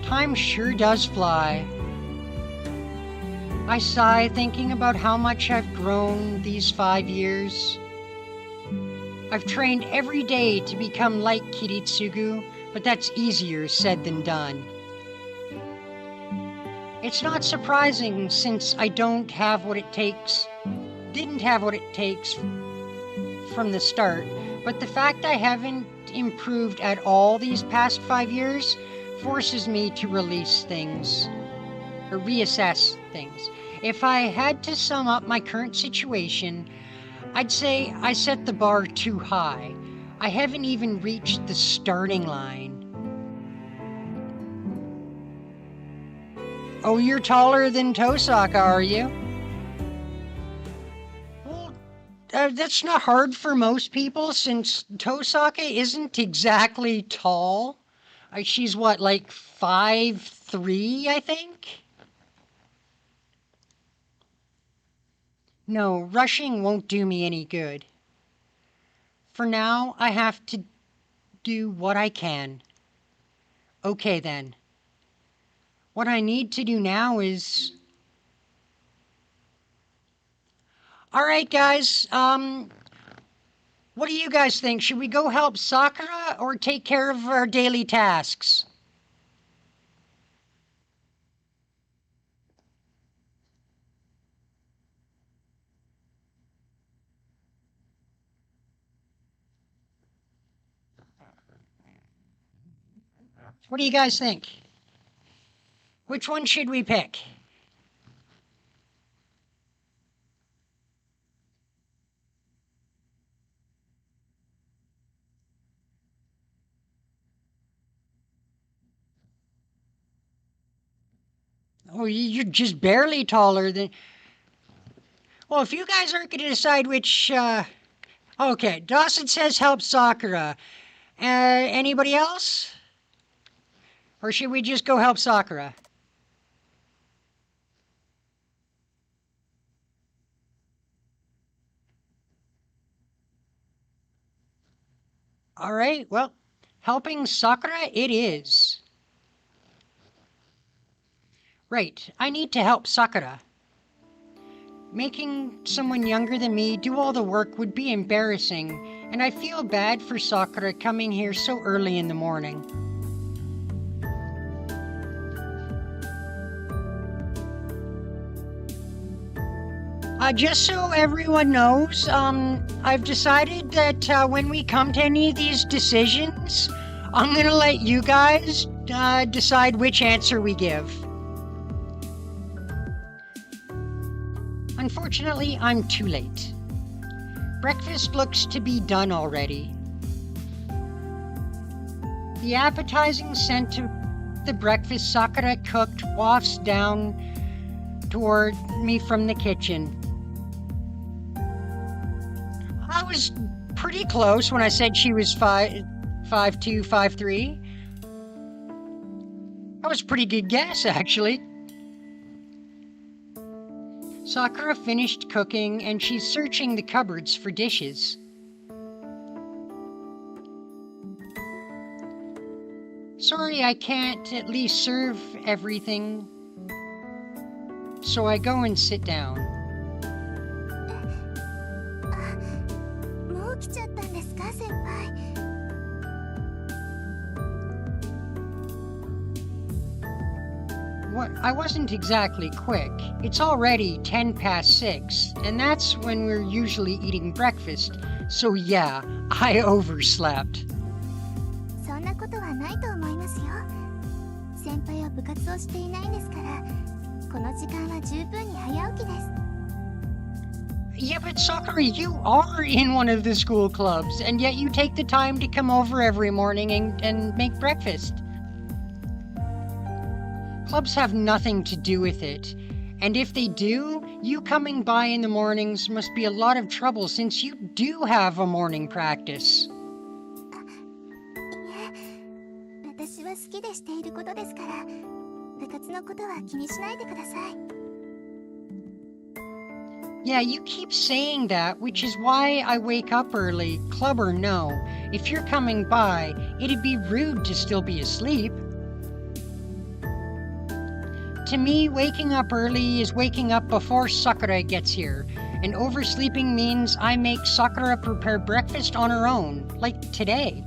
Speaker 1: Time sure does fly. I sigh thinking about how much I've grown these 5 years. I've trained every day to become like Kiritsugu, but that's easier said than done. It's not surprising since I didn't have what it takes from the start, but the fact I haven't improved at all these past 5 years forces me to reassess things. If I had to sum up my current situation, I'd say I set the bar too high. I haven't even reached the starting line. Oh, you're taller than Tosaka, are you? Well, that's not hard for most people since Tosaka isn't exactly tall. She's what, like 5'3", I think? No, rushing won't do me any good. For now, I have to do what I can. Okay then. What I need to do now is... Alright guys, what do you guys think? Should we go help Sakura or take care of our daily tasks? What do you guys think? Which one should we pick? Oh, you're just barely taller than... Well, if you guys aren't going to decide which... Okay, Dawson says help Sakura. Anybody else? Or should we just go help Sakura? Alright, well, helping Sakura it is. Right, I need to help Sakura. Making someone younger than me do all the work would be embarrassing, and I feel bad for Sakura coming here so early in the morning. Just so everyone knows, I've decided that when we come to any of these decisions, I'm gonna let you guys decide which answer we give. Unfortunately, I'm too late. Breakfast looks to be done already. The appetizing scent of the breakfast Sakura cooked wafts down toward me from the kitchen. I was pretty close when I said she was 5'2", 5'3". That was a pretty good guess, actually. Sakura finished cooking and she's searching the cupboards for dishes. Sorry I can't at least serve everything, so I go and sit down.
Speaker 4: もう来ちゃったんですか、先輩。
Speaker 1: What? I wasn't exactly quick. It's already 10 past 6, and that's when we're usually eating breakfast, so yeah, I overslept.
Speaker 4: そんなことはないと思いますよ。先輩は部活をしていないんですから、この時間は十分に早起きです。
Speaker 1: Yeah, but Sakura, you are in one of the school clubs, and yet you take the time to come over every morning and make breakfast. Clubs have nothing to do with it, and if they do, you coming by in the mornings must be a lot of trouble since you do have a morning practice.
Speaker 4: いえ、私は好きでしていることですから、部活のことは気にしないでください。
Speaker 1: Yeah, you keep saying that, which is why I wake up early, club or no. If you're coming by, it'd be rude to still be asleep. To me, waking up early is waking up before Sakura gets here, and oversleeping means I make Sakura prepare breakfast on her own, like today.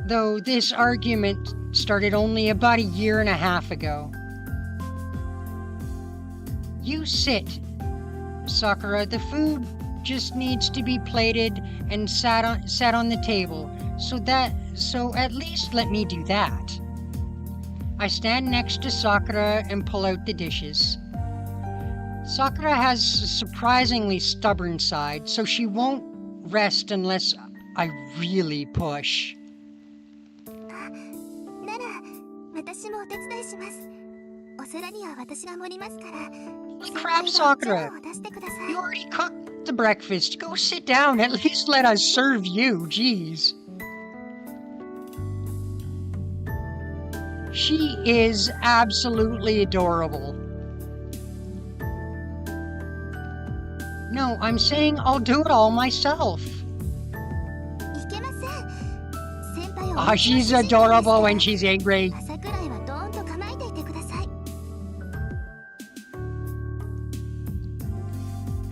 Speaker 1: Though this argument started only about a year and a half ago. You sit, Sakura. The food just needs to be plated and sat on the table, so at least let me do that. I stand next to Sakura and pull out the dishes. Sakura has a surprisingly stubborn side, so she won't rest unless I really push.
Speaker 4: なら私もお手伝いします。お皿には私が盛りますから。
Speaker 1: Holy crap, Sakura! You already cooked the breakfast. Go sit down. At least let us serve you. Jeez. She is absolutely adorable. No, I'm saying I'll do it all myself. Ah, she's adorable when she's angry.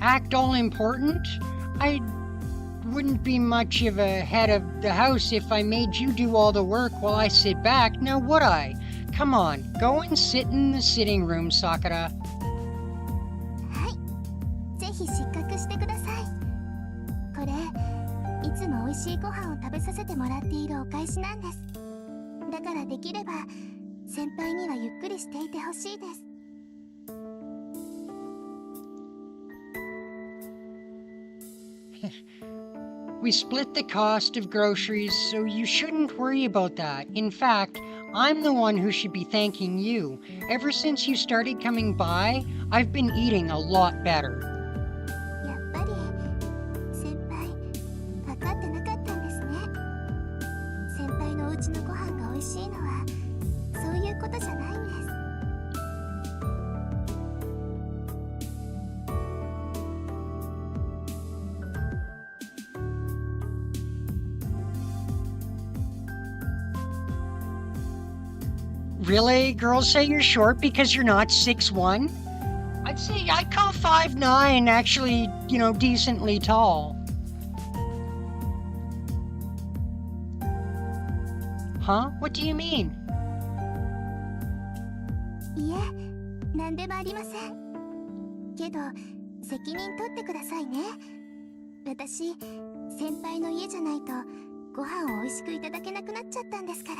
Speaker 1: Act all important? I wouldn't be much of a head of the house if I made you do all the work while I sit back, now would I? Come on, go and sit in the sitting room, Sakura.
Speaker 4: ぜひ失格してください。これ、いつも美味しいご飯を食べさせてもらっているお返しなんです。だからできれば先輩にはゆっくりしていてほしいです。
Speaker 1: We split the cost of groceries, so you shouldn't worry about that. In fact, I'm the one who should be thanking you. Ever since you started coming by, I've been eating a lot better.
Speaker 4: やっぱり先輩分かってなかったんですね。先輩のお家のご飯が美味しいのはそういうことじゃないんです。
Speaker 1: Really? Girls say you're short because you're not 6'1"? I'd say I'd call 5'9" actually, decently tall. Huh? What do you mean?
Speaker 4: いえ、なんでもありません。けど責任取ってくださいね。私、先輩の家じゃないとご飯を美味しくいただけなくなっちゃったんですから。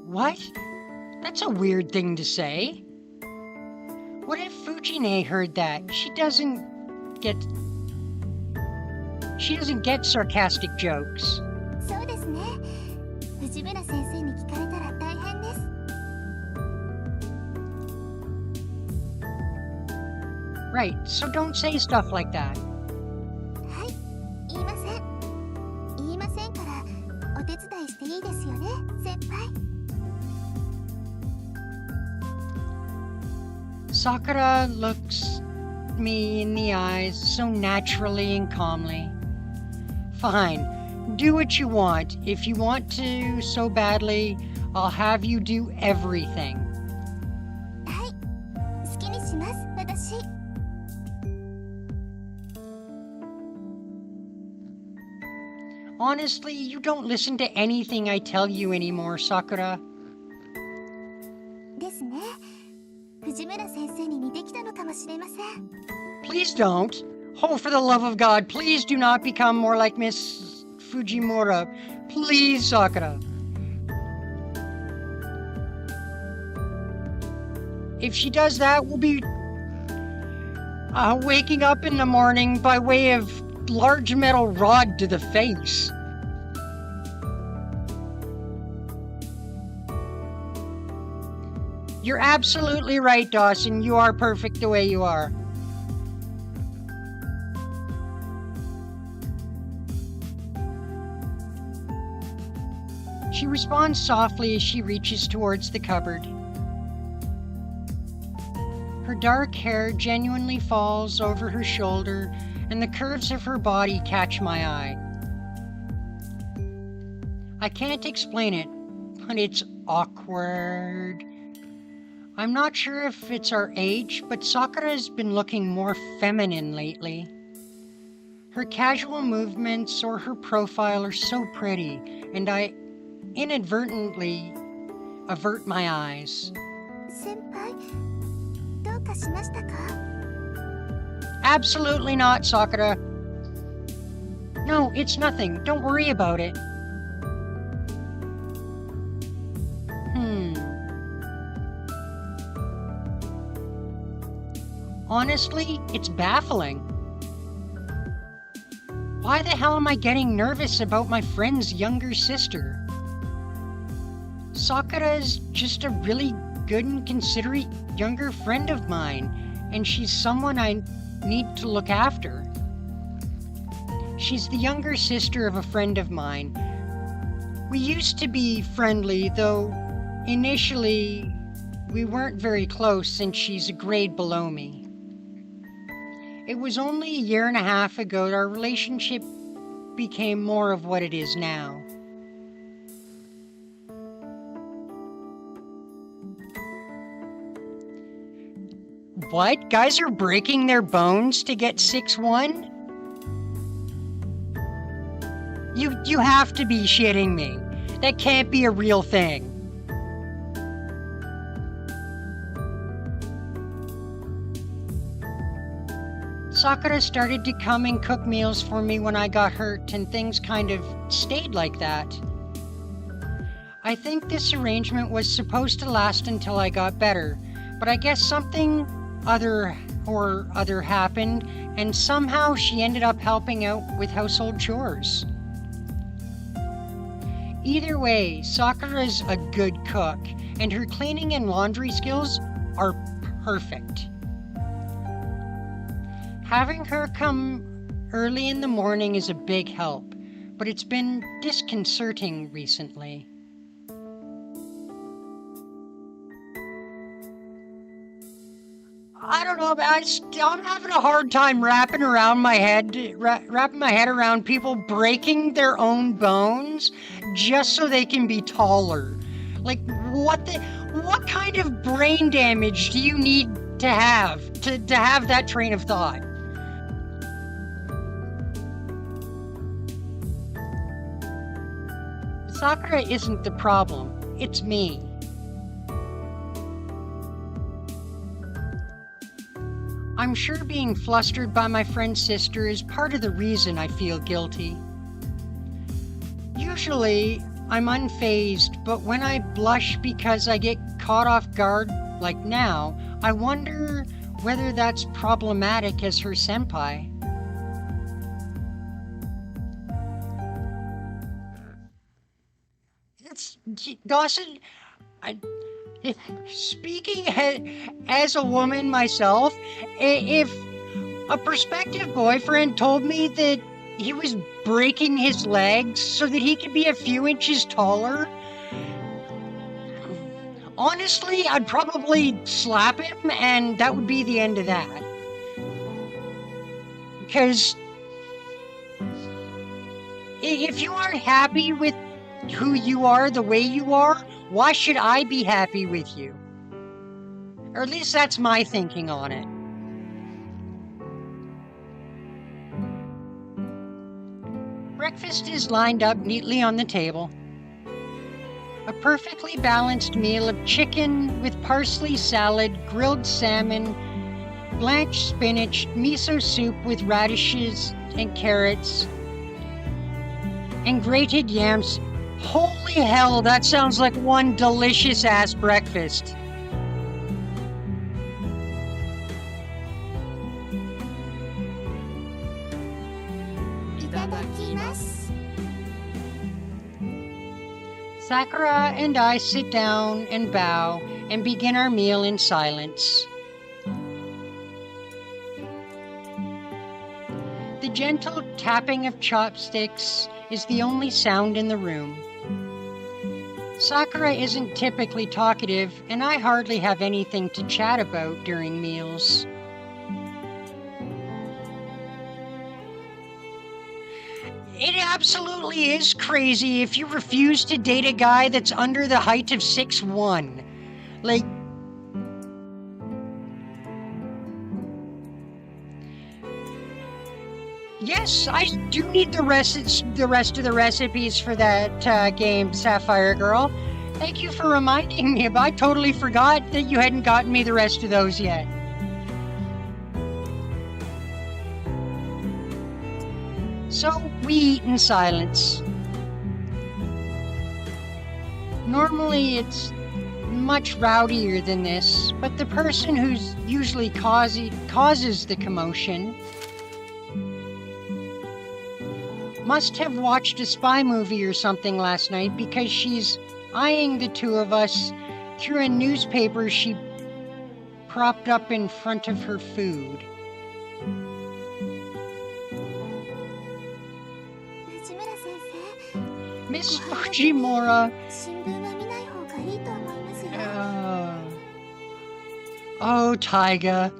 Speaker 1: What? That's a weird thing to say. What if Fujine heard that? She doesn't get sarcastic jokes.
Speaker 4: そうですね。藤村先生に聞かれたら大変です。
Speaker 1: Right, so don't say stuff like that.
Speaker 4: はい、言いません。言いませんからお手伝いしていいですよね、先輩。
Speaker 1: Sakura looks me in the eyes so naturally and calmly. Fine, do what you want. If you want to so badly, I'll have you do everything.
Speaker 4: はい、好きにします、私。
Speaker 1: Honestly, you don't listen to anything I tell you anymore, Sakura.
Speaker 4: ですね。藤村先生に似てきたのかもしれません。
Speaker 1: Please don't. Oh, for the love of God, please do not become more like Miss Fujimura. Please, Sakura. If she does that, we'll be waking up in the morning by way of large metal rod to the face. You're absolutely right, Dawson. You are perfect the way you are. She responds softly as she reaches towards the cupboard. Her dark hair genuinely falls over her shoulder, and the curves of her body catch my eye. I can't explain it, but it's awkward. I'm not sure if it's our age, but Sakura's been looking more feminine lately. Her casual movements or her profile are so pretty, and I inadvertently avert my eyes.
Speaker 4: 先輩どうかしましたか？
Speaker 1: Absolutely not, Sakura. No, it's nothing. Don't worry about it. Honestly, it's baffling. Why the hell am I getting nervous about my friend's younger sister? Sakura is just a really good and considerate younger friend of mine, and she's someone I need to look after. She's the younger sister of a friend of mine. We used to be friendly, though initially we weren't very close since she's a grade below me. It was only a year and a half ago that our relationship became more of what it is now. What? Guys are breaking their bones to get 6-1? You have to be shitting me. That can't be a real thing. Sakura started to come and cook meals for me when I got hurt, and things kind of stayed like that. I think this arrangement was supposed to last until I got better, but I guess something other happened, and somehow she ended up helping out with household chores. Either way, Sakura's a good cook, and her cleaning and laundry skills are perfect. Having her come early in the morning is a big help, but it's been disconcerting recently. I don't know, but I'm having a hard time wrapping my head around people breaking their own bones just so they can be taller. Like, what kind of brain damage do you need to have that train of thought? Sakura isn't the problem, it's me. I'm sure being flustered by my friend's sister is part of the reason I feel guilty. Usually, I'm unfazed, but when I blush because I get caught off guard, like now, I wonder whether that's problematic as her senpai. Dawson, speaking as a woman myself, if a prospective boyfriend told me that he was breaking his legs so that he could be a few inches taller, honestly, I'd probably slap him, and that would be the end of that. Because if you aren't happy with who you are the way you are, why should I be happy with you? Or at least that's my thinking on it. Breakfast is lined up neatly on the table. A perfectly balanced meal of chicken with parsley salad, grilled salmon, blanched spinach, miso soup with radishes and carrots, and grated yams. Holy hell, that sounds like one delicious-ass breakfast. Sakura and I sit down and bow and begin our meal in silence. The gentle tapping of chopsticks is the only sound in the room. Sakura isn't typically talkative, and I hardly have anything to chat about during meals. It absolutely is crazy if you refuse to date a guy that's under the height of 6'1". Like, yes, I do need the rest of the recipes for that game, Sapphire Girl. Thank you for reminding me, but I totally forgot that you hadn't gotten me the rest of those yet. So we eat in silence. Normally it's much rowdier than this, but the person who's usually causes the commotion must have watched a spy movie or something last night, because she's eyeing the two of us through a newspaper she propped up in front of her food.
Speaker 4: 内村先生、
Speaker 1: Miss Fujimura.
Speaker 4: 新聞は見ない方がいいと思いますよ。
Speaker 1: Oh, Taiga.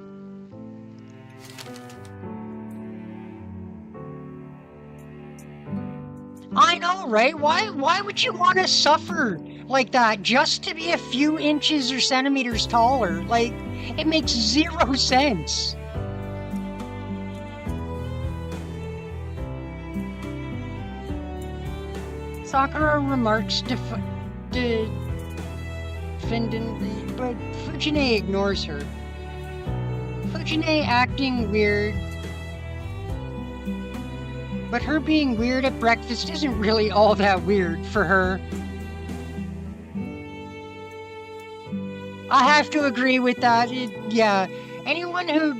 Speaker 1: I know, right? Why would you want to suffer like that just to be a few inches or centimeters taller? Like, it makes zero sense. Sakura remarks defendantly, but Fujine ignores her. Fujine acting weird, but her being weird at breakfast isn't really all that weird for her. I have to agree with that. Yeah, anyone who...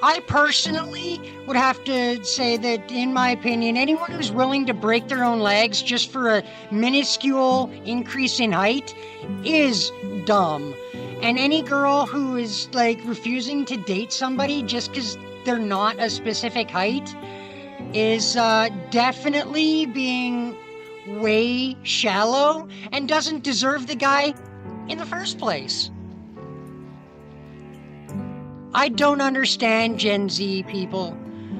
Speaker 1: I personally would have to say that, in my opinion, anyone who's willing to break their own legs just for a minuscule increase in height is dumb. And any girl who is, like, refusing to date somebody just because they're not a specific height is definitely being way shallow and doesn't deserve the guy in the first place. I don't understand Gen Z people.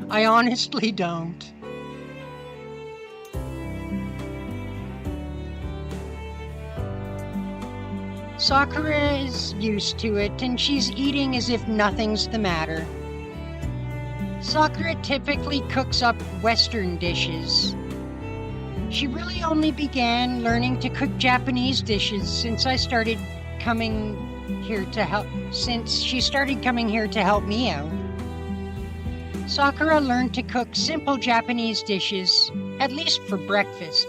Speaker 1: I honestly don't. Sakura is used to it, and she's eating as if nothing's the matter. Sakura typically cooks up Western dishes. She really only began learning to cook Japanese dishes since she started coming here to help me out. Sakura learned to cook simple Japanese dishes, at least for breakfast,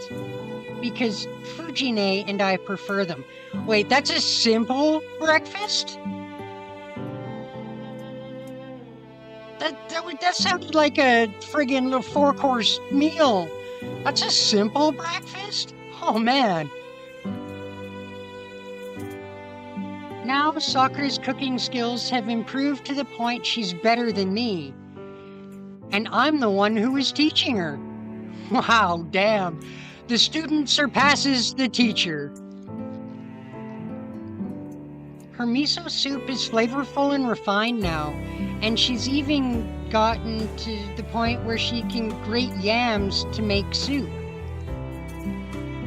Speaker 1: because Fujine and I prefer them. Wait, that's a simple breakfast? That sounded like a friggin' little 4-course meal. That's a simple breakfast? Oh man. Now Sakura's cooking skills have improved to the point she's better than me. And I'm the one who is teaching her. Wow, damn. The student surpasses the teacher. Her miso soup is flavorful and refined now, and she's even gotten to the point where she can grate yams to make soup.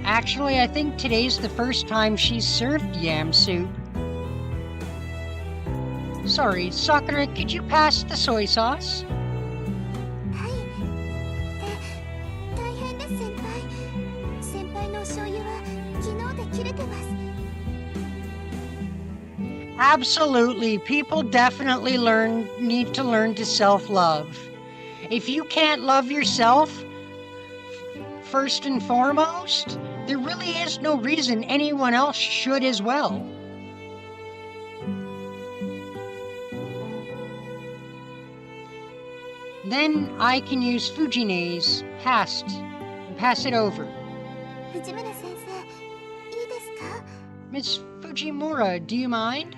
Speaker 1: Actually, I think today's the first time she's served yam soup. Sorry, Sakura, could you pass the soy sauce?
Speaker 4: はい。大変です先輩。先輩のお醤油は昨日で切れてます。
Speaker 1: Absolutely. People definitely need to learn to self-love. If you can't love yourself, first and foremost, there really is no reason anyone else should as well. Then I can use Fujine's pass it over.
Speaker 4: 藤村先生、いいですか？
Speaker 1: Miss Fujimura, do you mind?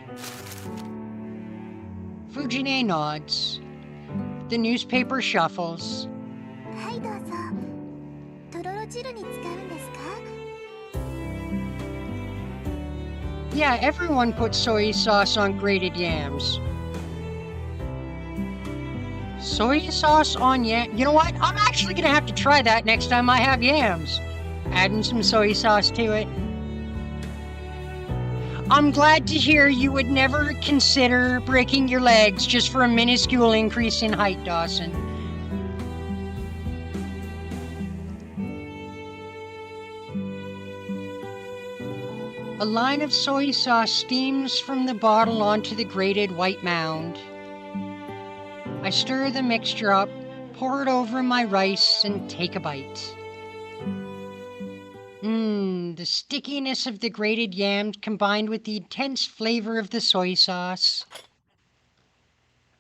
Speaker 1: Fujine nods. The newspaper shuffles.
Speaker 4: はいどうぞ。とろろ汁に使うんですか？
Speaker 1: Yeah, everyone puts soy sauce on grated yams. Soy sauce on yam? You know what? I'm actually gonna have to try that next time I have yams. Adding some soy sauce to it. I'm glad to hear you would never consider breaking your legs just for a minuscule increase in height, Dawson. A line of soy sauce steams from the bottle onto the grated white mound. I stir the mixture up, pour it over my rice, and take a bite. The stickiness of the grated yams combined with the intense flavor of the soy sauce.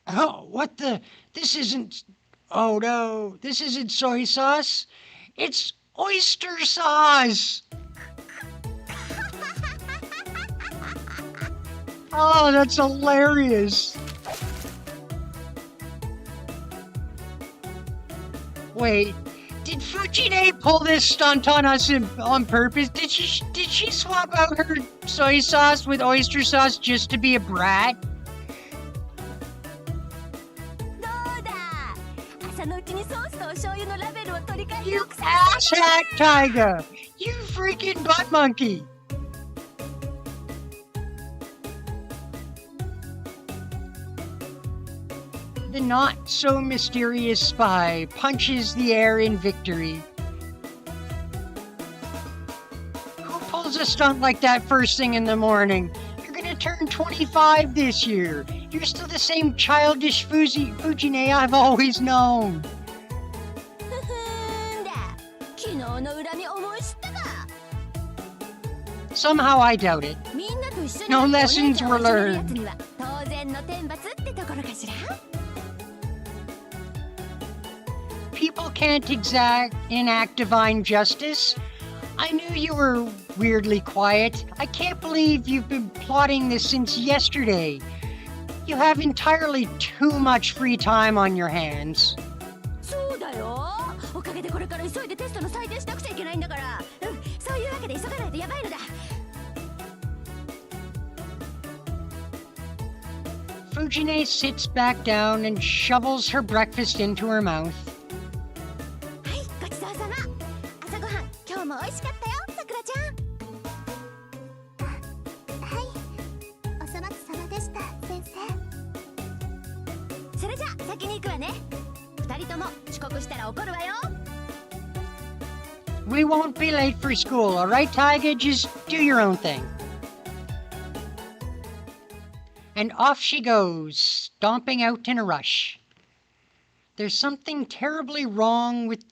Speaker 1: Oh, what the? This isn't... Oh no, this isn't soy sauce. It's oyster sauce! Oh, that's hilarious. Wait, did Fujine pull this stunt on us on purpose? Did she swap out her soy sauce with oyster sauce just to be a brat? You asshat, Taiga! You freaking butt monkey! The not-so-mysterious spy punches the air in victory. Who pulls a stunt like that first thing in the morning? You're gonna turn 25 this year. You're still the same childish Fujine I've always known. Somehow I doubt it. No lessons were learned. People can't enact divine justice. I knew you were weirdly quiet. I can't believe you've been plotting this since yesterday. You have entirely too much free time on your hands. Fujine sits back down and shovels her breakfast into her mouth. We won't be late for school, alright, Taiga? Just do your own thing. And off she goes, stomping out in a rush. There's something terribly wrong with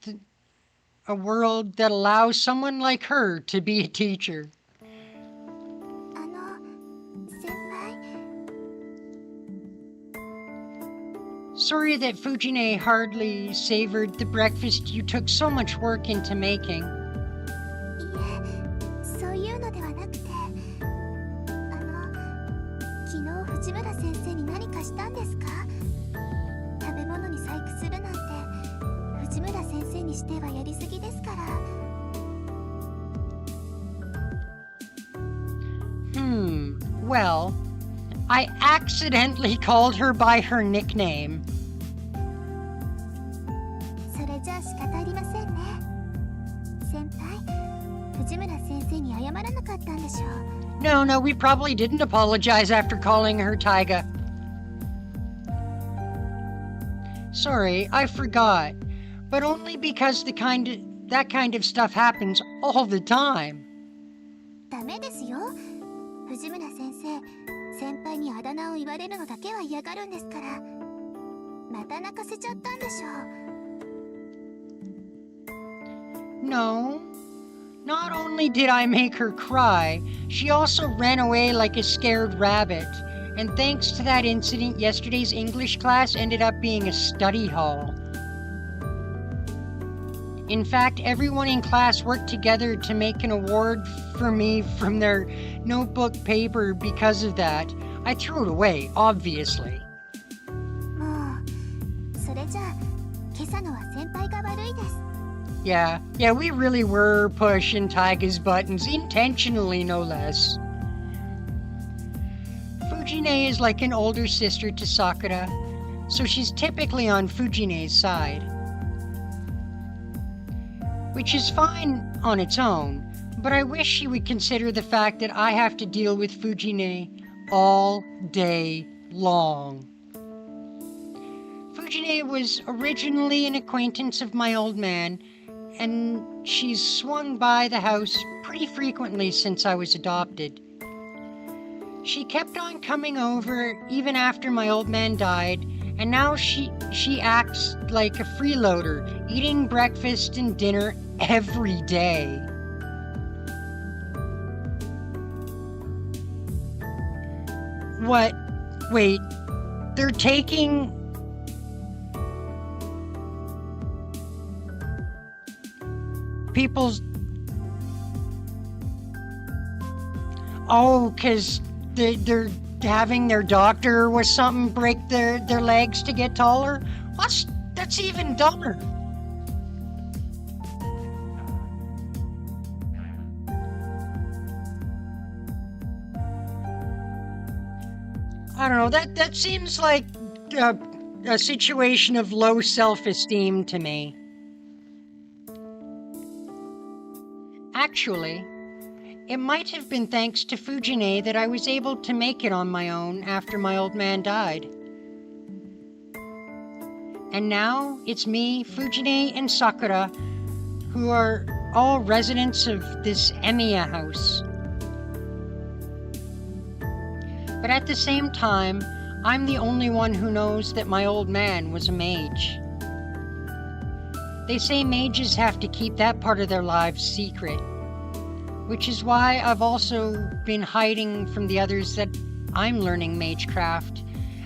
Speaker 1: a world that allows someone like her to be a teacher. Sorry that Fujine hardly savored the breakfast you took so much work into making. Well, I accidentally called her by her nickname. No, we probably didn't apologize after calling her Taiga. Sorry, I forgot. But only because that kind of stuff happens all the time. No. Not only did I make her cry, she also ran away like a scared rabbit. And thanks to that incident, yesterday's English class ended up being a study hall. In fact, everyone in class worked together to make an award for me from their notebook paper because of that. I threw it away, obviously. Yeah, we really were pushing Taiga's buttons, intentionally no less. Fujine is like an older sister to Sakura, so she's typically on Fujine's side. Which is fine on its own, but I wish she would consider the fact that I have to deal with Fujine all day long. Fujine was originally an acquaintance of my old man, and she's swung by the house pretty frequently since I was adopted. She kept on coming over even after my old man died, and now she acts like a freeloader, eating breakfast and dinner every day. What? Wait, they're taking... people's... Oh, 'cause they're having their doctor or something break their legs to get taller? That's even dumber. I don't know, that seems like a situation of low self-esteem to me. Actually, it might have been thanks to Fujine that I was able to make it on my own after my old man died. And now it's me, Fujine, and Sakura, who are all residents of this Emiya house. But at the same time, I'm the only one who knows that my old man was a mage. They say mages have to keep that part of their lives secret, which is why I've also been hiding from the others that I'm learning magecraft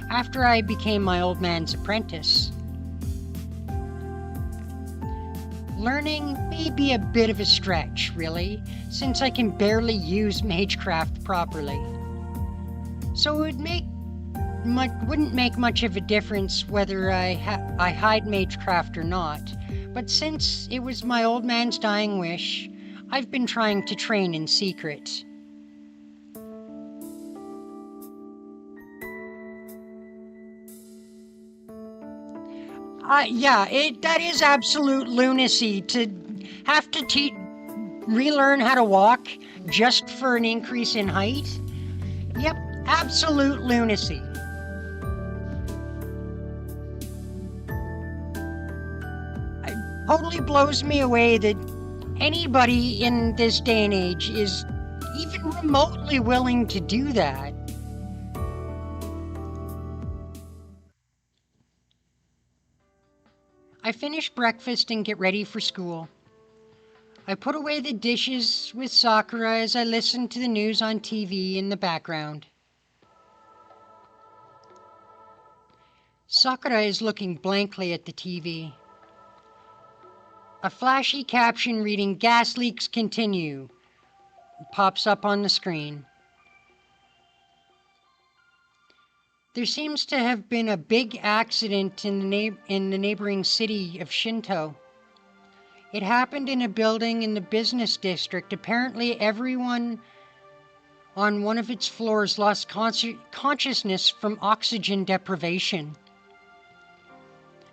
Speaker 1: after I became my old man's apprentice. Learning may be a bit of a stretch, really, since I can barely use magecraft properly. So it wouldn't make much of a difference whether I hide magecraft or not, but since it was my old man's dying wish, I've been trying to train in secret. That is absolute lunacy to have to relearn how to walk just for an increase in height. Yep, absolute lunacy. It totally blows me away that anybody in this day and age is even remotely willing to do that. I finish breakfast and get ready for school. I put away the dishes with Sakura as I listen to the news on TV in the background. Sakura is looking blankly at the TV. A flashy caption reading "Gas leaks continue" pops up on the screen. There seems to have been a big accident in the neighboring city of Shinto. It happened in a building in the business district. Apparently everyone on one of its floors lost consciousness from oxygen deprivation.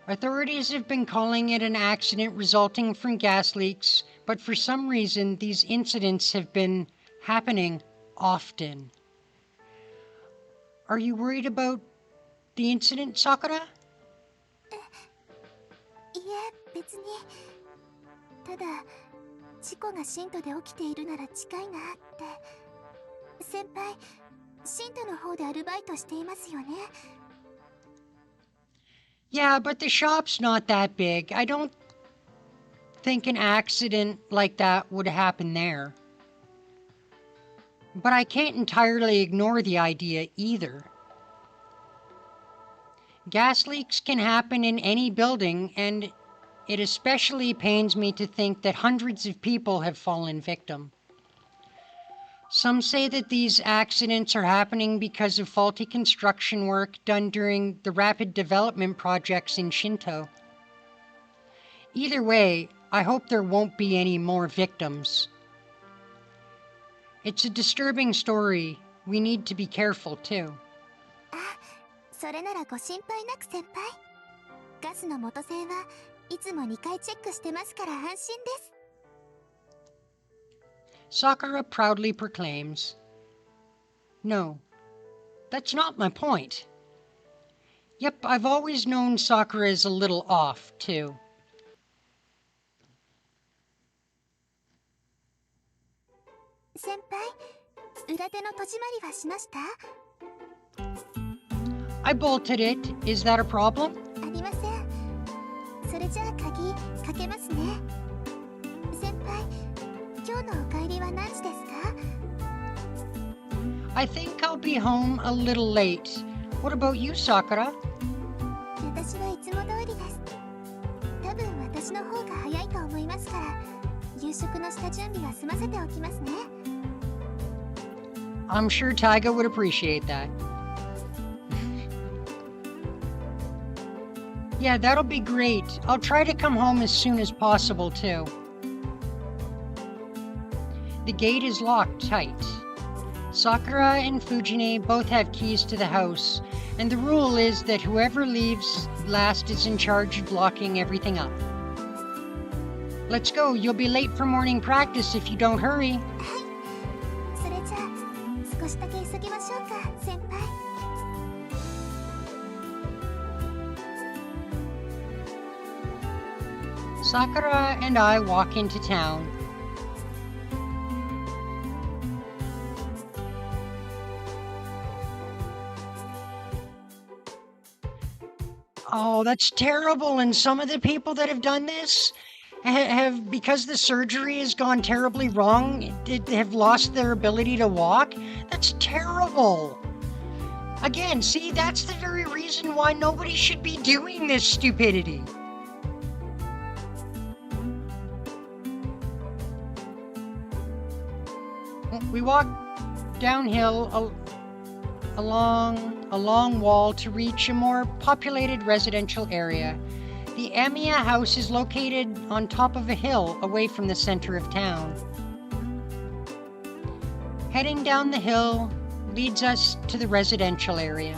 Speaker 1: Authorities have been calling it an accident resulting from gas leaks, but for some reason these incidents have been happening often. Are you worried about the incident, Sakura?
Speaker 4: いえ、別に。ただ、事故がシントで起きているなら近いなって。先輩、シントの方でアルバイトしていますよね。
Speaker 1: Yeah, but the shop's not that big. I don't think an accident like that would happen there. But I can't entirely ignore the idea either. Gas leaks can happen in any building, and it especially pains me to think that hundreds of people have fallen victim. Some say that these accidents are happening because of faulty construction work done during the rapid development projects in Shinto. Either way, I hope there won't be any more victims. It's a disturbing story. We need to be careful too.
Speaker 4: それならご心配なく先輩。ガスの元栓はいつも2回チェックしてますから安心です。
Speaker 1: Sakura proudly proclaims, "No, that's not my point. Yep, I've always known Sakura is a little off, too."
Speaker 4: 先輩、裏手の戸締まりはしました？
Speaker 1: I bolted it. Is that a problem?
Speaker 4: ありません。それじゃあ鍵かけますね。先輩、今日のお帰りは何時ですか？
Speaker 1: I think I'll be home a little late. What about you, Sakura?
Speaker 4: 私はいつも通りです。多分私の方が早いと思いますから、夕食の下準備は済ませておきますね。
Speaker 1: I'm sure Taiga would appreciate that. Yeah, that'll be great. I'll try to come home as soon as possible, too. The gate is locked tight. Sakura and Fujine both have keys to the house, and the rule is that whoever leaves last is in charge of locking everything up. Let's go. You'll be late for morning practice if you don't hurry.
Speaker 4: それじゃあ少しだけ急ぎましょうか、先輩。
Speaker 1: Sakura and I walk into town. Oh, that's terrible. And some of the people that have done this have, because the surgery has gone terribly wrong, have lost their ability to walk. That's terrible. Again, see, that's the very reason why nobody should be doing this stupidity. We walk downhill along a long wall to reach a more populated residential area. The Amiya house is located on top of a hill away from the center of town. Heading down the hill leads us to the residential area.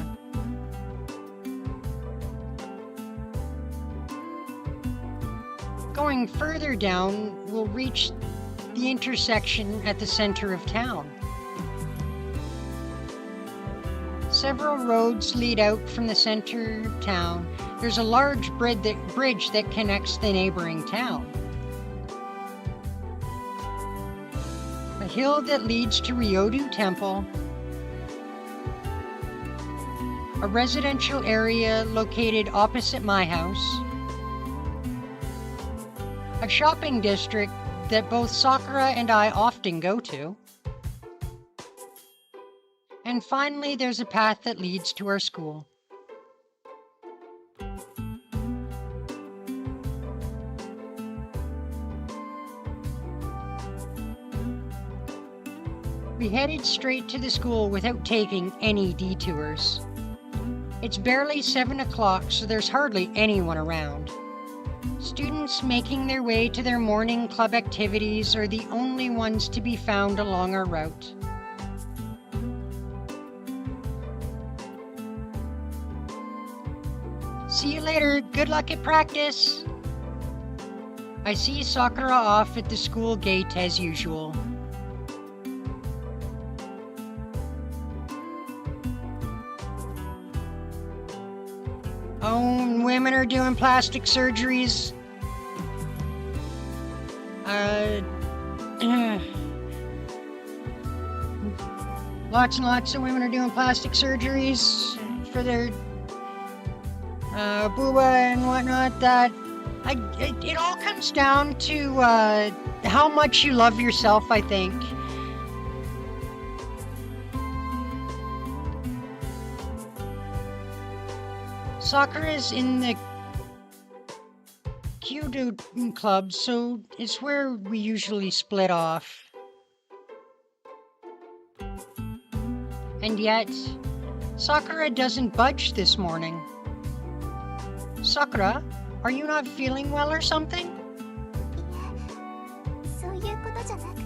Speaker 1: Going further down, we'll reach the intersection at the center of town. Several roads lead out from the center of town. There's a large bridge that connects the neighboring town. A hill that leads to Ryodu Temple. A residential area located opposite my house. A shopping district that both Sakura and I often go to. And finally, there's a path that leads to our school. We headed straight to the school without taking any detours. It's barely 7 o'clock, so there's hardly anyone around. Students making their way to their morning club activities are the only ones to be found along our route. See you later. Good luck at practice. I see Sakura off at the school gate as usual. Oh, women are doing plastic surgeries. Lots and lots of women are doing plastic surgeries for their booba and whatnot. It all comes down to how much you love yourself, I think. Sakura's in the Kyudo club, so it's where we usually split off. And yet, Sakura doesn't budge this morning. Sakura, are you not feeling well or something?
Speaker 4: そういうことじゃなくて、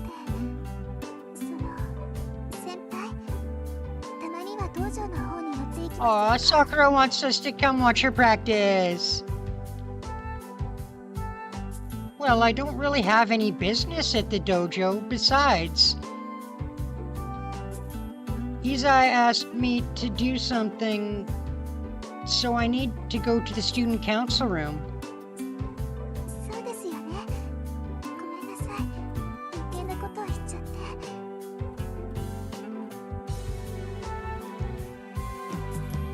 Speaker 4: 先輩、たまには道場の方に寄っていき
Speaker 1: Aw,
Speaker 4: ませんか？
Speaker 1: Sakura wants us to come watch her practice. Well, I don't really have any business at the dojo. Besides, Izai asked me to do something, so I need to go to the student council room.
Speaker 4: そうですよね。ごめんなさい。余計なことを言っちゃって。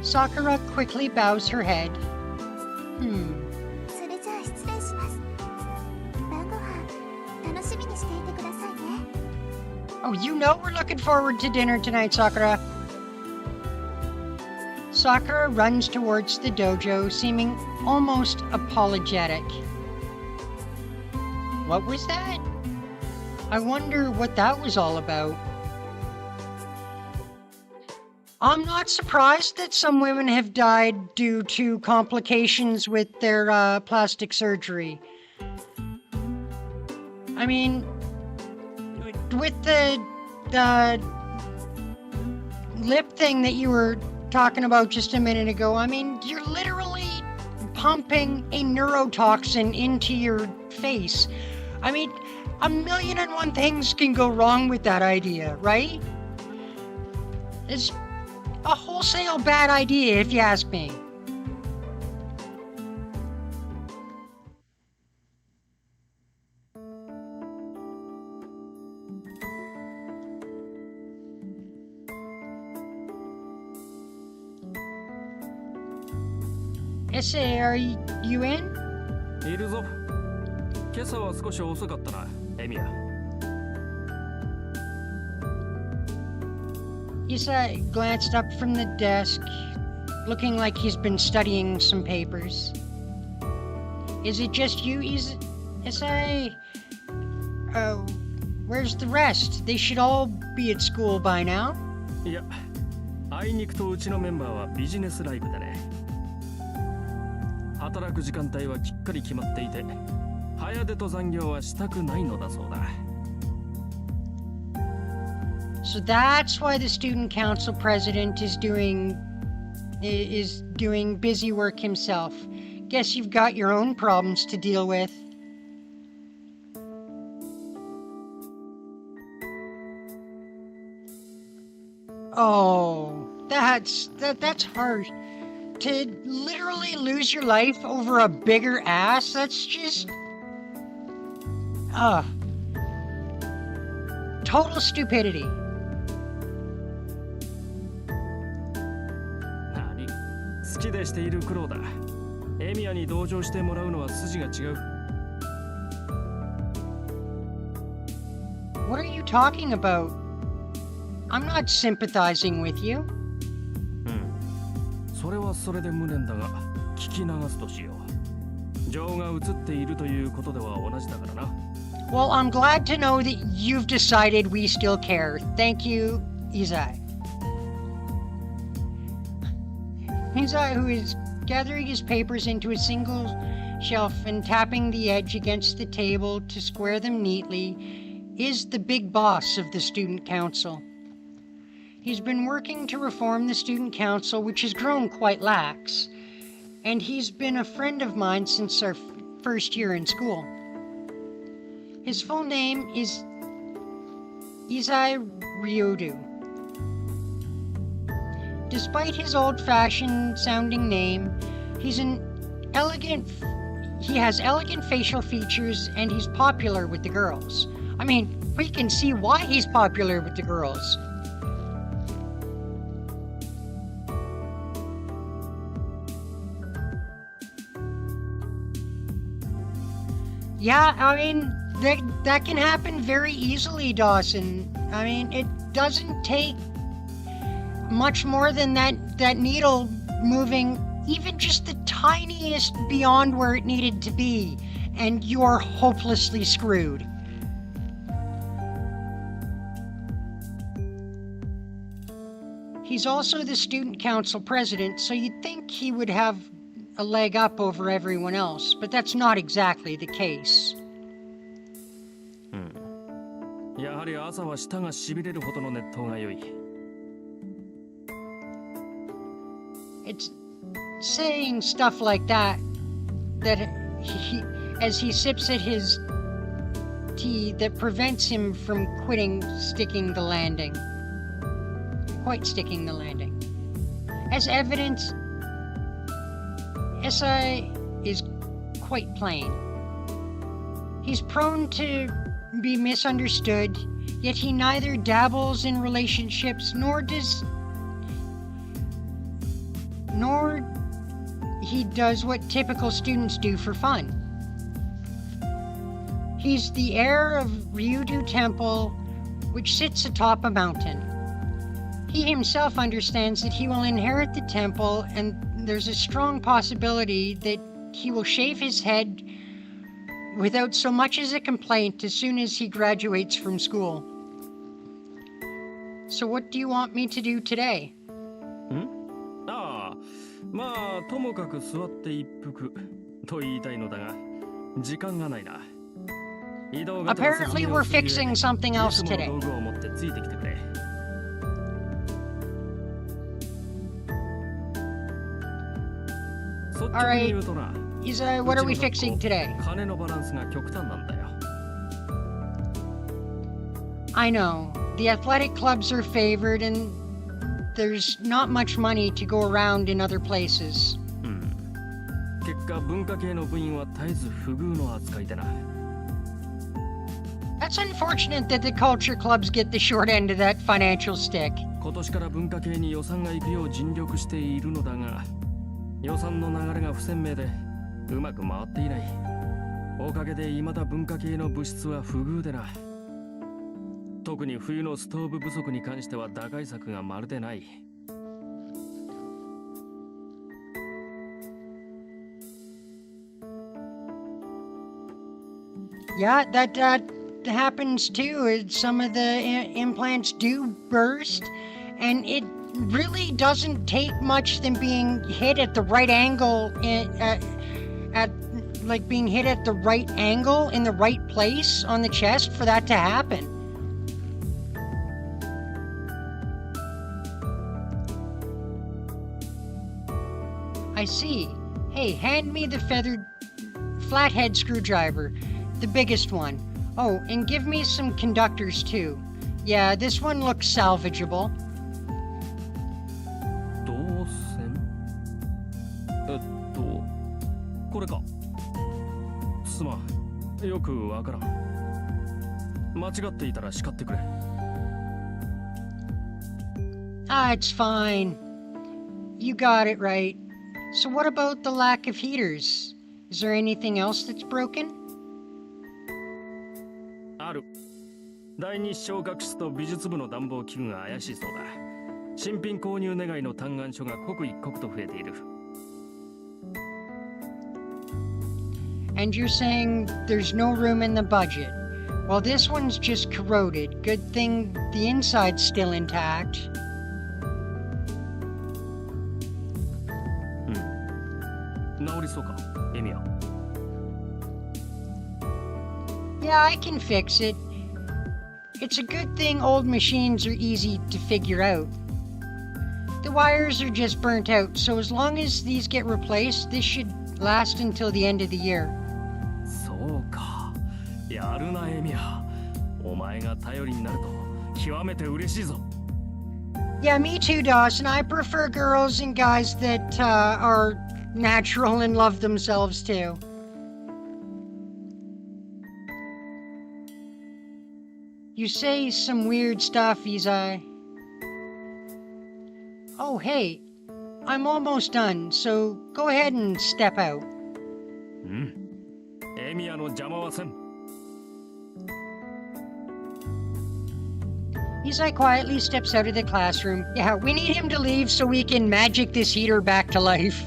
Speaker 1: Sakura quickly bows her head.
Speaker 4: それじゃあ失礼します。晩ご飯楽しみにしていてくださいね。
Speaker 1: Oh, you know we're looking forward to dinner tonight, Sakura. Sakura runs towards the dojo, seeming almost apologetic. What was that? I wonder what that was all about. I'm not surprised that some women have died due to complications with their plastic surgery. I mean, with the lip thing that you were talking about just a minute ago, I mean, you're literally pumping a neurotoxin into your face. I mean, 1,000,001 things can go wrong with that idea, right? It's a wholesale bad idea, if you ask me. Issei, are you in?
Speaker 5: いるぞ。今朝は少し遅かったな、エミヤ。
Speaker 1: Issei glanced up from the desk, looking like he's been studying some papers. Is it just you, Issei? Oh, where's the rest? They should all be at school by now.
Speaker 5: いや、あいにくとうちのメンバーはビジネスライブでね。働く時間帯はきっかり決まっていて、早出と残業はしたくないのだそうだ。
Speaker 1: So that's why the student council president is doing busy work himself. Guess you've got your own problems to deal with. Oh, that's harsh. To literally lose your life over a bigger ass, that's just total stupidity.
Speaker 5: 何？好きでしている苦労だ。エミヤに同情してもらうのは筋が違う。
Speaker 1: What are you talking about? I'm not sympathizing with you.
Speaker 5: それはそれで無念だが、聞き流すとしよう。情が映っているということでは同じだからな。
Speaker 1: Well, I'm glad to know that you've decided we still care. Thank you, Izai. Izai, who is gathering his papers into a single shelf and tapping the edge against the table to square them neatly, is the big boss of the student council. He's been working to reform the student council, which has grown quite lax, and he's been a friend of mine since our first year in school. His full name is Izai Ryodu. Despite his old-fashioned sounding name, he has elegant facial features and he's popular with the girls. I mean, we can see why he's popular with the girls. Yeah, I mean, that can happen very easily, Dawson. I mean, it doesn't take much more than that needle moving even just the tiniest beyond where it needed to be, and you're hopelessly screwed. He's also the student council president, so you'd think he would have a leg up over everyone else, but that's not exactly the case.
Speaker 5: やはり朝は舌がしびれるほどの熱湯が良い。
Speaker 1: It's saying stuff like that as he sips at his tea that prevents him from sticking the landing. As evidence, SI is quite plain. He's prone to be misunderstood, yet he neither dabbles in relationships nor he does what typical students do for fun. He's the heir of Ryudu Temple, which sits atop a mountain. He himself understands that he will inherit the temple, and there's a strong possibility that he will shave his head without so much as a complaint as soon as he graduates from school. So what do you want me to do today?
Speaker 5: まあともかく座って一服と言いたいのだが時間がないな。移動が
Speaker 1: Apparently we're fixing something else today.
Speaker 5: 道具を持ってついてきてくれ。
Speaker 1: Alright, what are we fixing today?
Speaker 5: 金のバランスが極端なんだよ。
Speaker 1: I know. The athletic clubs are favored and there's not much money to go around in other places.
Speaker 5: 結果文化系の部員は絶えず不遇の扱いでな。
Speaker 1: That's unfortunate that the culture clubs get the short end of that financial stick.
Speaker 5: 今年から文化系に予算が行くよう尽力しているのだが、予算の流れが不鮮明でうまく回っていない。おかげで未だ文化系の物質は不遇でな。特に冬のストーブ不足に関しては打開策がまるでない。
Speaker 1: Yeah, that happens too. Some of the implants do burst, and it really doesn't take much than being hit at the right angle being hit at the right angle in the right place on the chest for that to happen. I see. Hey, hand me the feathered flathead screwdriver, the biggest one. Oh, and give me some conductors too. Yeah, this one looks salvageable.
Speaker 5: 導線？これか。すまん、よくわからん。間違っていたら叱ってくれ。
Speaker 1: It's fine. You got it right. So what about the lack of heaters? Is there anything else that's broken?
Speaker 5: ある。第二小学室と美術部の暖房器具が怪しいそうだ。新品購入願いの嘆願書が刻一刻と増えている。
Speaker 1: And you're saying there's no room in the budget? Well, this one's just corroded. Good thing the inside's still intact. Yeah, I can fix it. It's a good thing old machines are easy to figure out. The wires are just burnt out, so as long as these get replaced, this should last until the end of the year.
Speaker 5: そうか。やるな、エミヤ。お前が頼りになると極めて嬉しいぞ。
Speaker 1: Yeah, me too, Dawson. I prefer girls and guys that are natural and love themselves too. You say some weird stuff, Izai. Oh, hey, I'm almost done, so go ahead and step out.
Speaker 5: エミヤの邪魔はせん。
Speaker 1: Izai quietly steps out of the classroom. Yeah, we need him to leave so we can magic this heater back to life.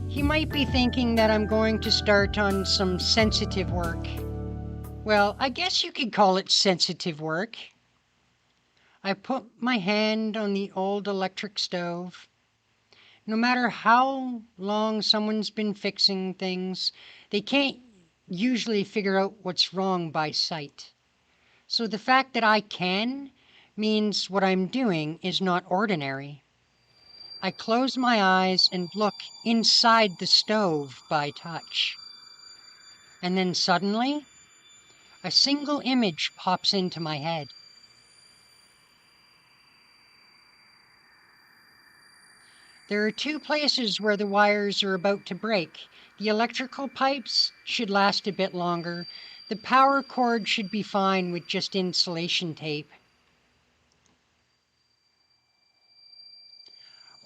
Speaker 1: He might be thinking that I'm going to start on some sensitive work. Well, I guess you could call it sensitive work. I put my hand on the old electric stove. No matter how long someone's been fixing things, they can't usually figure out what's wrong by sight. So the fact that I can means what I'm doing is not ordinary. I close my eyes and look inside the stove by touch. And then suddenly, a single image pops into my head. There are two places where the wires are about to break. The electrical pipes should last a bit longer. The power cord should be fine with just insulation tape.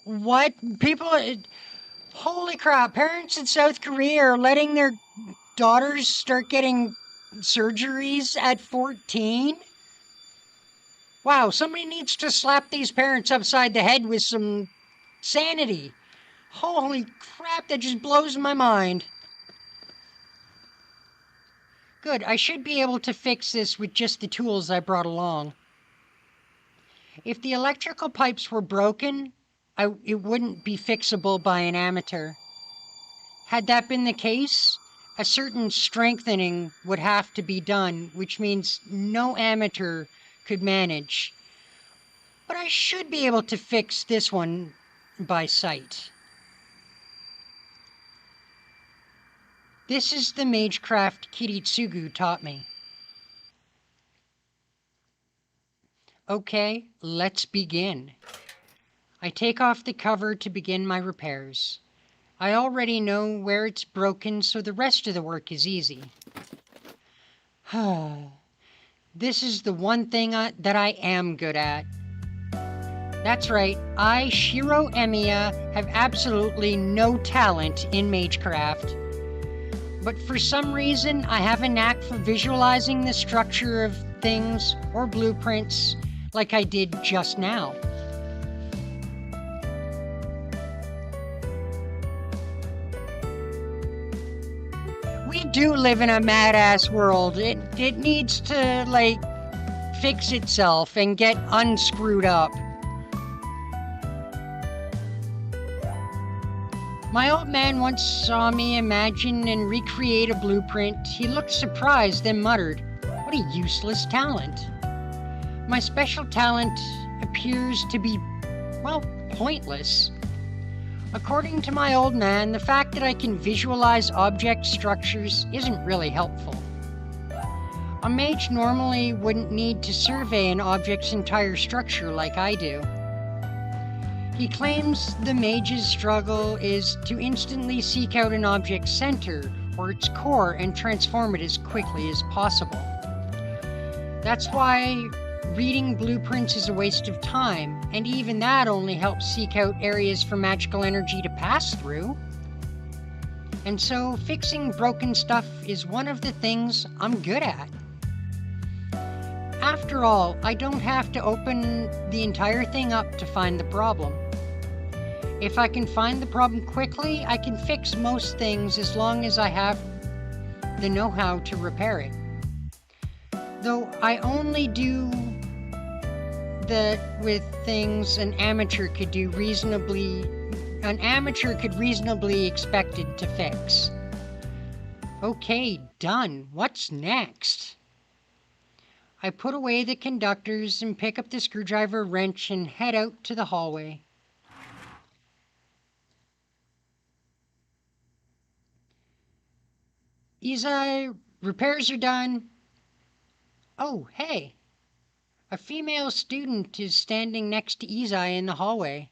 Speaker 1: What? People... Holy crap, parents in South Korea are letting their daughters start getting surgeries at 14? Wow, somebody needs to slap these parents upside the head with some sanity. Holy crap, that just blows my mind. Good, I should be able to fix this with just the tools I brought along. If the electrical pipes were broken, it wouldn't be fixable by an amateur. Had that been the case, a certain strengthening would have to be done, which means no amateur could manage. But I should be able to fix this one by sight. This is the magecraft Kiritsugu taught me. Okay, let's begin. I take off the cover to begin my repairs. I already know where it's broken, so the rest of the work is easy. This is the one thing that I am good at. That's right, I, Shiro Emiya, have absolutely no talent in magecraft. But for some reason, I have a knack for visualizing the structure of things or blueprints like I did just now. We do live in a mad-ass world. It needs to, like, fix itself and get unscrewed up. My old man once saw me imagine and recreate a blueprint. He looked surprised, then muttered, "What a useless talent." My special talent appears to be, well, pointless. According to my old man, the fact that I can visualize object structures isn't really helpful. A mage normally wouldn't need to survey an object's entire structure like I do. He claims the mage's struggle is to instantly seek out an object's center or its core and transform it as quickly as possible. That's why reading blueprints is a waste of time, and even that only helps seek out areas for magical energy to pass through. And so fixing broken stuff is one of the things I'm good at. After all, I don't have to open the entire thing up to find the problem. If I can find the problem quickly, I can fix most things as long as I have the know-how to repair it. Though I only do that with things an amateur could reasonably expect it to fix. Okay, done. What's next? I put away the conductors and pick up the screwdriver wrench and head out to the hallway. Izai, repairs are done. Oh, hey. A female student is standing next to Izai in the hallway.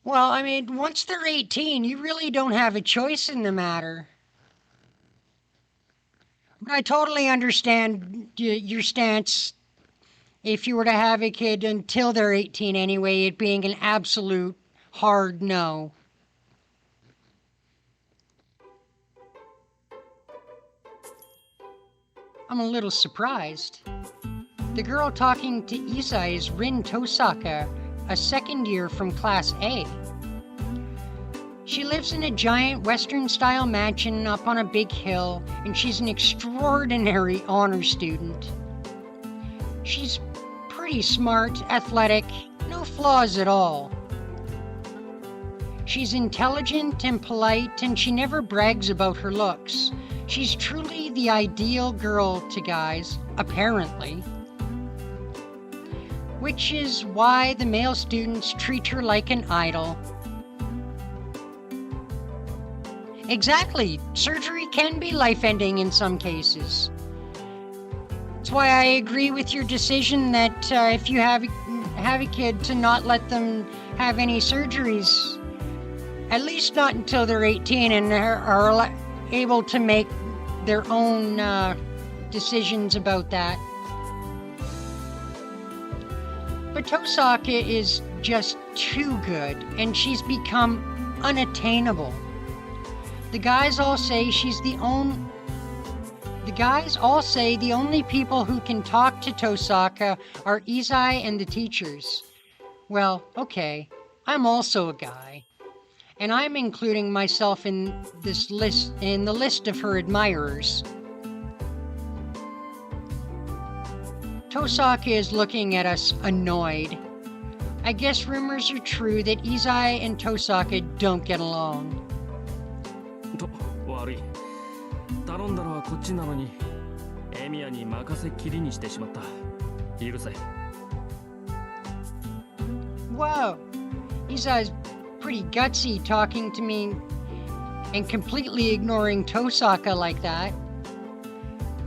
Speaker 1: Well, I mean, once they're 18, you really don't have a choice in the matter. But I totally understand your stance. If you were to have a kid until they're 18 anyway, it being an absolute hard no. I'm a little surprised. The girl talking to Izai is Rin Tosaka, a second year from Class A. She lives in a giant Western-style mansion up on a big hill, and she's an extraordinary honor student. She's pretty smart, athletic, no flaws at all. She's intelligent and polite, and she never brags about her looks. She's truly the ideal girl to guys, apparently. Which is why the male students treat her like an idol. Exactly. Surgery can be life-ending in some cases. That's why I agree with your decision that if you have a kid, to not let them have any surgeries. At least not until they're 18 and are able to make their own decisions about that. But Tosaka is just too good, and she's become unattainable. The guys all say the only people who can talk to Tosaka are Izai and the teachers. Well, okay, I'm also a guy, and I'm including myself in the list of her admirers. Tosaka is looking at us annoyed. I guess rumors are true that Izai and Tosaka don't get along.
Speaker 5: 悪い。頼んだのはこっちなのに、エミヤに任せっきりにしてしまった。許せ。
Speaker 1: Whoa, Izai's pretty gutsy talking to me and completely ignoring Tosaka like that.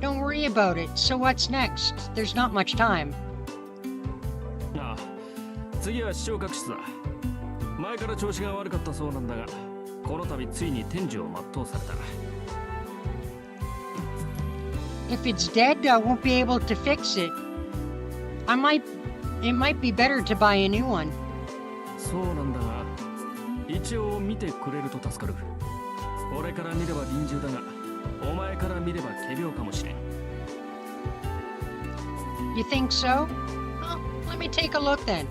Speaker 1: Don't worry about it. So what's next? There's not much time.
Speaker 5: ああ、次は昇格室だ。前から調子が悪かったそうなんだが、この度ついに天寿を全うされた。
Speaker 1: If it's dead, I won't be able to fix it. It might be better to buy a new one.
Speaker 5: そうなんだが、一応見てくれると助かる。俺から見れば臨終だが、お前から見れば仮病かもしれん。
Speaker 1: You think so? Well, let me take a look then.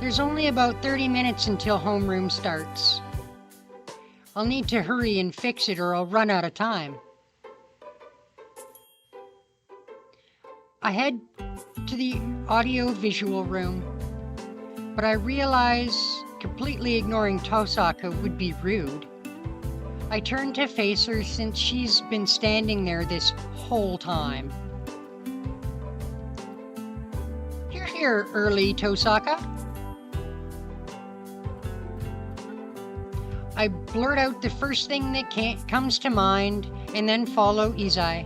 Speaker 1: There's only about 30 minutes until homeroom starts. I'll need to hurry and fix it or I'll run out of time. I head to the audio-visual room, but I realize completely ignoring Tosaka would be rude. I turn to face her since she's been standing there this whole time. You're here early, Tosaka. I blurt out the first thing that comes to mind and then follow Izai.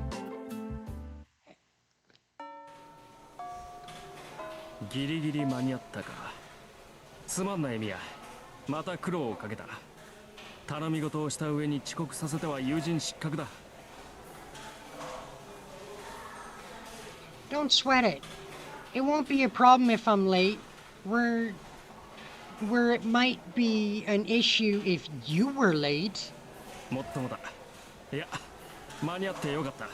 Speaker 5: ギリギリ間に合ったか。すまんなエミヤ。また苦労をかけた。頼み事をした上に遅刻させては友人失格だ。
Speaker 1: Don't sweat it. It won't be a problem if I'm late. Where it might be an issue if you were late.
Speaker 5: もっともだ。いや、間に合ってよかった。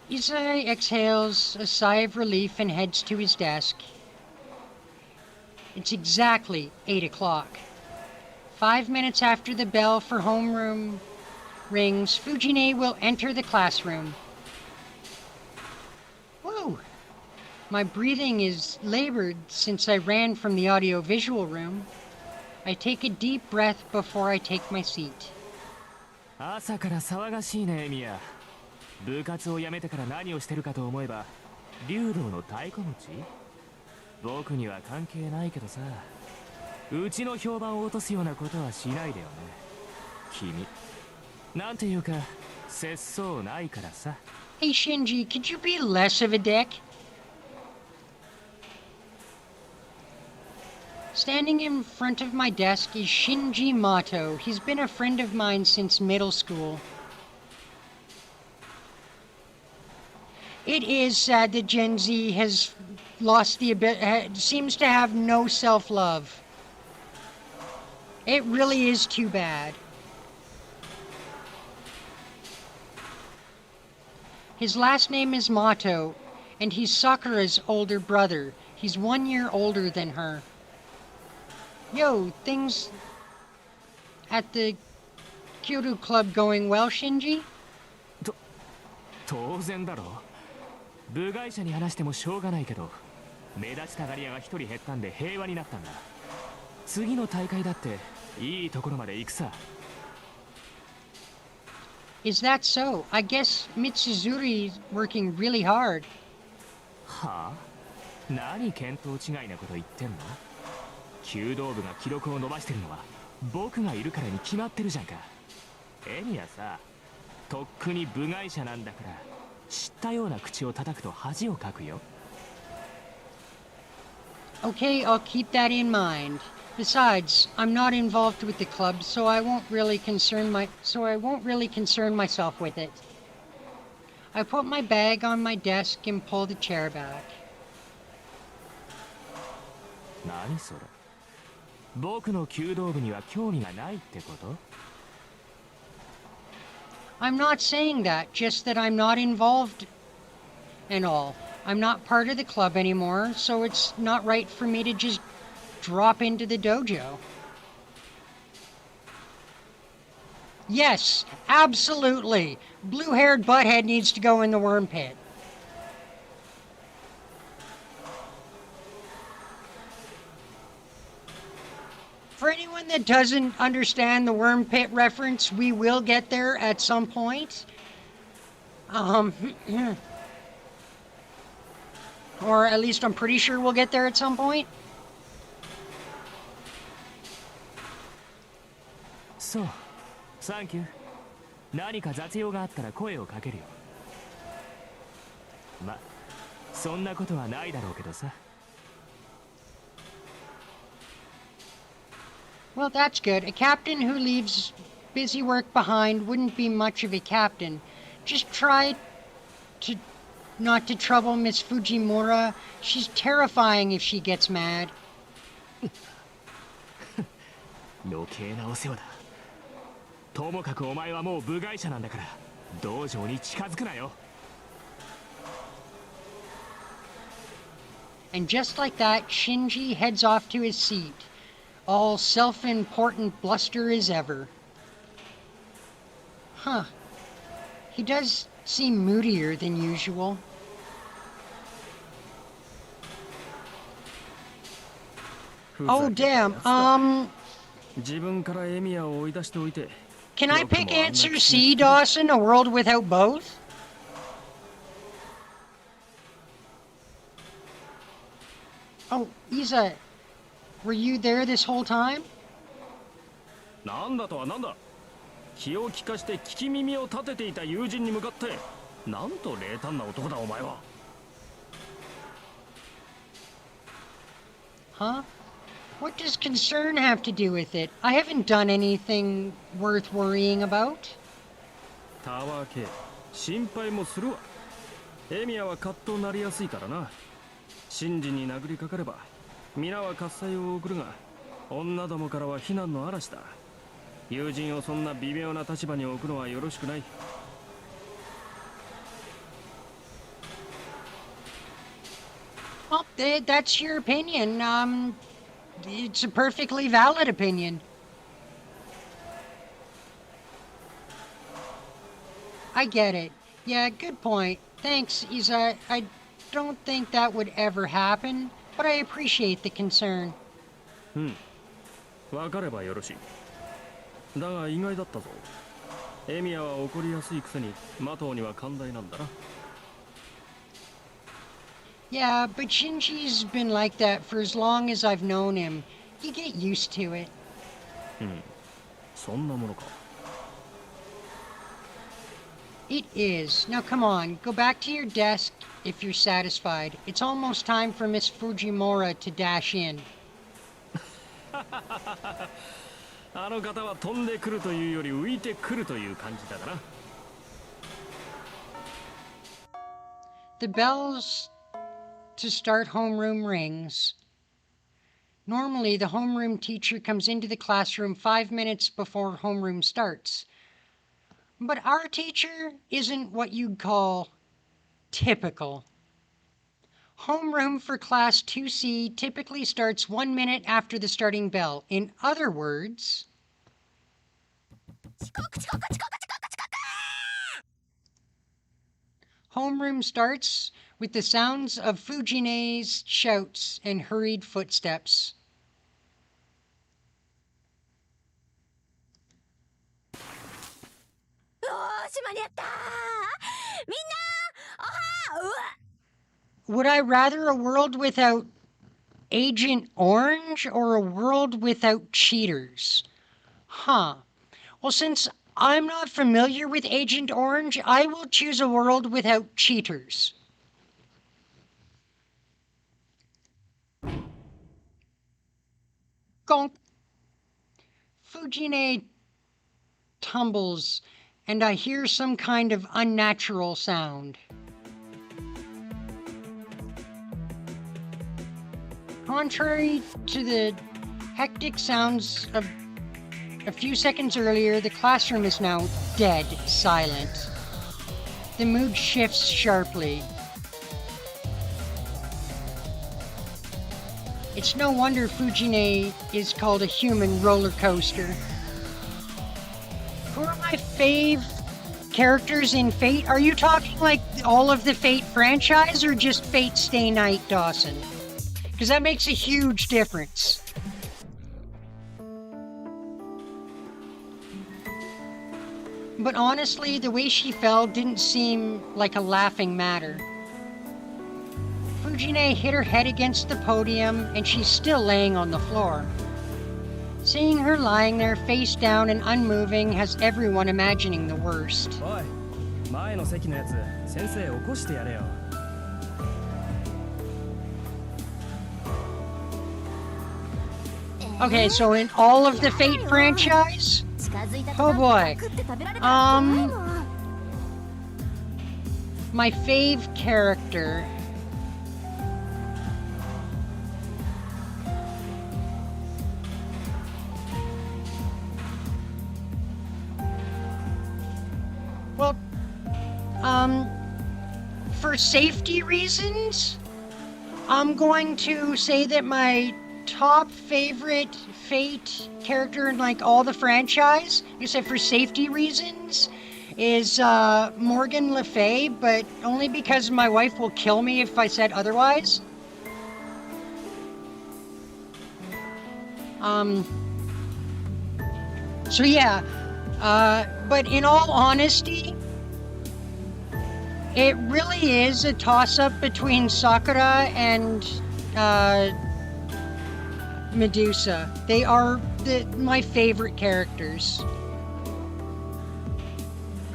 Speaker 1: Izai exhales a sigh of relief and heads to his desk. It's exactly 8 o'clock. 5 minutes after the bell for homeroom rings, Fujine will enter the classroom. Whoa! My breathing is labored since I ran from the audio-visual room. I take a deep breath before I take my seat.
Speaker 7: 朝から騒がしいねエミヤ。部活を辞めてから何をしてるかと思えば竜道の太鼓持ち。僕には関係ないけどさ、うちの評判を落とすようなことはしないでよね君。なんていうか節操ないからさ。
Speaker 1: Hey Shinji, could you be less of a dick? Standing in front of my desk is Shinji Mato. He's been a friend of mine since middle school. It is sad that Gen Z has lost the seems to have no self-love. It really is too bad. His last name is Mato, and he's Sakura's older brother. He's 1 year older than her. Yo, things at the Kyoto Club going well, Shinji?
Speaker 7: 当然だろ。部外者に話してもしょうがないけど、目立ちたがり屋が一人減ったんで平和になったんだ。次の大会だっていいところまで行くさ。
Speaker 1: Is that so? I guess Mitsuzuri's working really hard.
Speaker 7: はあ、何見当違いなこと言ってんの。弓道部が記録を伸ばしてるのは僕がいるからに決まってるじゃんか。エミはさ、とっくに部外者なんだから、知ったような口を叩くと恥をかくよ。
Speaker 1: Okay, I'll keep that in mind. Besides, I'm not involved with the club, so I won't really concern myself with it. I put my bag on my desk and pull the chair back.
Speaker 7: 何それ。僕の弓道部には興味がないってこと？
Speaker 1: I'm not saying that, just that I'm not involved and all. I'm not part of the club anymore, so it's not right for me to just drop into the dojo. Yes, absolutely. Blue-haired butthead needs to go in the worm pit. For anyone that doesn't understand the worm pit reference, we will get there at some point. Or at least I'm pretty sure we'll get there at some point.
Speaker 7: そう、サンキュー。何か雑用があったら声をかけるよ。ま、そんなことはないだろうけどさ。
Speaker 1: Well, that's good. A captain who leaves busy work behind wouldn't be much of a captain. Just try to not to trouble Miss Fujimura. She's terrifying if she gets mad.
Speaker 7: 余計なお世話だ。ともかくお前はもう部外者なんだから、道場に近づくなよ。
Speaker 1: And just like that, Shinji heads off to his seat. All self-important bluster as ever. Huh. He does seem moodier than usual. Oh, damn.
Speaker 5: 自分からエミヤを追い出しておいて。
Speaker 1: Can I pick answer C, Dawson? A world without both? Oh, Isa, were you there this whole time?
Speaker 5: なんだとはなんだ。気を利かして聞き耳を立てていた友人に向かって、なんと冷淡な男だお前は。
Speaker 1: Huh? What does concern have to do with it? I haven't done anything worth worrying about.
Speaker 5: たわけ、心配もするわ。エミヤはカッとなりやすいからな。真珠に殴りかかれば皆は喝采を送るが、女どもからは非難の嵐だ。友人をそんな微妙な立場に置くのはよろしくない。
Speaker 1: Well, that's your opinion. It's a perfectly valid opinion. I get it. Yeah, good point. Thanks, Isa. I don't think that would ever happen, but I appreciate the concern.
Speaker 5: うん、わかればよろしい。だが意外だったぞ。エミヤは怒りやすいくせにマトウには寛大なんだな。
Speaker 1: Yeah, but Shinji's been like that for as long as I've known him. You get used to it.
Speaker 5: うん、そんなものか。
Speaker 1: It is. Now come on, go back to your desk if you're satisfied. It's almost time for Miss Fujimura to dash in.
Speaker 5: あの方は飛んでくるというより浮いてくるという感じだから。
Speaker 1: The bells to start homeroom rings. Normally, the homeroom teacher comes into the classroom 5 minutes before homeroom starts. But our teacher isn't what you'd call typical. Homeroom for Class 2C typically starts 1 minute after the starting bell. In other words... Homeroom starts with the sounds of Fujine's shouts and hurried footsteps. Would I rather a world without Agent Orange or a world without cheaters? Huh. Well, since I'm not familiar with Agent Orange, I will choose a world without cheaters. Gonk. Fujine tumbles, and I hear some kind of unnatural sound. Contrary to the hectic sounds of a few seconds earlier, the classroom is now dead silent. The mood shifts sharply. It's no wonder Fujine is called a human roller coaster. Who are my fave characters in Fate? Are you talking like all of the Fate franchise or just Fate Stay Night Dawson? Because that makes a huge difference. But honestly, the way she fell didn't seem like a laughing matter. Fujine hit her head against the podium, and she's still laying on the floor. Seeing her lying there face down and unmoving has everyone imagining the worst.
Speaker 5: おい、前の席のやつ、先生起こしてやれよ。
Speaker 1: Okay, so in all of the Fate franchise? Oh boy. My fave character. Well, for safety reasons, I'm going to say that my top favorite Fate character in like all the franchise, except for safety reasons, is Morgan Le Fay, but only because my wife will kill me if I said otherwise. So yeah, but in all honesty, it really is a toss-up between Sakura and Medusa. They are my favorite characters.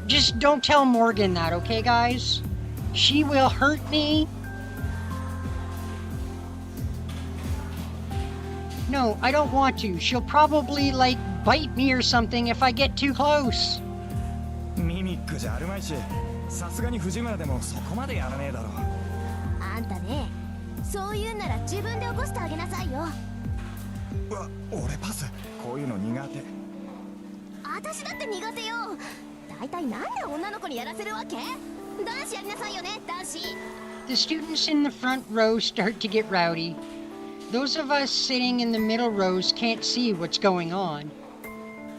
Speaker 1: Just don't tell Morgan that, okay, guys? She will hurt me. No, I don't want to. She'll probably, like, bite me or something if I get too close.
Speaker 6: ミミックじゃあるまいし、さすがに藤村でもそこまでやらねえだろ。
Speaker 3: あんたね、そう言うなら自分で起こしてあげなさいよ。
Speaker 6: 俺パス。こういうの苦手。
Speaker 3: 私だって苦手よ。大体なんで女の子にやらせるわけ？男子やりなさいよね、男子。
Speaker 1: The students in the front row start to get rowdy. Those of us sitting in the middle rows can't see what's going on.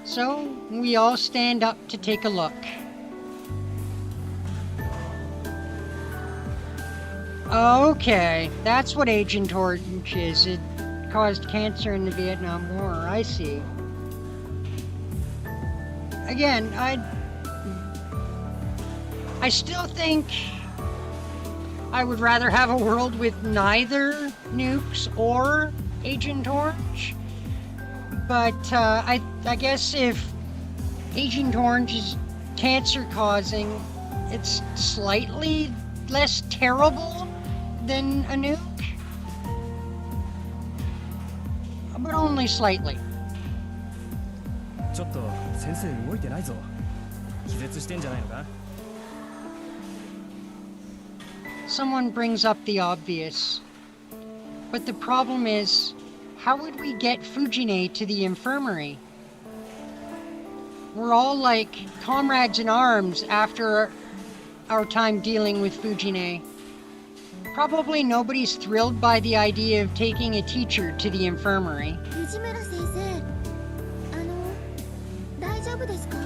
Speaker 1: So, we all stand up to take a look. Okay, that's what Agent Orange is. It caused cancer in the Vietnam War, I see. Again, I still think I would rather have a world with neither nukes or Agent Orange. But I guess if Agent Orange is cancer causing, it's slightly less terrible than a nuke. But only slightly.
Speaker 5: ちょっと先生動いてないぞ。気絶してんじゃないのか？
Speaker 1: Someone brings up the obvious. But the problem is, how would we get Fujine to the infirmary? We're all like comrades in arms after our time dealing with Fujine. Probably nobody's thrilled by the idea of taking a teacher to the infirmary.
Speaker 3: 藤村先生、大丈夫ですか？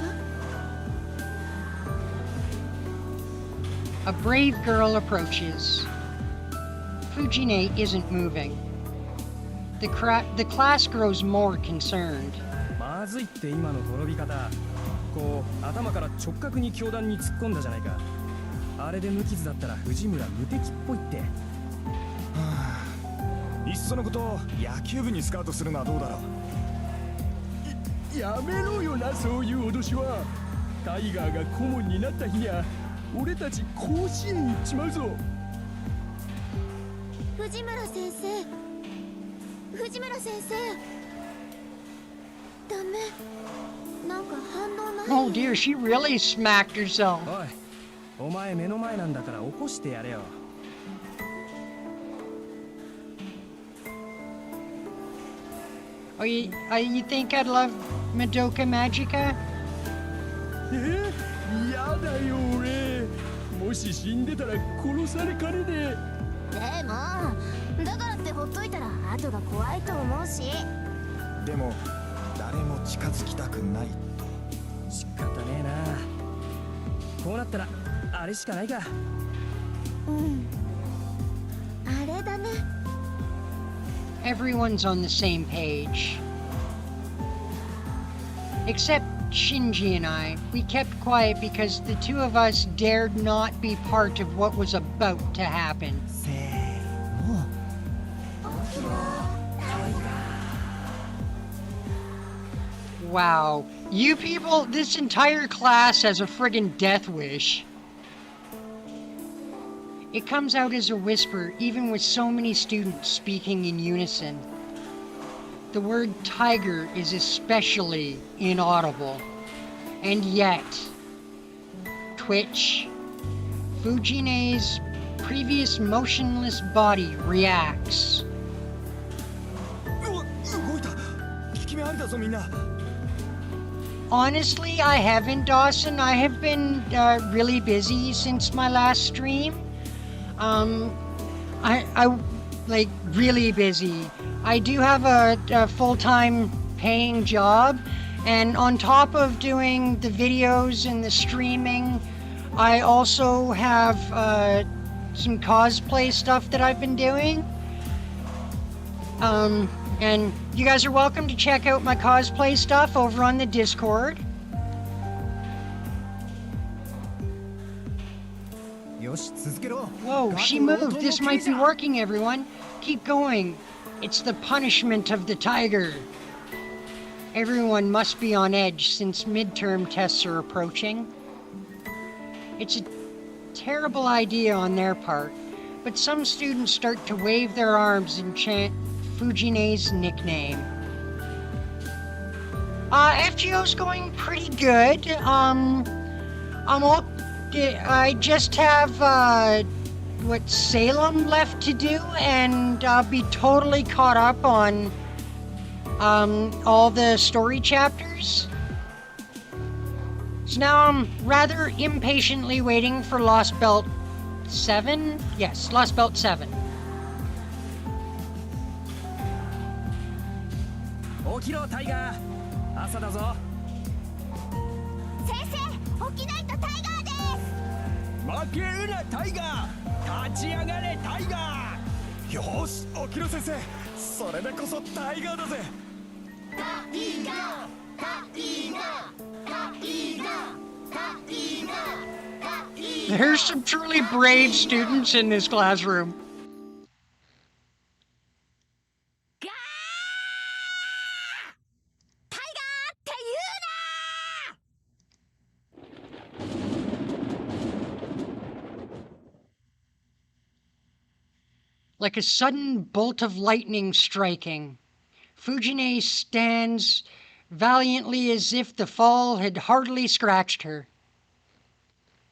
Speaker 1: A brave girl approaches. Fujine isn't moving. The class grows more concerned.
Speaker 5: まずいって今の転び方。こう頭から直角に教団に突っ込んだじゃないか。あれで無傷だったら藤村無敵っぽいって。
Speaker 6: いっそのこと野球部にスカウトするのはどうだろう。やめろよな、そういう脅しは。タイガーが顧問になった日には俺たち甲子園行っちまうぞ。
Speaker 3: 藤村先生、藤村先生、ダメ、なんか反応ない。
Speaker 1: Oh dear, she really smacked herself.
Speaker 5: おい、お前目の前なんだから起こしてやれよ。
Speaker 1: Oh, you think I'd love Madoka Magica?
Speaker 6: やだよ俺。もし死んでたら殺されかねねえ。
Speaker 3: でもだからってほっといたら後が怖いと思うし。
Speaker 6: でも誰も近づきたくないと。
Speaker 5: 仕方ねえな。こうなったらあれしかないか。
Speaker 3: うん、あれだね。
Speaker 1: Everyone's on the same page. Except Shinji and I. We kept quiet because the two of us dared not be part of what was about to happen. Wow. You people, this entire class has a friggin' death wish. It comes out as a whisper, even with so many students speaking in unison. The word tiger is especially inaudible. And yet, Twitch, Fujine's previous motionless body reacts.
Speaker 6: 動いた。効き目ありだぞみんな。
Speaker 1: Honestly, I haven't, Dawson. I have been really busy since my last stream. I like really busy. I do have a full-time paying job, and on top of doing the videos and the streaming, I also have some cosplay stuff that I've been doing. And you guys are welcome to check out my cosplay stuff over on the Discord. Whoa, she moved. This might be working, everyone. Keep going. It's the punishment of the tiger. Everyone must be on edge since midterm tests are approaching. It's a terrible idea on their part, but some students start to wave their arms and chant Fujine's nickname. FGO's going pretty good. I just have, Salem left to do, and I'll be totally caught up on, all the story chapters. So now I'm rather impatiently waiting for Lost Belt 7? Yes, Lost Belt 7.
Speaker 5: 起きろタイガー、朝だぞ。
Speaker 3: 先生、起きないとタイガーです。
Speaker 6: 負けるなタイガー。立ち上がれタイガー。よーし起きろ先生。それでこそタイガーだぜ。タイガー、タイガー、タイガー、タイガー、タイガー。
Speaker 1: There's some truly brave students in this classroom. Like a sudden bolt of lightning striking, Fujine stands valiantly as if the fall had hardly scratched her.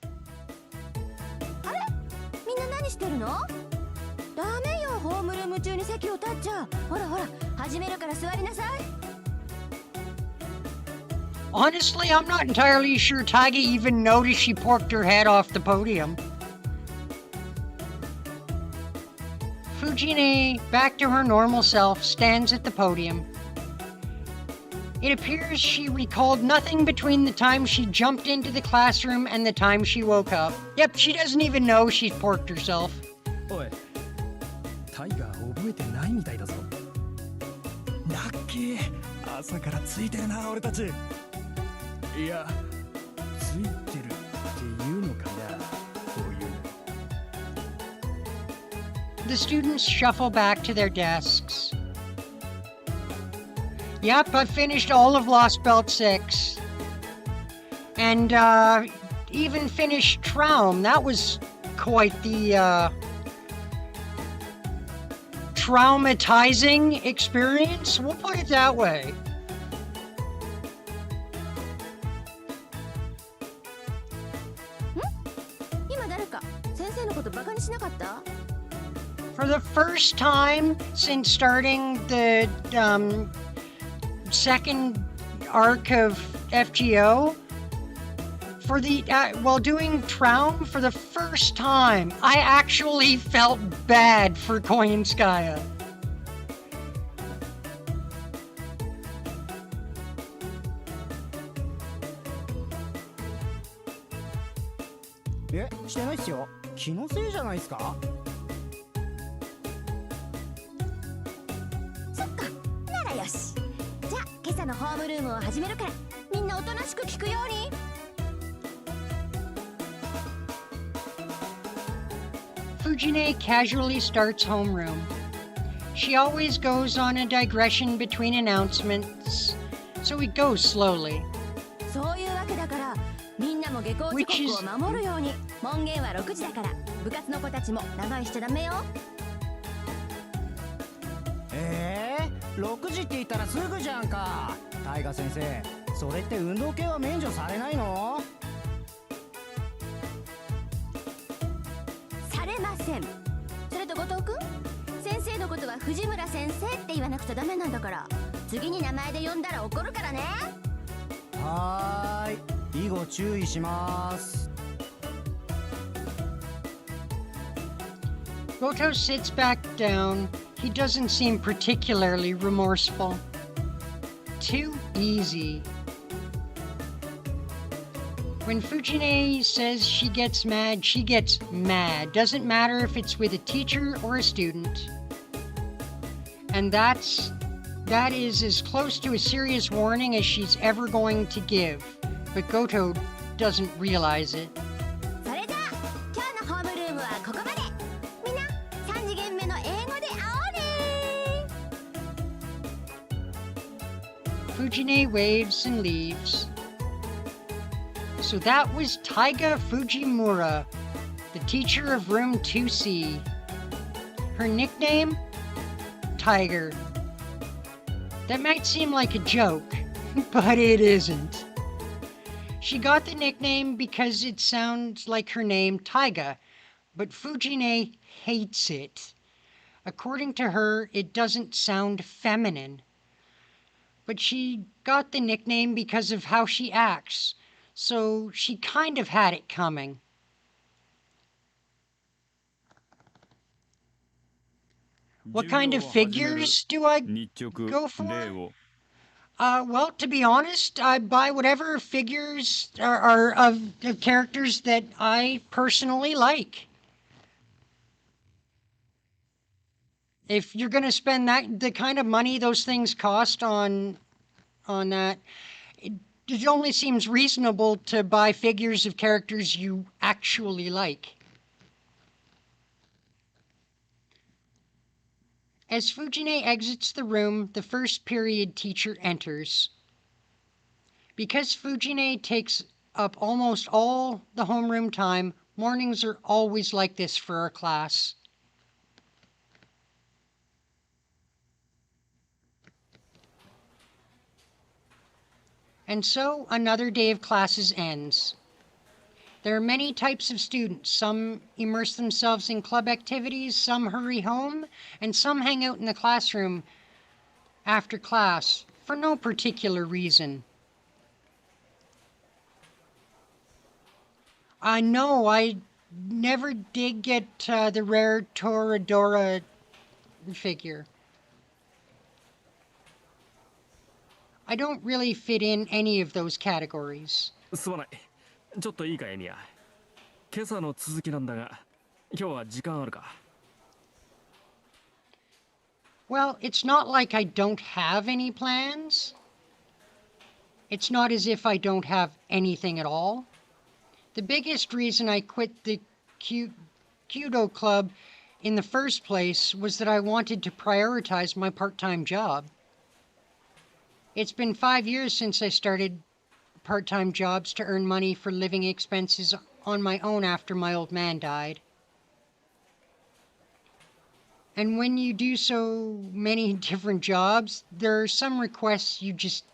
Speaker 3: あれ、みんな何してるの？ダメよ、ホームルーム中に席を立っちゃ。ほらほら、始めるから座りなさい。
Speaker 1: Honestly, I'm not entirely sure Taiga even noticed she porked her head off the podium. Fujine, back to her normal self, stands at the podium. It appears she recalled nothing between the time she jumped into the classroom and the time she woke up. Yep, she doesn't even know she's porked herself.
Speaker 6: おいタイガー覚えてないみたいだぞ。ラッキー、朝からついてるな俺たち。いや、ついてるっていうのかな、こういうの。
Speaker 1: The students shuffle back to their desks. Yep, I finished all of Lost Belt 6. And, even finished Traum. That was quite the, traumatizing experience. We'll put it that way. For the first time since starting the, second arc of FGO, for the while doing Traum for the first time, I actually felt bad for Koinskaya.
Speaker 8: え、してないっすよ。気のせいじゃないっすか。
Speaker 3: そっか、ならよし。じゃあ今朝のホームルームを始めるから、みんなおとなしく聞くように。
Speaker 1: Fujine casually starts homeroom. She always goes on a digression between announcements, so it goes slowly.
Speaker 3: そういうわけだから、みんなも下校時刻を守るように。門限は6時だから、部活の子たちも長居しちゃダメよ。
Speaker 8: 6時って言ったらすぐじゃんか。タイガ先生、それって運動系は免除されないの？
Speaker 3: されません。それと後藤くん、先生のことは藤村先生って言わなくちゃダメなんだから、次に名前で呼んだら怒るからね。
Speaker 8: はーい、以後注意します。
Speaker 1: Goto sits back down. He doesn't seem particularly remorseful. Too easy. When Fujine says she gets mad, she gets mad. Doesn't matter if it's with a teacher or a student. And that is as close to a serious warning as she's ever going to give. But Goto doesn't realize it.
Speaker 3: それじゃあ今日のホームルームはここまで。みんな3次元目の英語で会おうね。
Speaker 1: Fujine waves and leaves. So that was Taiga Fujimura, the teacher of room 2C. Her nickname? Tiger. That might seem like a joke, but it isn't. She got the nickname because it sounds like her name, Taiga, but Fujine hates it. According to her, it doesn't sound feminine. But she got the nickname because of how she acts, so she kind of had it coming. What kind of figures do I go for? Well, to be honest, I buy whatever figures are of characters that I personally like. If you're going to spend the kind of money those things cost on that, it only seems reasonable to buy figures of characters you actually like. As Fujine exits the room, the first period teacher enters. Because Fujine takes up almost all the homeroom time, mornings are always like this for our class. And so another day of classes ends. There are many types of students. Some immerse themselves in club activities, some hurry home, and some hang out in the classroom after class for no particular reason. I know I never did get the rare Toradora figure. I don't really fit in any of those categories.
Speaker 5: すまない。ちょっといいかエミヤ。今朝の続きなんだが、今日は時間あるか？
Speaker 1: Well, it's not like I don't have any plans. It's not as if I don't have anything at all. The biggest reason I quit the Kudo Club in the first place was that I wanted to prioritize my part-time job. It's been 5 years since I started part-time jobs to earn money for living expenses on my own after my old man died. And when you do so many different jobs, there are some requests you just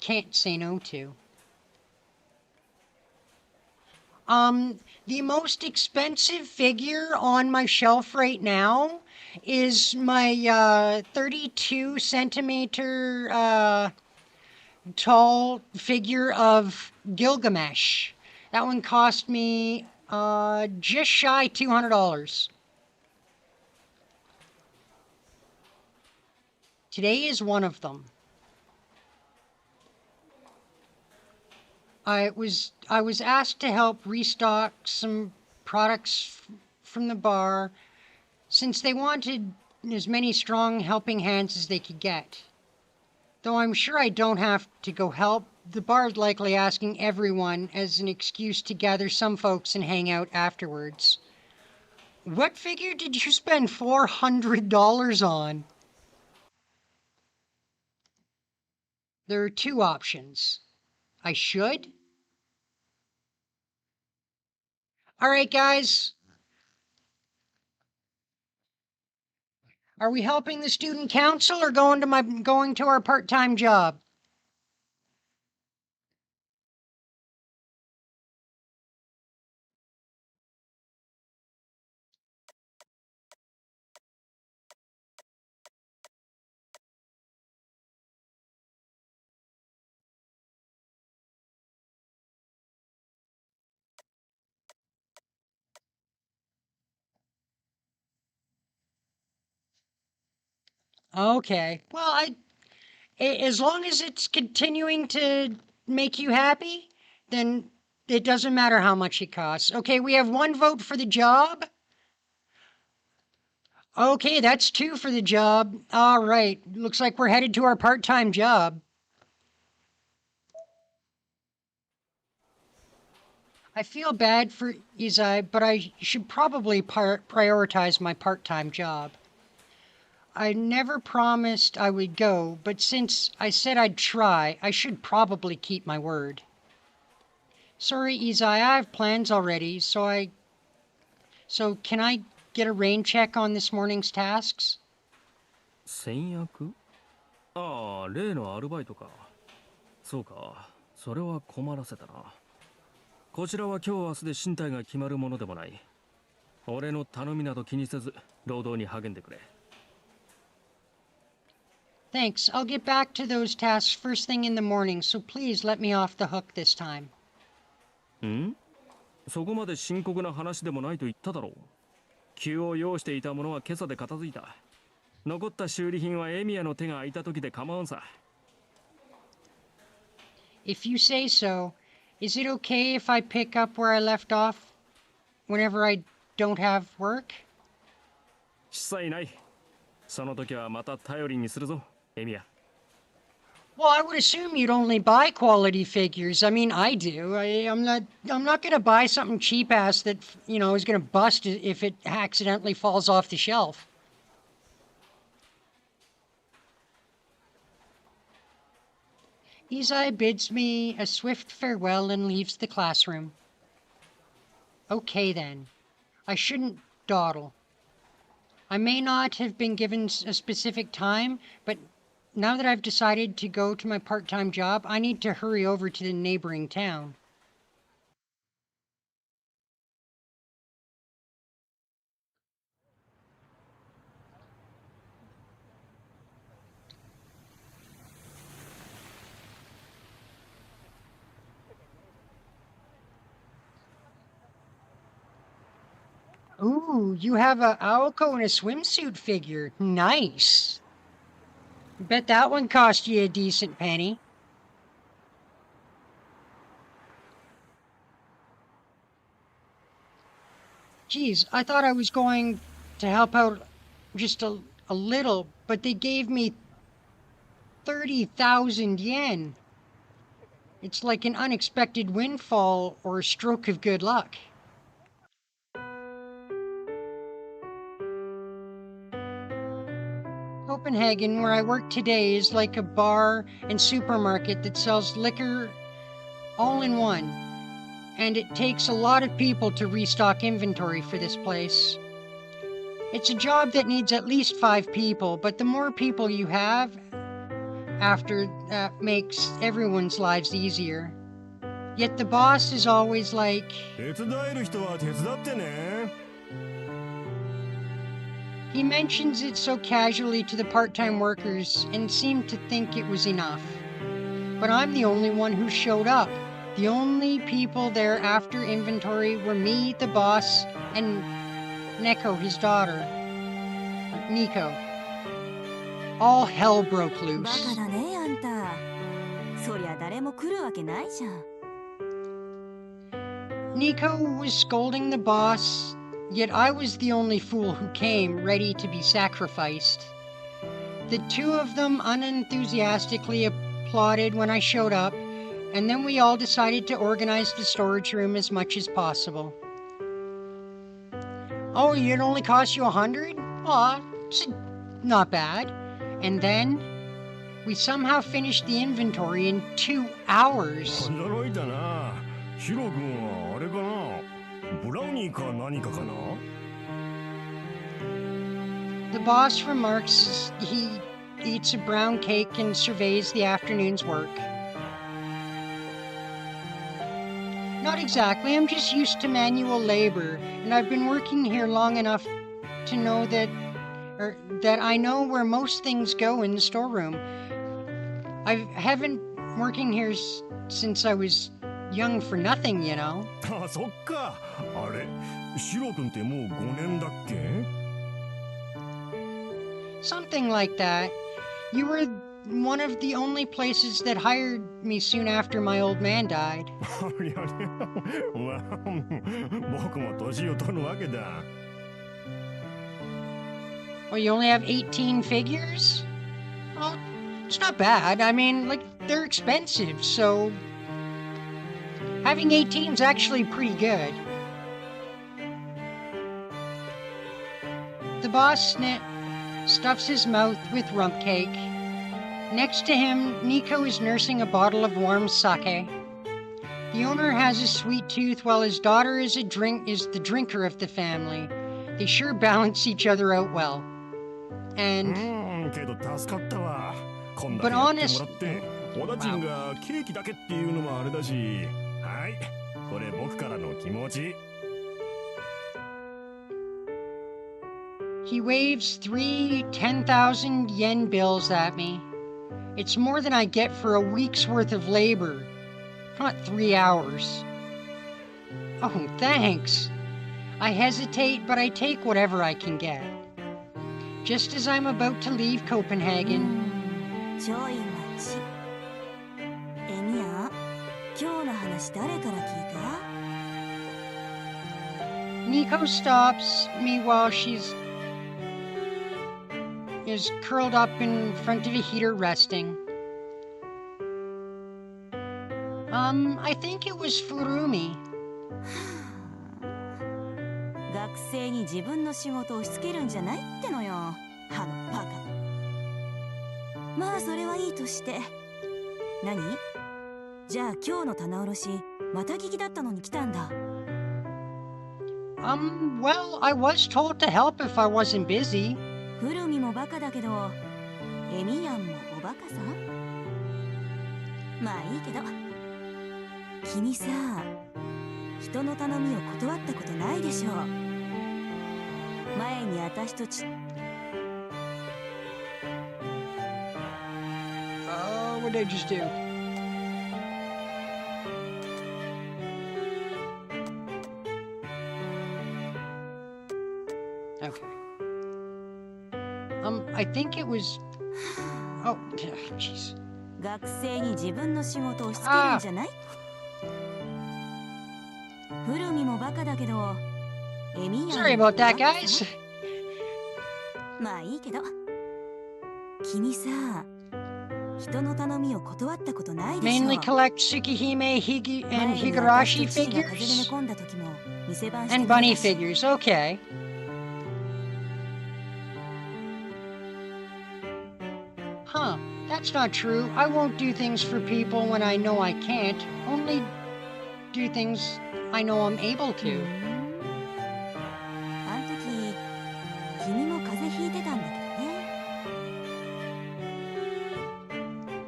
Speaker 1: can't say no to. The most expensive figure on my shelf right now is my 32 centimeter tall figure of Gilgamesh. That one cost me just shy $200. Today is one of them. I was asked to help restock some products from the bar since they wanted as many strong helping hands as they could get. Though I'm sure I don't have to go help, the bar is likely asking everyone as an excuse to gather some folks and hang out afterwards. What figure did you spend $400 on? There are two options. I should. All right, guys. Are we helping the student council or going to our part-time job? Okay. Well, as long as it's continuing to make you happy, then it doesn't matter how much it costs. Okay, we have one vote for the job. Okay, that's two for the job. All right, looks like we're headed to our part-time job. I feel bad for Izai, but I should probably prioritize my part-time job. I never promised I would go, but since I said I'd try, I should probably keep my word. Sorry, Izai, I have plans already, so can I get a rain check on this morning's tasks?
Speaker 5: 先約？ああ、例のアルバイトか。そうか、それは困らせたな。こちらは今日明日で身体が決まるものでもない。俺の頼みなど気にせず、労働に励んでくれ。
Speaker 1: Thanks. I'll get back to those tasks first thing in the morning, so please let me off the hook this time.
Speaker 5: ん？そこまで深刻な話でもないと言っただろう。急を要していたものは今朝で片付いた。残った修理品はエミヤの手が空いた時で構わんさ。
Speaker 1: If you say so, is it okay if I pick up where I left off whenever I don't have work?
Speaker 5: 一切ない。その時はまた頼りにするぞ、エミヤ。
Speaker 1: Well, I would assume you'd only buy quality figures. I mean, I do. I'm not gonna buy something cheap ass that, is gonna bust if it accidentally falls off the shelf. Izai bids me a swift farewell and leaves the classroom. Okay then. I shouldn't dawdle. I may not have been given a specific time, but now that I've decided to go to my part-time job, I need to hurry over to the neighboring town. Ooh, you have a Aoko in a swimsuit figure. Nice. Bet that one cost you a decent penny. Geez, I thought I was going to help out just a little, but they gave me 30,000 yen. It's like an unexpected windfall or a stroke of good luck. Copenhagen, where I work today, is like a bar and supermarket that sells liquor all in one. And it takes a lot of people to restock inventory for this place. It's a job that needs at least 5 people, but the more people you have, after that makes everyone's lives easier. Yet the boss is always like,
Speaker 6: 手伝える人は手伝ってね。
Speaker 1: he mentions it so casually to the part-time workers and seemed to think it was enough. But I'm the only one who showed up. The only people there after inventory were me, the boss, and Neko, his daughter. Nico. All hell broke
Speaker 9: バ
Speaker 1: loose.
Speaker 9: カだねあんた。そりゃ誰も来るわけないじゃん。
Speaker 1: Nico was scolding the boss, yet I was the only fool who came, ready to be sacrificed. The two of them unenthusiastically applauded when I showed up, and then we all decided to organize the storage room as much as possible. Oh, it only cost you 100? Aw, it's not bad. And then, we somehow finished the inventory in 2 hours.
Speaker 6: 驚いたな。ヒロ君はあれかな。ブラウニーか何かかな。
Speaker 1: The boss remarks he eats a brown cake and surveys the afternoon's work. Not exactly, I'm just used to manual labor, and I've been working here long enough to know that I know where most things go in the storeroom. I haven't working here since I was young for nothing, you know.
Speaker 6: あ、そっか。あれ、シロ君ってもう5年だっけ？
Speaker 1: Something like that. You were one of the only places that hired me soon after my old man died.
Speaker 6: いやね、まあ、僕も年を取るわけだ。
Speaker 1: Well, you only have 18 figures? Well, it's not bad. I mean, like, they're expensive, so having 18 is actually pretty good. The boss stuffs his mouth with rump cake. Next to him, Nico is nursing a bottle of warm sake. The owner has a sweet tooth while his daughter is the drinker of the family. They sure balance each other out well. And
Speaker 6: けど助かったわ。こんだ
Speaker 1: But
Speaker 6: けやっても
Speaker 1: honest-
Speaker 6: らって、小田ちんがケーキだけっていうのもあれだし。はい、これ僕からの気持ち。
Speaker 1: he waves 3 10,000 yen bills at me. It's more than I get for a week's worth of labor, not 3 hours. Oh, thanks. I hesitate, but I take whatever I can get. Just as I'm about to leave Copenhagen,
Speaker 9: ちょい待ち。エミヤ、今日の話誰から聞いた？
Speaker 1: Nico stops me while she's is curled up in front of a heater resting. I think it was Furumi.
Speaker 9: 学生に自分の仕事を押し付けるんじゃないってのよ。あのバカ。まあそれはいいとして。何？じゃあ今日の棚卸しまた聞きだったのに来たんだ。
Speaker 1: Well, I was told to help if I wasn't busy.
Speaker 9: フルミもバカだけど、エミヤンもおバカさん？まあいいけど。君さ、人の頼みを断ったことないでしょ。前に私と
Speaker 1: What did I just do? Okay. I think it was. Oh, jeez.
Speaker 9: 学生に自分の仕事を押し付けるんじゃない？フルミもバカだけど、エミヤン
Speaker 1: Sorry about that, guys.
Speaker 9: まあいいけど、君さ、人の頼みを断ったことないでしょ。
Speaker 1: Mainly collect Tsukihime and
Speaker 9: 前に
Speaker 1: Higurashi
Speaker 9: 私と父が風邪で寝
Speaker 1: figures?
Speaker 9: 込んだ時も店番して
Speaker 1: And
Speaker 9: くれ
Speaker 1: bunny
Speaker 9: たし。
Speaker 1: figures, okay. Huh, that's not true. I won't do things for people when I know I can't. Only do things I know I'm able to.
Speaker 9: あん時君も風邪ひいてたんだけどね。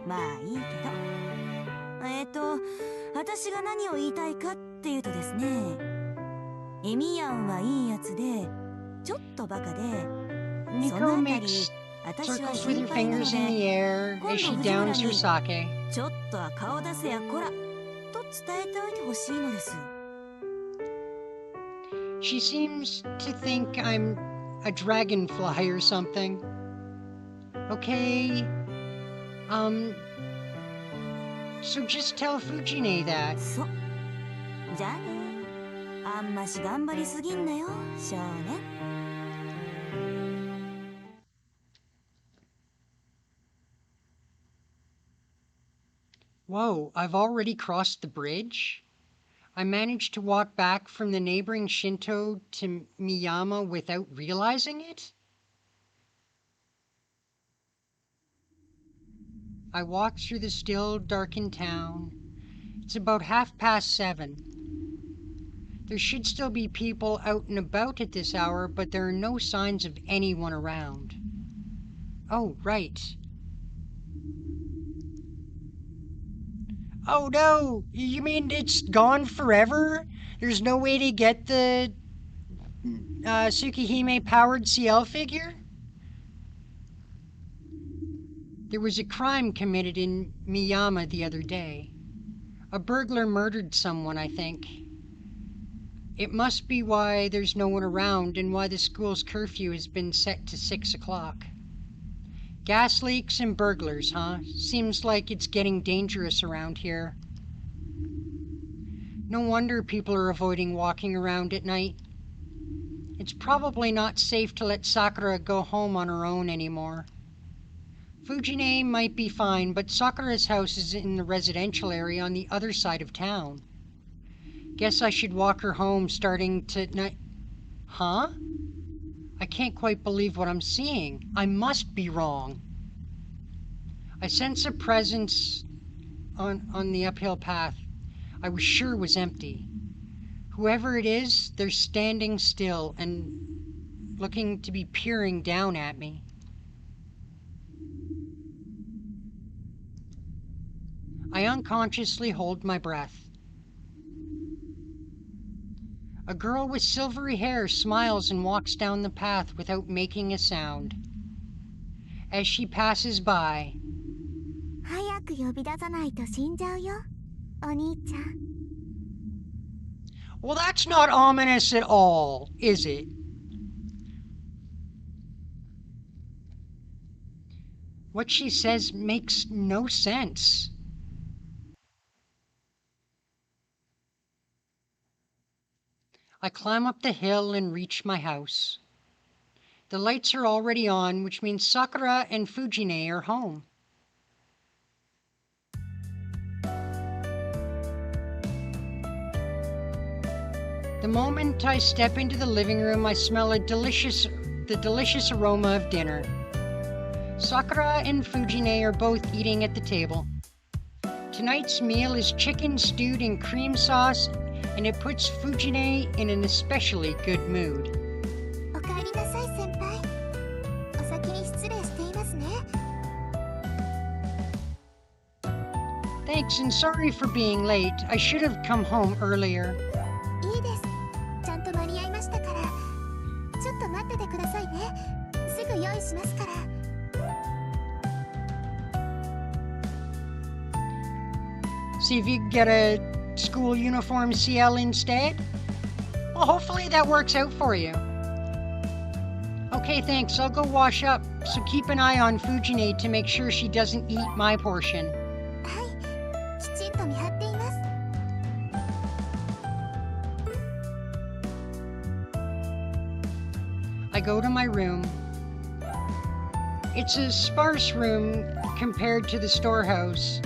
Speaker 9: まあいいけど、私が何を言いたいかっていうとですね、エミヤンはいいやつでちょっとバカで、その
Speaker 1: Miko
Speaker 9: あたり
Speaker 1: makes
Speaker 9: 私は
Speaker 1: circles with
Speaker 9: 心
Speaker 1: her
Speaker 9: 配なの
Speaker 1: fingers in the
Speaker 9: で、
Speaker 1: air as she downs her sake.
Speaker 9: ちょっとは顔出せやこらと伝えておいてほしいのです。
Speaker 1: She seems to think I'm a dragonfly or something. Okay. So just tell Fujine that.
Speaker 9: そう。じゃあね。あんまし頑張りすぎんなよ、少年。
Speaker 1: Whoa, I've already crossed the bridge? I managed to walk back from the neighboring Shinto to Miyama without realizing it? I walk through the still, darkened town. It's about 7:30. There should still be people out and about at this hour, but there are no signs of anyone around. Oh, right. Oh no! You mean it's gone forever? There's no way to get the Tsukihime powered CL figure? There was a crime committed in Miyama the other day. A burglar murdered someone, I think. It must be why there's no one around and why the school's curfew has been set to 6 o'clock. Gas leaks and burglars, huh? Seems like it's getting dangerous around here. No wonder people are avoiding walking around at night. It's probably not safe to let Sakura go home on her own anymore. Fujine might be fine, but Sakura's house is in the residential area on the other side of town. Guess I should walk her home starting tonight. Huh? I can't quite believe what I'm seeing. I must be wrong. I sense a presence on the uphill path I was sure was empty. Whoever it is, they're standing still and looking to be peering down at me. I unconsciously hold my breath. A girl with silvery hair smiles and walks down the path without making a sound. As she passes by,
Speaker 4: 早く呼び出さないと死んじゃうよ、お兄ちゃん。
Speaker 1: well, that's not ominous at all, is it? What she says makes no sense. I climb up the hill and reach my house. The lights are already on, which means Sakura and Fujine are home. The moment I step into the living room, I smell the delicious aroma of dinner. Sakura and Fujine are both eating at the table. Tonight's meal is chicken stewed in cream sauce, and it puts Fujine in an especially good mood.
Speaker 4: おかえりなさい先輩。お先に失礼していますね。
Speaker 1: Thanks and sorry for being late. I should have come home earlier.
Speaker 4: いいです。ちゃんと間に合いましたから。ちょっと待っててくださいね。すぐ用意しますから。
Speaker 1: See if you can get a school uniform CL instead? Well, hopefully that works out for you. Okay, thanks. I'll go wash up, so keep an eye on Fujine to make sure she doesn't eat my portion.
Speaker 4: はい、きちんと見張っています。
Speaker 1: I go to my room. It's a sparse room compared to the storehouse,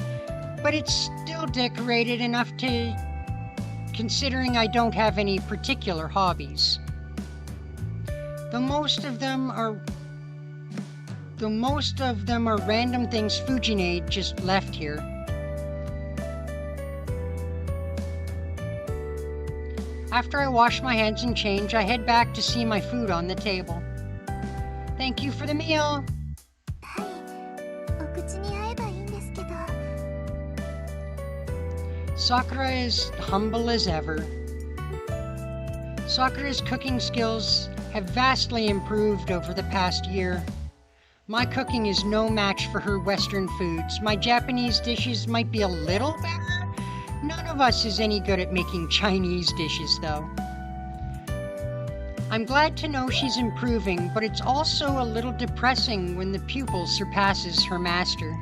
Speaker 1: but it's still decorated enough to, considering I don't have any particular hobbies. The most of them are random things Fujine just left here. After I wash my hands and change, I head back to see my food on the table. Thank you for the meal.
Speaker 4: はい、お口に合えばいいんですけど。
Speaker 1: Sakura is humble as ever. Sakura's cooking skills have vastly improved over the past year. My cooking is no match for her Western foods. My Japanese dishes might be a little better. None of us is any good at making Chinese dishes, though. I'm glad to know she's improving, but it's also a little depressing when the pupil surpasses her master.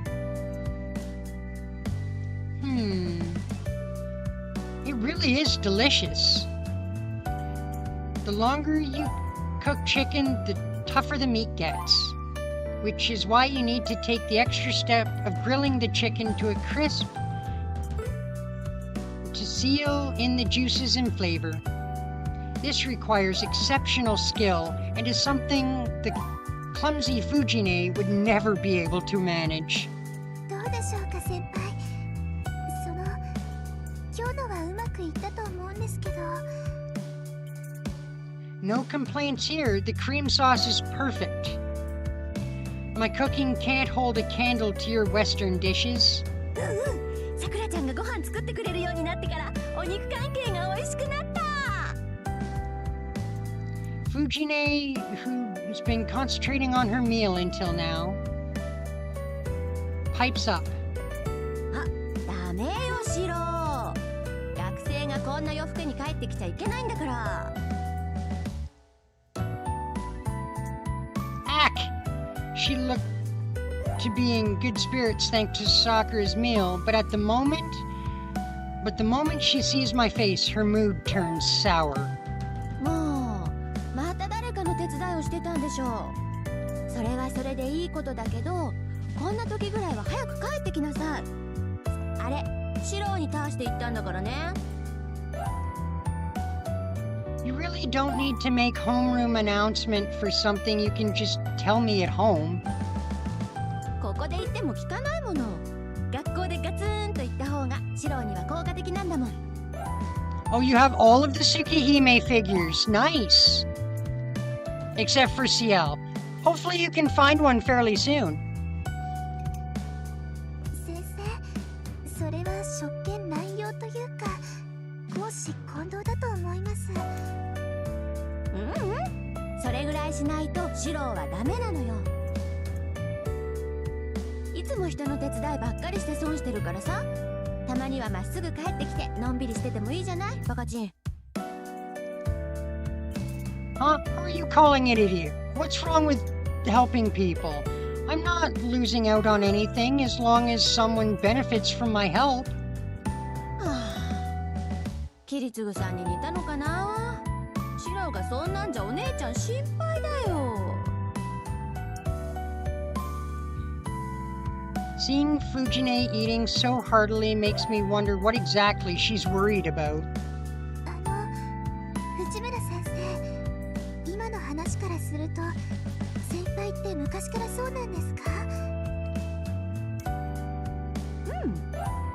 Speaker 1: It really is delicious. The longer you cook chicken, the tougher the meat gets, which is why you need to take the extra step of grilling the chicken to a crisp to seal in the juices and flavor. This requires exceptional skill and is something the clumsy Fujine would never be able to manage.
Speaker 4: どうでしょうか先輩。今日のはうまくいったと思うんですけど。
Speaker 1: No complaints here. The cream sauce is perfect. My cooking can't hold a candle to your Western dishes.
Speaker 9: さくらちゃんがご飯作ってくれるようになってからお肉関係が美味しくなった。
Speaker 1: Fujine, who's been concentrating on her meal until now, pipes up.
Speaker 9: あ、ダメよシロ。学生がこんな洋服に帰ってきちゃいけないんだから。
Speaker 1: She looked to be in good spirits thanks to Sakura's meal, but the moment she sees my face, her mood turns sour.
Speaker 9: もうまた誰かの手伝いをしてたんでしょう。それはそれでいいことだけど、こんな時ぐらいは早く帰ってきなさい。あれ、シロに倒して言ったんだからね。
Speaker 1: You really don't need to make homeroom announcement for something you can just tell me at home.
Speaker 9: ここで言っても聞かないもの。学校でガツンと言った方がシロには効果的なんだもん。
Speaker 1: Oh, you have all of the Tsukihime figures. Nice. Except for CL. Hopefully you can find one fairly soon.
Speaker 4: 先生、それは職権乱用というか、公私混同だと思います。
Speaker 9: それぐらいしないとシロはダメなのよ。いつも人の手伝いばっかりして損してるからさ。たまにはまっすぐ帰ってきてのんびりしててもいいじゃない、バカチン。
Speaker 1: Huh? How are you calling it idiot? What's wrong with helping people? I'm not losing out on anything as long as someone benefits from my help.
Speaker 9: はあ、キリツグさんに似たのかな。シロがそんなんじゃお姉ちゃん心配だよ。
Speaker 1: Seeing Fujine eating so heartily makes me wonder what exactly she's worried about.
Speaker 4: 内村先生、今の話からすると、先輩って昔からそうなんですか？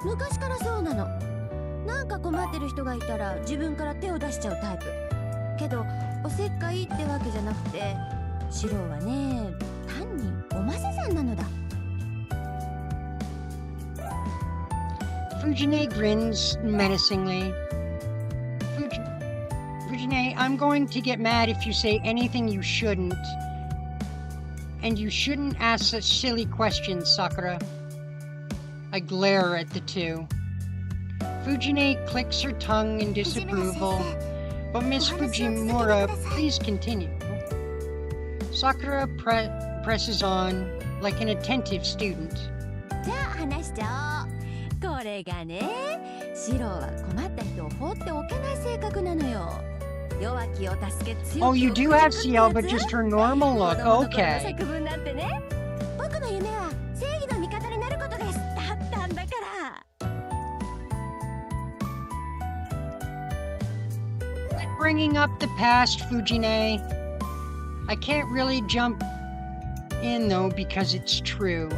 Speaker 9: 昔からそうなの。なんか困ってる人がいたら自分から手を出しちゃうタイプ。けどおせっかいってわけじゃなくて、シロはね、単におませさんなのだ。
Speaker 1: Fujine grins menacingly. Fujine, I'm going to get mad if you say anything you shouldn't. And you shouldn't ask such silly questions, Sakura. I glare at the two. Fujine clicks her tongue in disapproval. But Miss Fujimura, please continue. Sakura presses on like an attentive student.
Speaker 9: じゃあ話しちゃおう。これがね、シロは困った人を放っておけない性格なのよ。
Speaker 1: Oh, you do have CL, but just her normal look. Okay.
Speaker 3: 僕の夢は正義の味方になることです。だったんだから。
Speaker 1: Bringing up the past, Fujine. I can't really jump in though because it's true.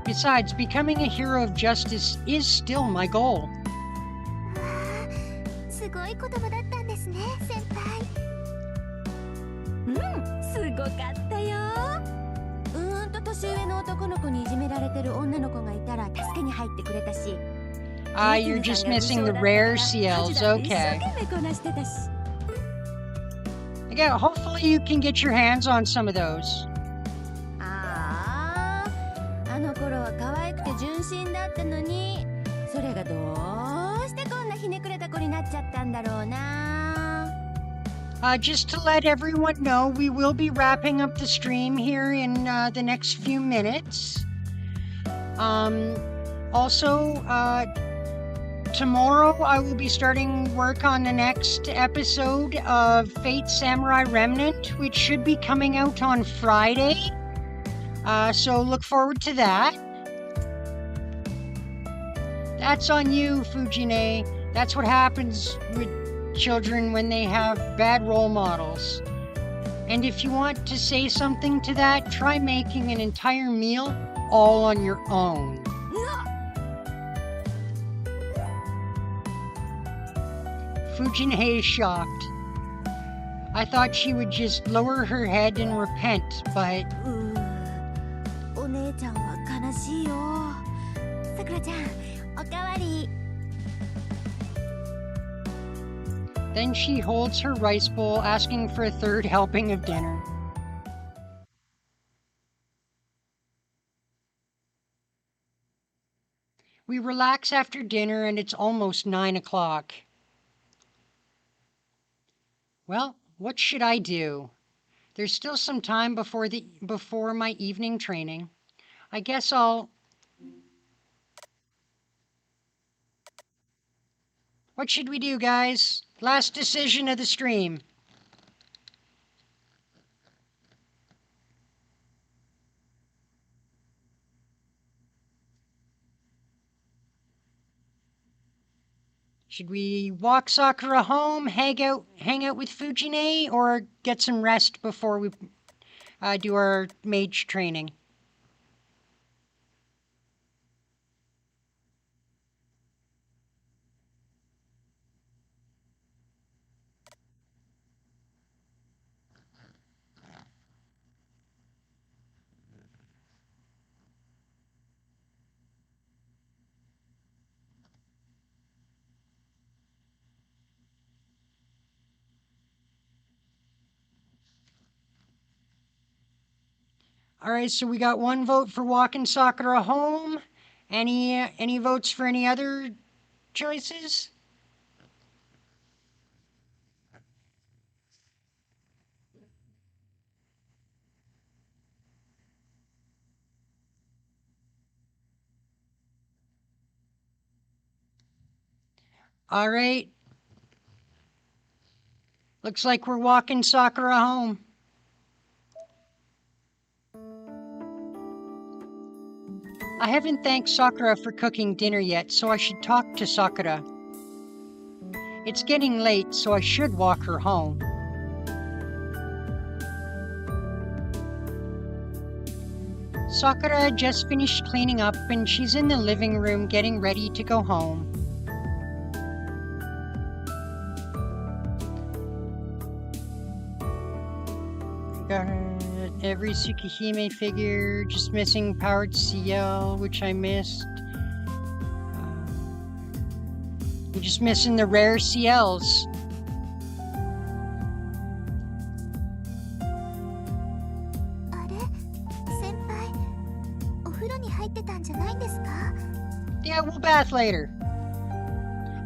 Speaker 1: Besides, becoming a hero of justice is still my goal.
Speaker 4: すごい言葉だったんですね、先輩。
Speaker 3: すごかったよ。年上の男の子にいじめられてる女の子がいたら助けに入ってくれたし。
Speaker 1: You're just missing the rare CLs. Okay. Again, hopefully you can get your hands on some of those.
Speaker 3: あの頃は可愛くて純真だったのに、それがどうしてこんなひねくれた子になっちゃったんだろうな。
Speaker 1: Just to let everyone know, we will be wrapping up the stream here in the next few minutes. Also, tomorrow I will be starting work on the next episode of Fate Samurai Remnant, which should be coming out on Friday. So look forward to that. That's on you, Fujine. That's what happens with children when they have bad role models. And if you want to say something to that, try making an entire meal all on your own. Fujine is shocked. I thought she would just lower her head and repent, but...
Speaker 3: お姉ちゃんは悲しいよ。さくらちゃん、おかわり。
Speaker 1: Then she holds her rice bowl, asking for a third helping of dinner. We relax after dinner and it's almost 9 o'clock. Well, what should I do? There's still some time before my evening training. I guess I'll... What should we do, guys? Last decision of the stream. Should we walk Sakura home, hang out with Fujine, or get some rest before we do our mage training? All right, so we got one vote for walking Sakura home. Any votes for any other choices? All right. Looks like we're walking Sakura home. I haven't thanked Sakura for cooking dinner yet, so I should talk to Sakura. It's getting late, so I should walk her home. Sakura just finished cleaning up and she's in the living room getting ready to go home. Got every Tsukihime figure, just missing Powered CL, which I missed. We're just missing the rare CLs. Yeah, we'll bath later.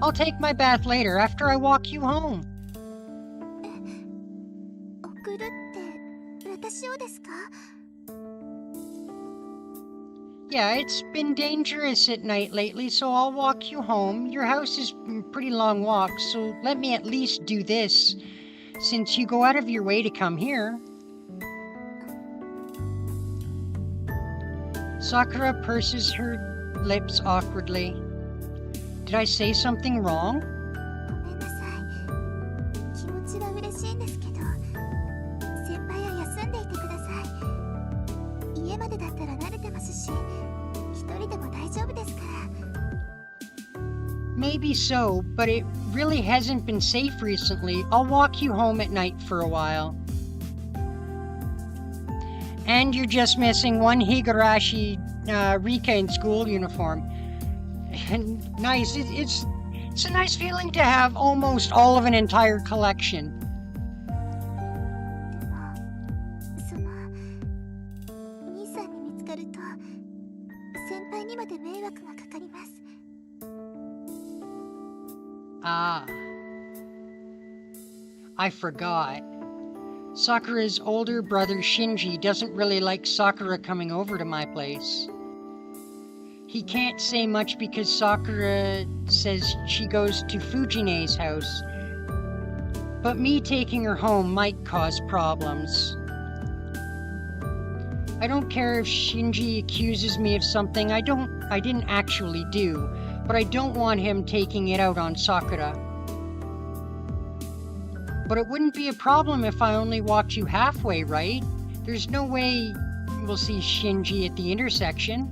Speaker 1: I'll take my bath later after I walk you home. Yeah, it's been dangerous at night lately, so I'll walk you home. Your house is a pretty long walk, so let me at least do this. since you go out of your way to come here. Sakura purses her lips awkwardly. Did I say something wrong?
Speaker 4: ごめんなさい。気持ちは嬉しいんですけど、先輩は休んでいてください。家までだったら慣れてますし、一人でも大丈夫ですから。
Speaker 1: Maybe so, but it really hasn't been safe recently. I'll walk you home at night for a while. And you're just missing one Higurashi Rika in school uniform. And nice, it's a nice feeling to have almost all of an entire collection.
Speaker 4: でも、兄さんに見つかると、先輩にまで迷惑がかかります。
Speaker 1: Ah. I forgot. Sakura's older brother Shinji doesn't really like Sakura coming over to my place. He can't say much because Sakura says she goes to Fujine's house. But me taking her home might cause problems. I don't care if Shinji accuses me of something I didn't actually do, but I don't want him taking it out on Sakura. But it wouldn't be a problem if I only walked you halfway, right? There's no way we'll see Shinji at the intersection.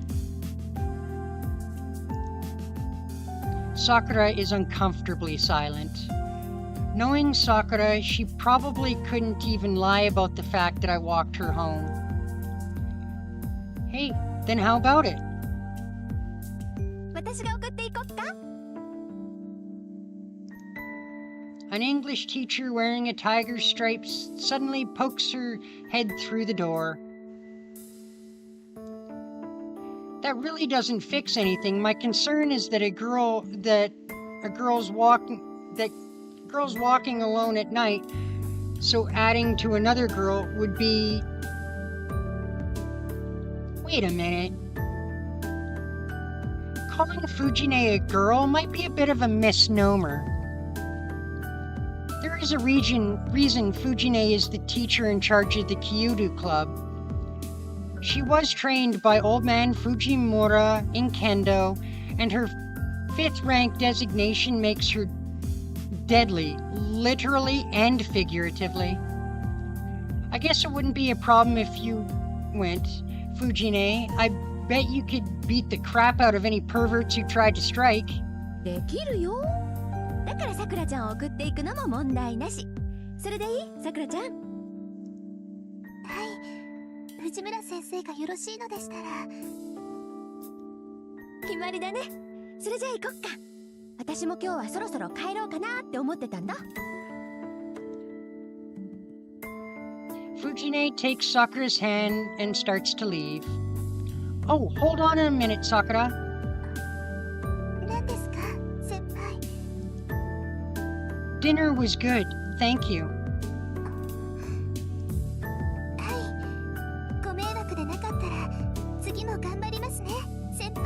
Speaker 1: Sakura is uncomfortably silent. Knowing Sakura, she probably couldn't even lie about the fact that I walked her home. Hey, then how about it?
Speaker 3: 私が送っていこっか。
Speaker 1: An English teacher wearing a tiger's stripes suddenly pokes her head through the door. That really doesn't fix anything. My concern is that girls walking alone at night, so adding to another girl would be... Wait a minute. Calling Fujine a girl might be a bit of a misnomer. There is a reason Fujine is the teacher in charge of the Kyudo Club. She was trained by Old Man Fujimura in Kendo, and her 5th rank designation makes her deadly, literally and figuratively. I guess it wouldn't be a problem if you went, Fujine. I bet you could beat the crap out of any perverts who tried to strike.
Speaker 3: できるよ。だからさくらちゃんを送っていくのも問題なし。それでいい？さくらちゃん。
Speaker 4: はい。藤村先生がよろしいのでしたら。
Speaker 3: 決まりだね。それじゃあ行こっか。私も今日はそろそろ帰ろうかなって思ってたんだ。
Speaker 1: Fujine takes Sakura's hand and starts to leave. Oh, hold on a minute, Sakura.
Speaker 4: 何ですか、先輩。
Speaker 1: Dinner was good, thank you.
Speaker 4: はい。ご迷惑でなかったら、次も頑張りますね、先輩。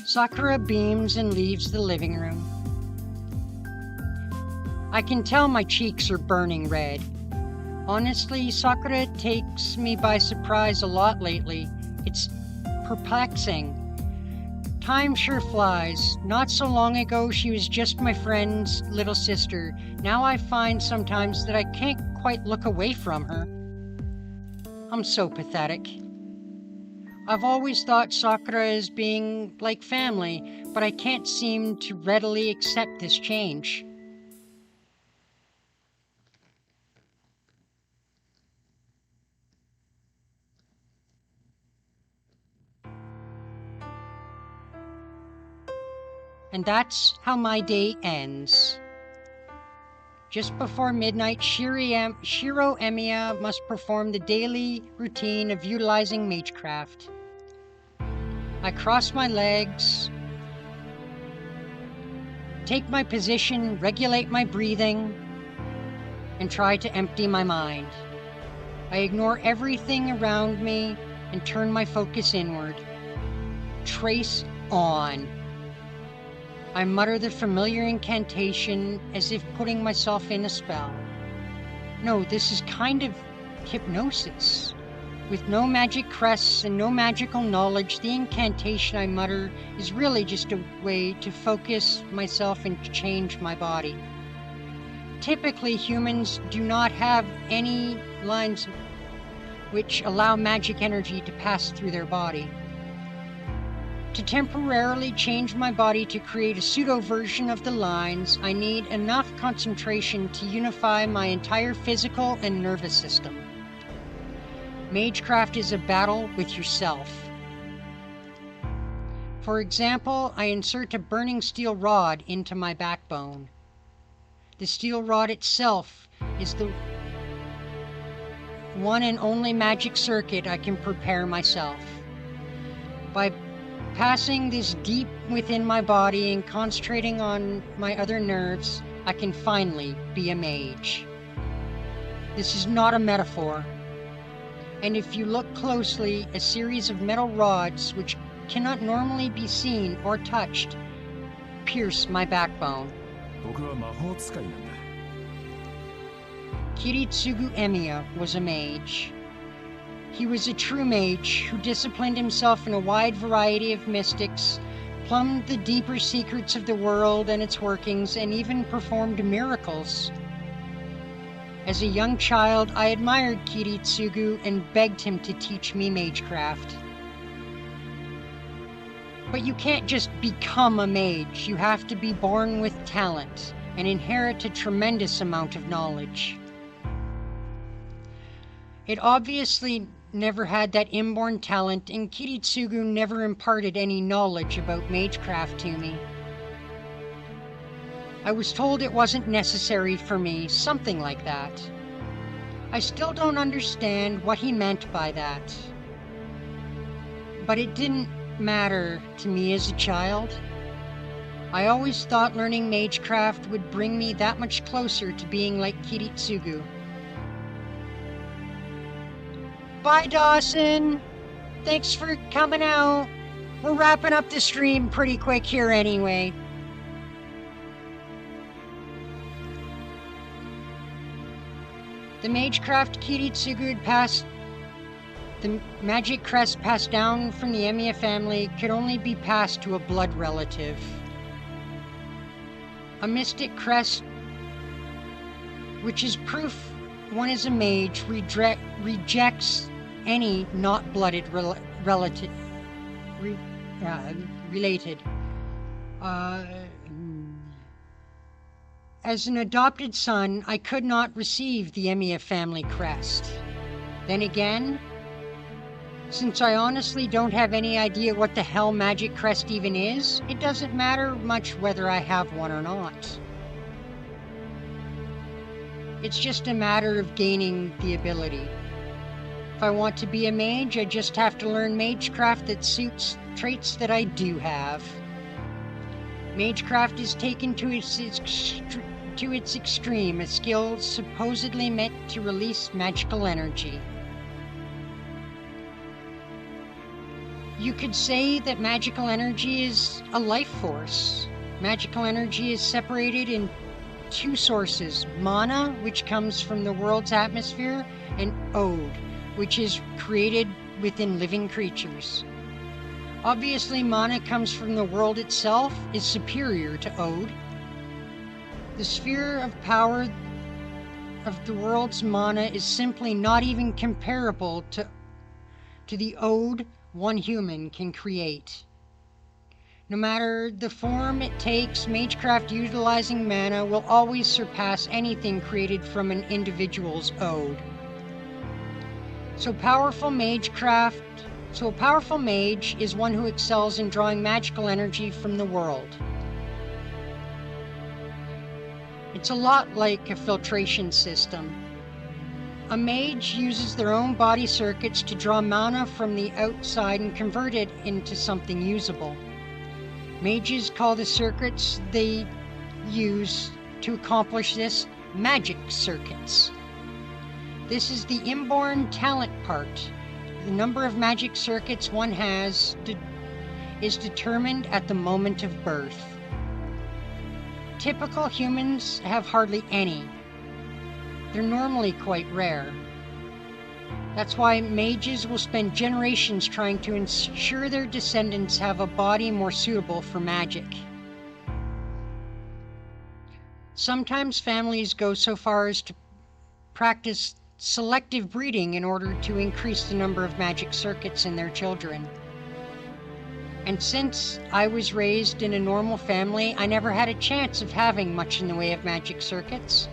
Speaker 1: Sakura beams and leaves the living room. I can tell my cheeks are burning red. Honestly, Sakura takes me by surprise a lot lately. It's perplexing. Time sure flies. Not so long ago, she was just my friend's little sister. Now I find sometimes that I can't quite look away from her. I'm so pathetic. I've always thought Sakura as being like family, but I can't seem to readily accept this change. And that's how my day ends. Just before midnight, Shiro Emiya must perform the daily routine of utilizing magecraft. I cross my legs, take my position, regulate my breathing, and try to empty my mind. I ignore everything around me and turn my focus inward. Trace on. I mutter the familiar incantation as if putting myself in a spell. No, this is kind of hypnosis. With no magic crests and no magical knowledge, the incantation I mutter is really just a way to focus myself and change my body. Typically, humans do not have any lines which allow magic energy to pass through their body. To temporarily change my body to create a pseudo-version of the lines, I need enough concentration to unify my entire physical and nervous system. Magecraft is a battle with yourself. For example, I insert a burning steel rod into my backbone. The steel rod itself is the one and only magic circuit I can prepare myself. By passing this deep within my body and concentrating on my other nerves, I can finally be a mage. This is not a metaphor. And if you look closely, a series of metal rods, which cannot normally be seen or touched, pierce my backbone.
Speaker 6: 僕は魔法使いなんだ。
Speaker 1: Kiritsugu Emiya was a mage. He was a true mage who disciplined himself in a wide variety of mystics, plumbed the deeper secrets of the world and its workings, and even performed miracles. As a young child, I admired Kiritsugu and begged him to teach me magecraft. But you can't just become a mage. You have to be born with talent and inherit a tremendous amount of knowledge. It obviously never had that inborn talent, and Kiritsugu never imparted any knowledge about magecraft to me. I was told it wasn't necessary for me, something like that. I still don't understand what he meant by that. But it didn't matter to me as a child. I always thought learning magecraft would bring me that much closer to being like Kiritsugu. Bye, Dawson! Thanks for coming out. We're wrapping up the stream pretty quick here anyway. The magecraft Kiritsugu had passed, the magic crest passed down from the Emiya family could only be passed to a blood relative. A mystic crest, which is proof one is a mage, rejects any not blooded related. As an adopted son, I could not receive the Emiya family crest. Then again, since I honestly don't have any idea what the hell magic crest even is, it doesn't matter much whether I have one or not. It's just a matter of gaining the ability. If I want to be a mage, I just have to learn magecraft that suits traits that I do have. Magecraft is taken to its extreme, a skill supposedly meant to release magical energy. You could say that magical energy is a life force. Magical energy is separated in two sources: mana, which comes from the world's atmosphere, and ode, which is created within living creatures. Obviously, mana comes from the world itself, is superior to ode. The sphere of power of the world's mana is simply not even comparable to the ode one human can create. No matter the form it takes, magecraft utilizing mana will always surpass anything created from an individual's ode. So a powerful mage is one who excels in drawing magical energy from the world. It's a lot like a filtration system. A mage uses their own body circuits to draw mana from the outside and convert it into something usable. Mages call the circuits they use to accomplish this magic circuits. This is the inborn talent part. The number of magic circuits one has is determined at the moment of birth. typical humans have hardly any. They're normally quite rare. That's why mages will spend generations trying to ensure their descendants have a body more suitable for magic. Sometimes families go so far as to practice selective breeding in order to increase the number of magic circuits in their children. And since I was raised in a normal family, I never had a chance of having much in the way of magic circuits.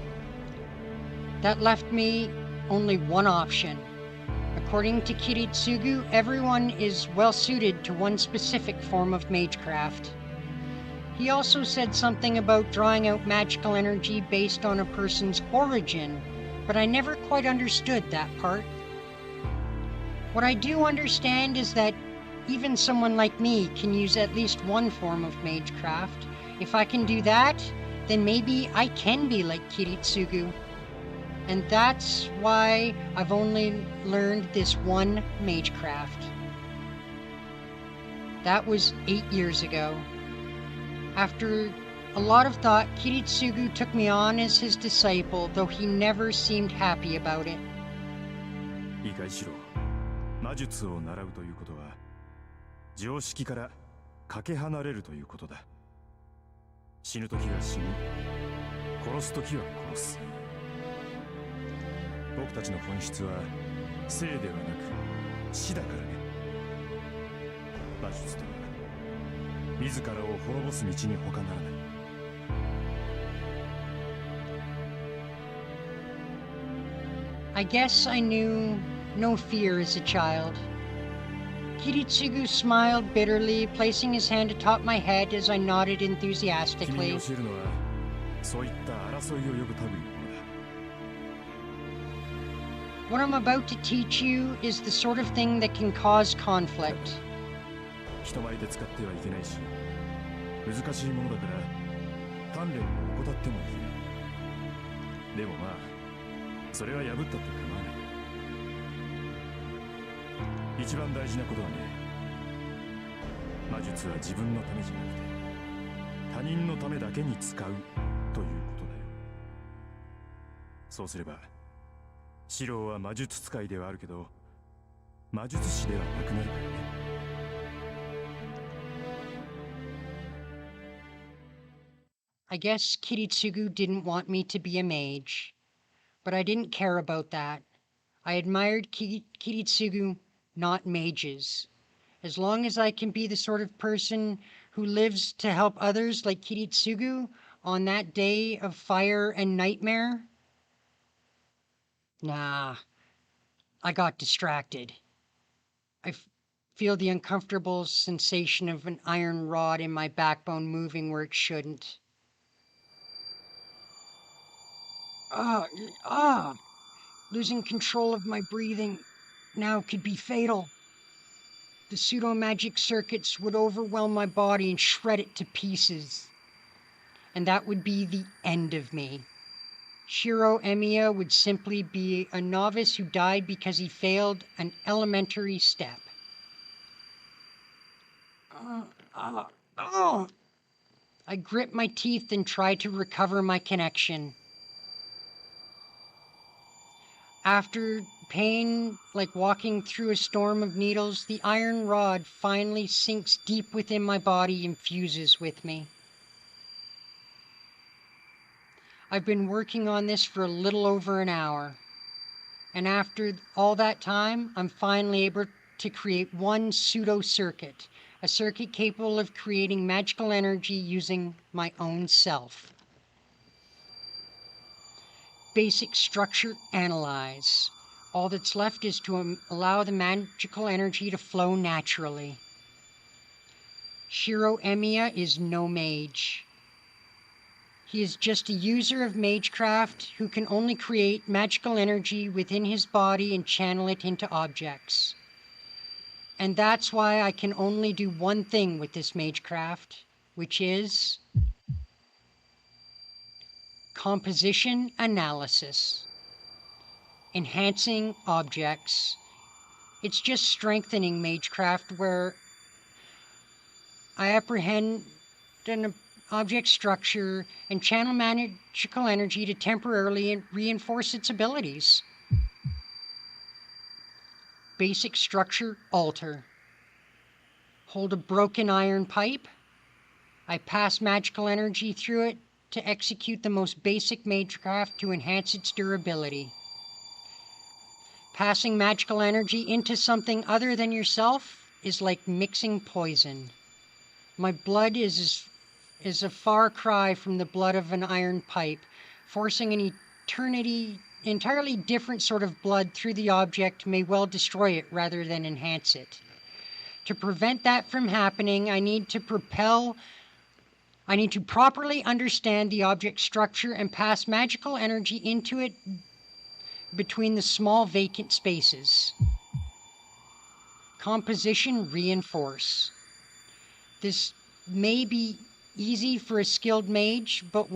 Speaker 1: That left me only one option. According to Kiritsugu, everyone is well suited to one specific form of magecraft. He also said something about drawing out magical energy based on a person's origin, but I never quite understood that part. What I do understand is that even someone like me can use at least one form of magecraft. If I can do that, then maybe I can be like Kiritsugu. And that's why I've only learned this one magecraft. That was 8 years ago. After a lot of thought, Kiritsugu took me on as his disciple, though he never seemed happy about it.
Speaker 6: いいかいシロ、魔術を習うということは常識からかけ離れるということだ。死ぬ時は死ぬ、殺す時は殺す。僕たちの本質は生ではなく死だからね。魔術とは自らを滅ぼす道に他ならない。
Speaker 1: I guess I knew no fear as a child. Kiritsugu smiled bitterly, placing his hand atop my head as I nodded
Speaker 6: 君に
Speaker 1: enthusiastically.
Speaker 6: 教えるのはそういった争いを呼ぶ類のものだ。
Speaker 1: What I'm about to teach you is the sort of thing that can cause conflict.
Speaker 6: 人前で使ってはいけないし、難しいものだから鍛錬を怠ってもいけない。でもまあ、それは破ったって構わない。一番大事なことはね、魔術は自分のためじゃなくて他人のためだけに使うということだよ。そうすればシローは魔術使いではあるけど魔術師ではなくなるからね。
Speaker 1: I guess Kiritsugu didn't want me to be a mage, but I didn't care about that. I admired Kiritsugu, not mages. As long as I can be the sort of person who lives to help others like Kiritsugu on that day of fire and nightmare. Nah, I got distracted. I feel the uncomfortable sensation of an iron rod in my backbone moving where it shouldn't. Losing control of my breathing now could be fatal. The pseudo-magic circuits would overwhelm my body and shred it to pieces. And that would be the end of me. Shiro Emiya would simply be a novice who died because he failed an elementary step. I grip my teeth and try to recover my connection. After pain, like walking through a storm of needles, the iron rod finally sinks deep within my body and fuses with me. I've been working on this for a little over an hour. And after all that time, I'm finally able to create one pseudo-circuit, a circuit capable of creating magical energy using my own self. Basic structure analyze. All that's left is to allow the magical energy to flow naturally. Shiro Emiya is no mage. He is just a user of magecraft who can only create magical energy within his body and channel it into objects. And that's why I can only do one thing with this magecraft, which is composition analysis. Enhancing objects. It's just strengthening magecraft where I apprehend an object structure and channel magical energy to temporarily reinforce its abilities. Basic structure, alter. Hold a broken iron pipe. I pass magical energy through it to execute the most basic magecraft to enhance its durability. Passing magical energy into something other than yourself is like mixing poison. My blood is a far cry from the blood of an iron pipe, forcing an entirely different sort of blood through the object may well destroy it rather than enhance it. To prevent that from happening, I need to properly understand the object structure and pass magical energy into it between the small vacant spaces. Composition, reinforce. This may be easy for a skilled mage, but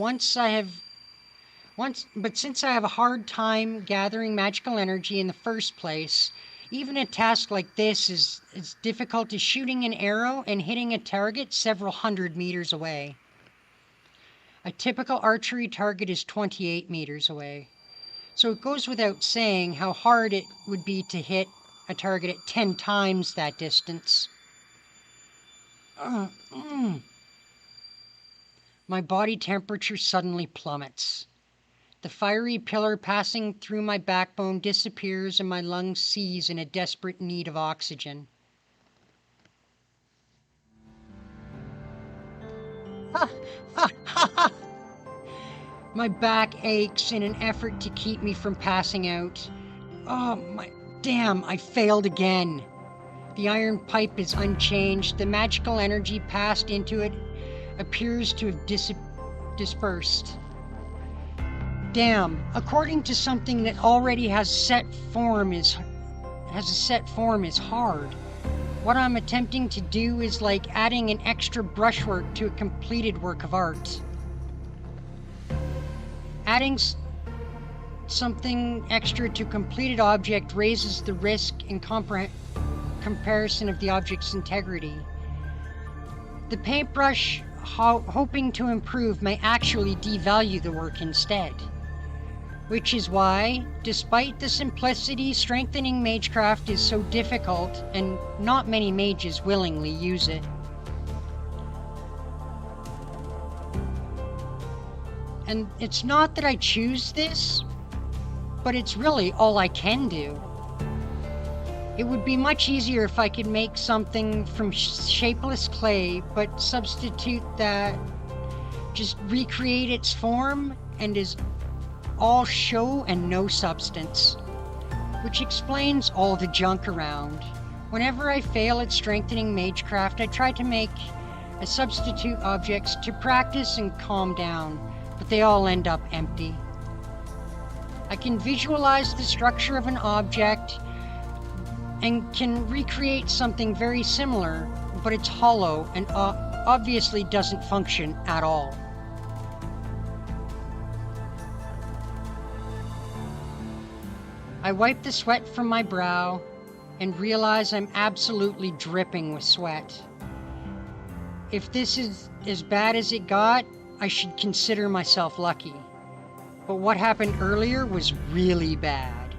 Speaker 1: since I have a hard time gathering magical energy in the first place, even a task like this is as difficult as shooting an arrow and hitting a target several hundred meters away. A typical archery target is 28 meters away. So it goes without saying how hard it would be to hit a target at 10 times that distance. My body temperature suddenly plummets. The fiery pillar passing through my backbone disappears and my lungs seize in a desperate need of oxygen. My back aches in an effort to keep me from passing out. Damn, I failed again. The iron pipe is unchanged. The magical energy passed into it appears to have dispersed. Damn, according to something that already has a set form is hard. What I'm attempting to do is like adding an extra brushwork to a completed work of art. Adding something extra to a completed object raises the risk in comparison of the object's integrity. The paintbrush, hoping to improve, may actually devalue the work instead. Which is why, despite the simplicity, strengthening magecraft is so difficult, and not many mages willingly use it. And it's not that I choose this, but it's really all I can do. It would be much easier if I could make something from shapeless clay, but substitute that, just recreate its form, and is all show and no substance, which explains all the junk around. Whenever I fail at strengthening magecraft, I try to make a substitute objects to practice and calm down, but they all end up empty. I can visualize the structure of an object and can recreate something very similar, but it's hollow and obviously doesn't function at all. I wipe the sweat from my brow and realize I'm absolutely dripping with sweat. If this is as bad as it got, I should consider myself lucky. But what happened earlier was really bad.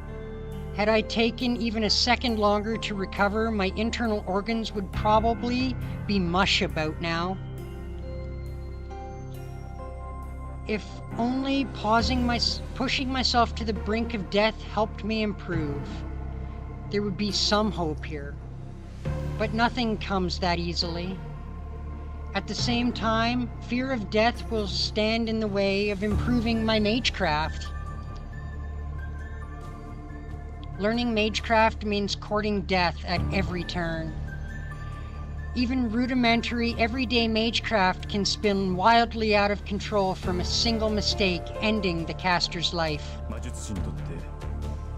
Speaker 1: Had I taken even a second longer to recover, my internal organs would probably be mush about now. If only pushing myself to the brink of death helped me improve. There would be some hope here. But nothing comes that easily. At the same time, fear of death will stand in the way of improving my magecraft. Learning magecraft means courting death at every turn. Even rudimentary, everyday magecraft can spin wildly out of control from a single mistake, ending the caster's life.
Speaker 6: 魔術師にとって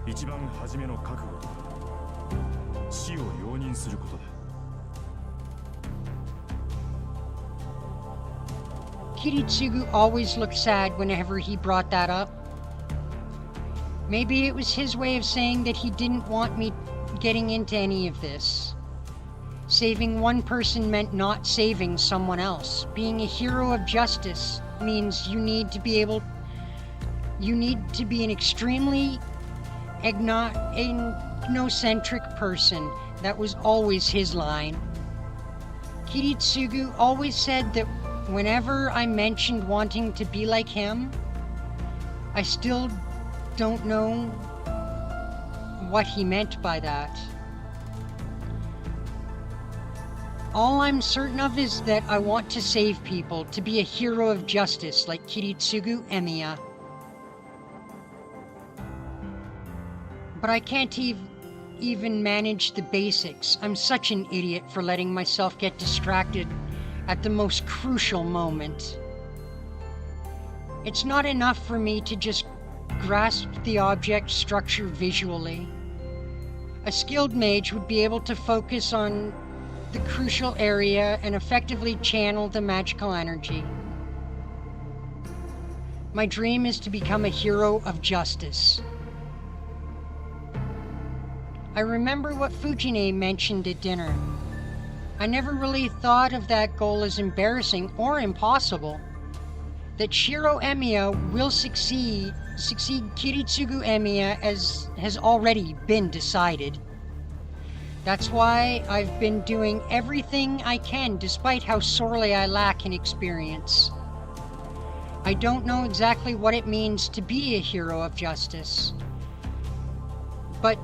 Speaker 6: 一番初めの覚悟は死を容認することだ。
Speaker 1: Kiritsugu always looked sad whenever he brought that up. Maybe it was his way of saying that he didn't want me getting into any of this. saving one person meant not saving someone else. Being a hero of justice means you need to be an extremely ethnocentric person. That was always his line. Kiritsugu always said that whenever I mentioned wanting to be like him, I still don't know what he meant by that. All I'm certain of is that I want to save people, to be a hero of justice like Kiritsugu Emiya. But I can't even manage the basics. I'm such an idiot for letting myself get distracted at the most crucial moment. It's not enough for me to just grasp the object structure visually. A skilled mage would be able to focus on the crucial area and effectively channel the magical energy. My dream is to become a hero of justice. I remember what Fujine mentioned at dinner. I never really thought of that goal as embarrassing or impossible. That Shiro Emiya will succeed Kiritsugu Emiya as has already been decided. That's why I've been doing everything I can despite how sorely I lack in experience. I don't know exactly what it means to be a hero of justice. But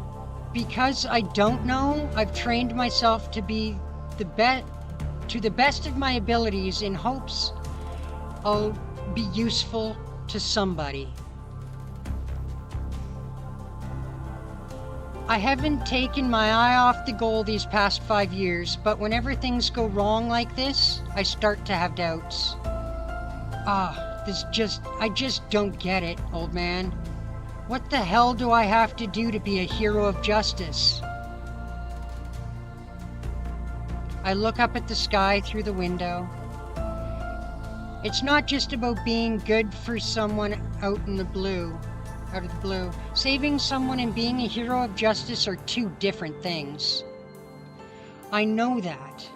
Speaker 1: because I don't know, I've trained myself to be to the best of my abilities in hopes I'll be useful to somebody. I haven't taken my eye off the goal these past 5 years, but whenever things go wrong like this, I start to have doubts. I just don't get it, old man. What the hell do I have to do to be a hero of justice? I look up at the sky through the window. It's not just about being good for someone out of the blue. Saving someone and being a hero of justice are two different things. I know that.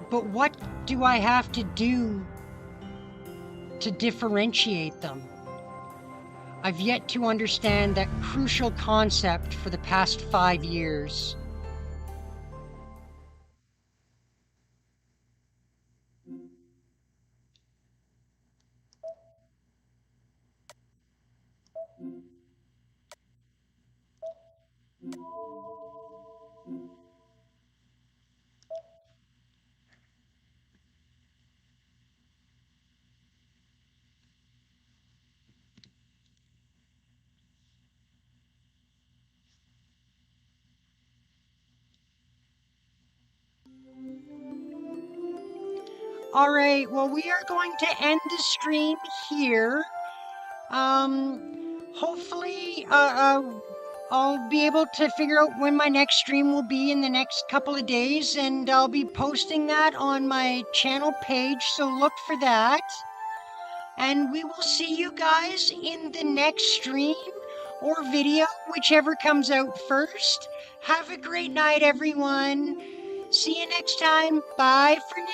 Speaker 1: But what do I have to do to differentiate them? I've yet to understand that crucial concept for the past 5 years. Alright, well, we are going to end the stream here. Hopefully, I'll be able to figure out when my next stream will be in the next couple of days, and I'll be posting that on my channel page, so look for that. And we will see you guys in the next stream or video, whichever comes out first. Have a great night, everyone. See you next time. Bye for now.